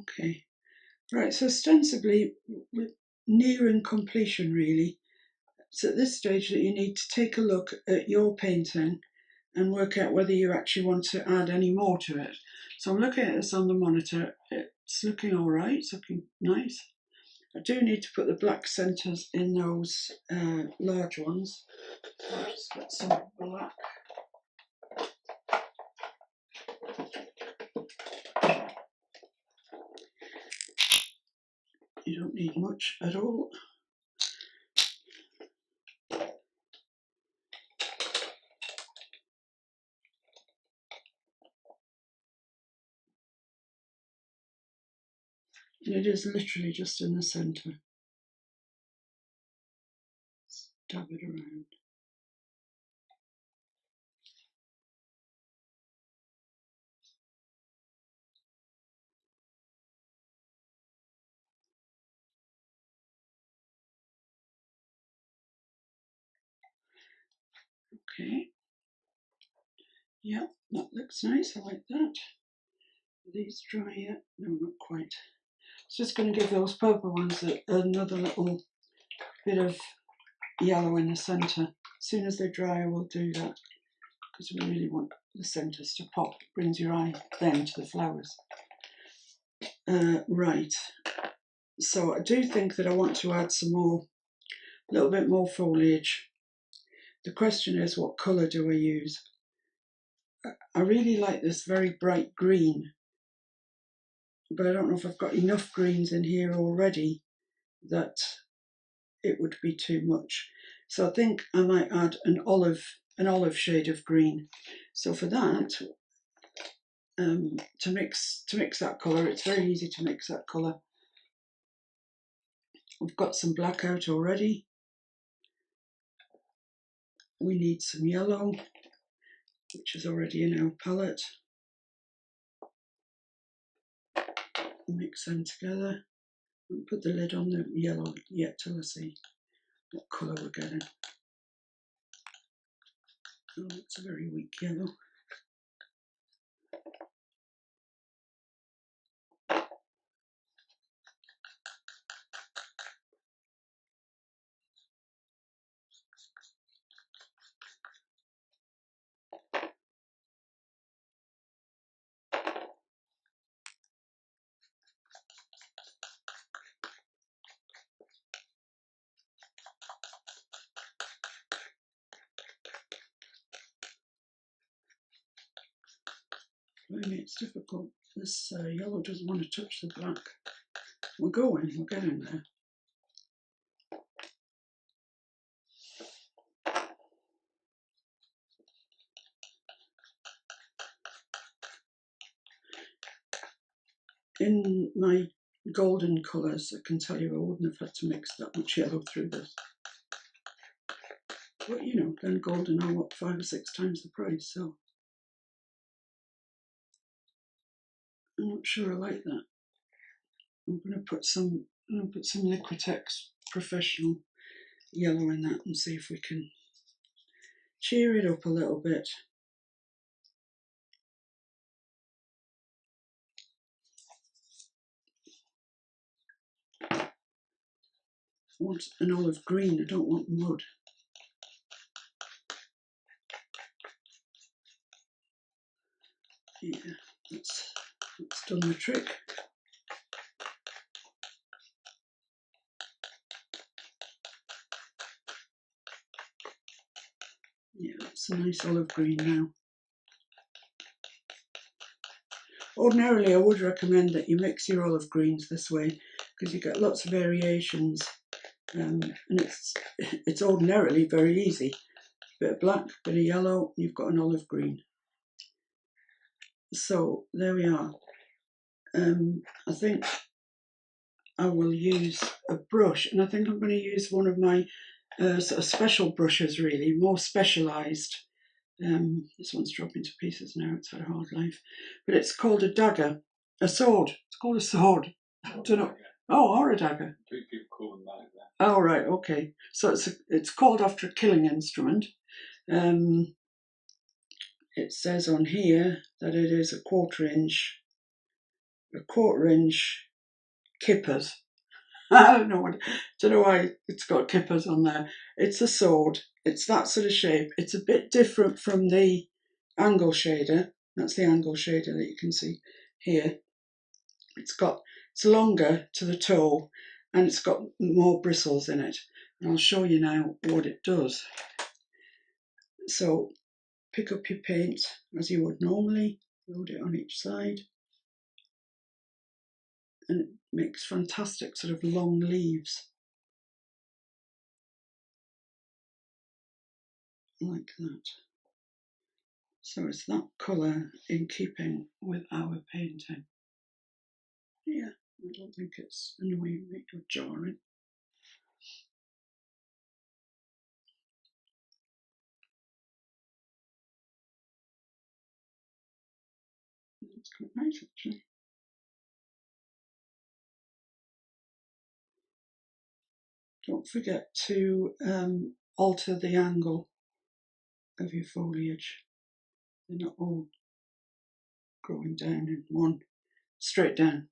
Speaker 2: Okay, right, so ostensibly we're nearing completion really. It's at this stage that you need to take a look at your painting and work out whether you actually want to add any more to it. So I'm looking at this on the monitor. It's looking all right, it's looking nice. I do need to put the black centres in those large ones. So I'll just get some black. You don't need much at all. And it is literally just in the centre. Dab it around. Okay. Yeah, that looks nice. I like that. Are these dry yet? No, not quite. It's just going to give those purple ones another little bit of yellow in the centre. As soon as they dry, I will do that because we really want the centres to pop. It brings your eye then to the flowers. Right. So I do think that I want to add some more, a little bit more foliage. The question is, what colour do I use? I really like this very bright green, but I don't know if I've got enough greens in here already that it would be too much. So I think I might add an olive shade of green. So for that, to mix that colour, it's very easy to mix that colour. We've got some black out already. We need some yellow, which is already in our palette. Mix them together and put the lid on the yellow yet till I see what colour we're getting. Oh, it's a very weak yellow. Blimey, it's difficult. This yellow doesn't want to touch the black. We're getting there. In my golden colours, I can tell you I wouldn't have had to mix that much yellow through this. But you know, then golden are what, 5 or 6 times the price, so I'm not sure I like that. I'm going to put some Liquitex Professional yellow in that and see if we can cheer it up a little bit. I want an olive green, I don't want mud. Yeah, that's done the trick. Yeah, that's a nice olive green now. Ordinarily, I would recommend that you mix your olive greens this way because you get lots of variations, and it's ordinarily very easy. Bit of black, bit of yellow, you've got an olive green. So there we are. I think I will use a brush, and I think I'm going to use one of my sort of special brushes, really, more specialised. This one's dropping to pieces now, it's had a hard life. But it's called a dagger, a sword. It's called a sword. I don't know. Oh, or a dagger.
Speaker 3: People call them that.
Speaker 2: Oh, right, okay. So it's called after a killing instrument. It says on here that it is a quarter inch kippers. I don't know why it's got kippers on there. It's a sword. It's that sort of shape. It's a bit different from the angle shader. That's the angle shader that you can see here. It's longer to the toe and it's got more bristles in it. And I'll show you now what it does. So pick up your paint as you would normally, load it on each side. And makes fantastic sort of long leaves. Like that. So it's that colour in keeping with our painting. Yeah, I don't think it's annoying me or jarring. It's quite nice actually. Don't forget to alter the angle of your foliage. They're not all growing down in one straight down.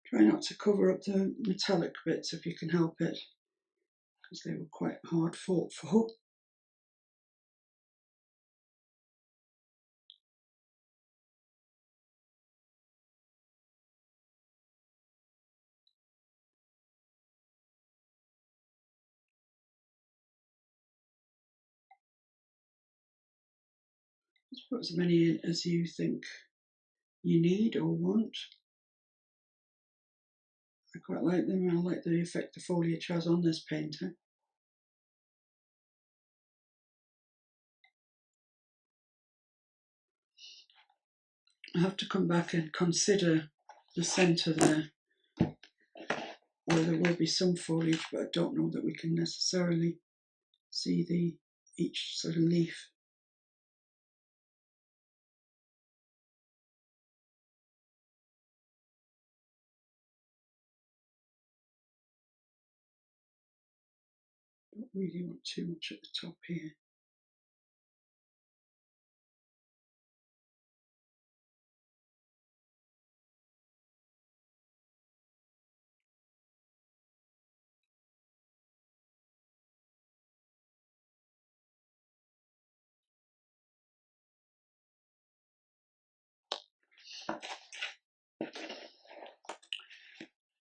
Speaker 2: Try not to cover up the metallic bits if you can help it, because they were quite hard fought for. Just put as many in as you think you need or want. I quite like them. I like the effect the foliage has on this painting. I have to come back and consider the centre there, where there will be some foliage, but I don't know that we can necessarily see each sort of leaf. Don't really want too much at the top here.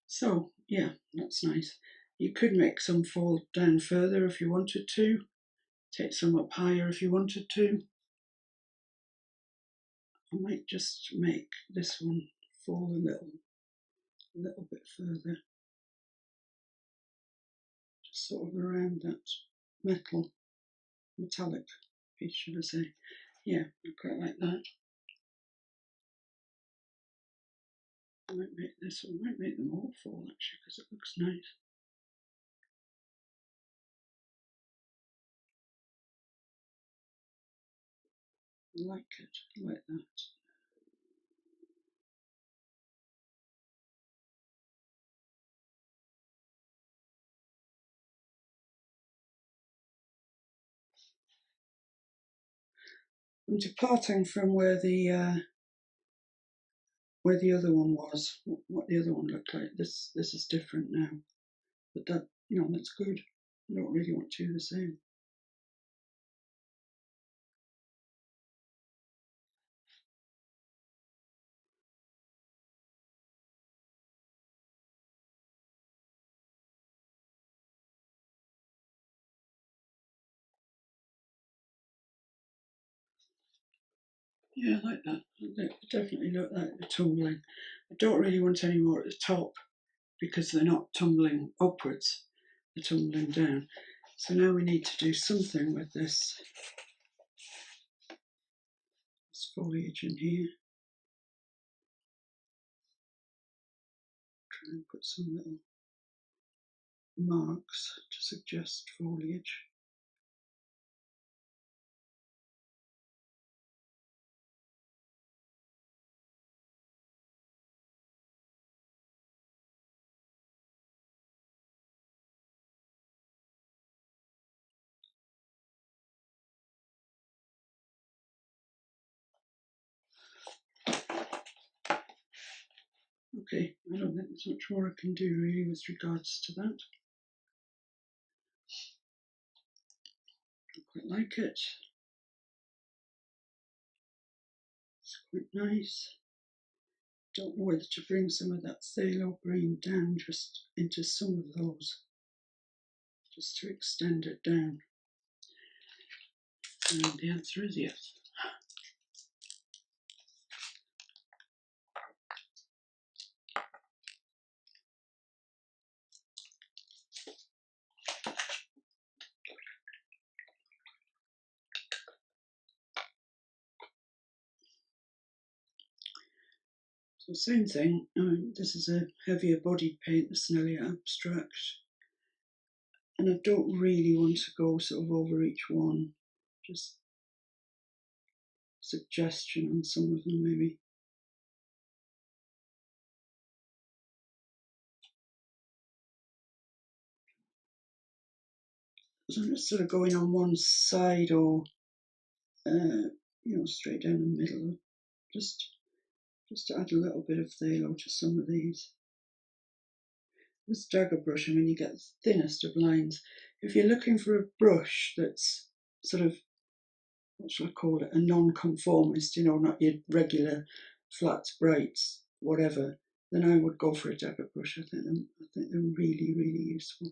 Speaker 2: So yeah, that's nice. You could make some fall down further if you wanted to. Take some up higher if you wanted to. I might just make this one fall a little bit further. Just sort of around that metallic piece, should I say. Yeah, I quite like that. I might make this one, I might make them all fall actually, because it looks nice. I like it, I like that. I'm departing from where the other one was, what the other one looked like. This is different now, but that, you know, that's good. I don't really want two the same. Yeah, I like that. They definitely look like they're tumbling. I don't really want any more at the top because they're not tumbling upwards, they're tumbling down. So now we need to do something with this foliage in here. Try and put some little marks to suggest foliage. Okay, I don't think there's much more I can do really with regards to that. I quite like it. It's quite nice. Don't know whether to bring some of that phthalo green down just into some of those, just to extend it down. And the answer is yes. So same thing, this is a heavier bodied paint, the Snellia Abstract, and I don't really want to go sort of over each one, just suggestion on some of them maybe. So I'm just sort of going on one side or, straight down the middle, just to add a little bit of phthalo to some of these. This dagger brush, I mean, you get the thinnest of lines. If you're looking for a brush that's sort of, what shall I call it, a non-conformist, not your regular flats, brights, whatever, then I would go for a dagger brush. I think they're really, really useful.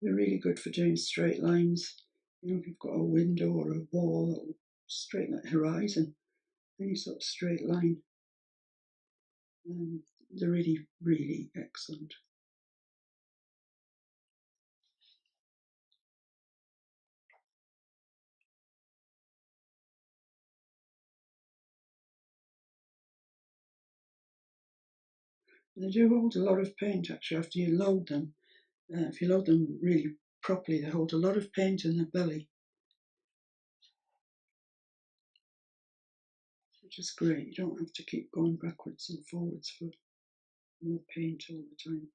Speaker 2: They're really good for doing straight lines. If you've got a window or a wall, or straight like horizon, any sort of straight line. They're really, really excellent. They do hold a lot of paint actually after you load them. If you load them really properly, they hold a lot of paint in their belly, which is great. You don't have to keep going backwards and forwards for more paint all the time.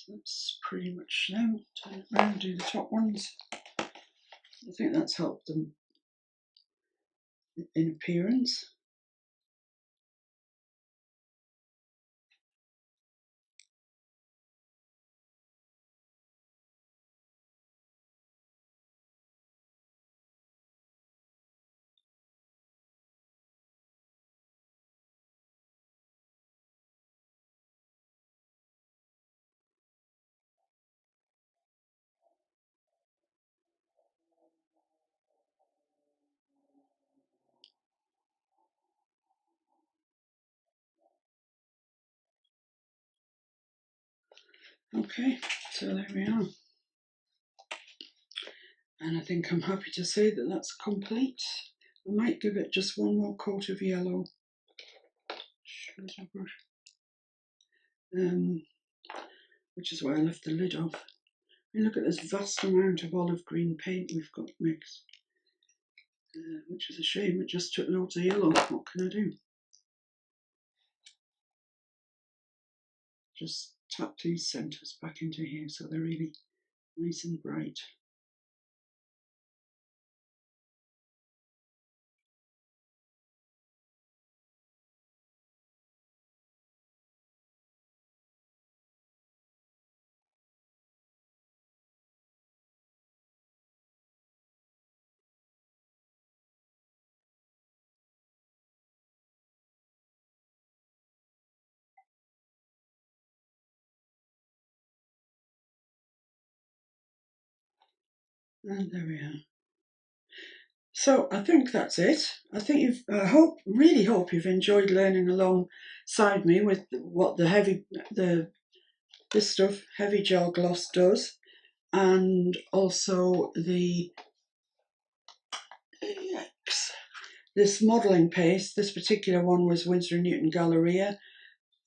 Speaker 2: So that's pretty much them. Turn it around, do the top ones. I think that's helped them in appearance. Okay, so there we are. And I think I'm happy to say that that's complete. I might give it just one more coat of yellow. Which is why I left the lid off. And look at this vast amount of olive green paint we've got mixed. Which is a shame, it just took loads of yellow. What can I do? Just tap these centres back into here so they're really nice and bright. And there we are. So I think that's it. I think really hope you've enjoyed learning alongside me with what this stuff, heavy gel gloss, does, and also this modelling paste. This particular one was Winsor & Newton Galleria.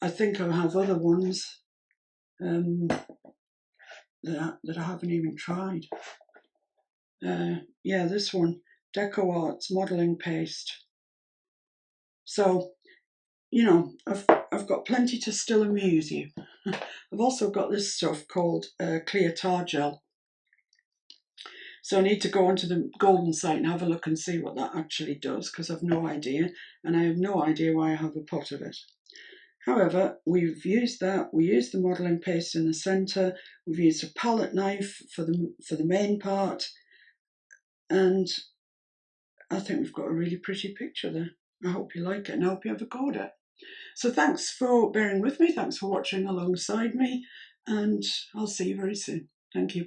Speaker 2: I think I have other ones that I haven't even tried. Yeah, this one, Deco Arts modelling paste. So, I've got plenty to still amuse you. I've also got this stuff called clear tar gel. So I need to go onto the Golden site and have a look and see what that actually does, because I've no idea, and I have no idea why I have a pot of it. However, we've used that. We used the modelling paste in the centre. We've used a palette knife for the main part, and I think we've got a really pretty picture there. I hope you like it, and I hope you have a go at it. So thanks for bearing with me. Thanks for watching alongside me, and I'll see you very soon. Thank you.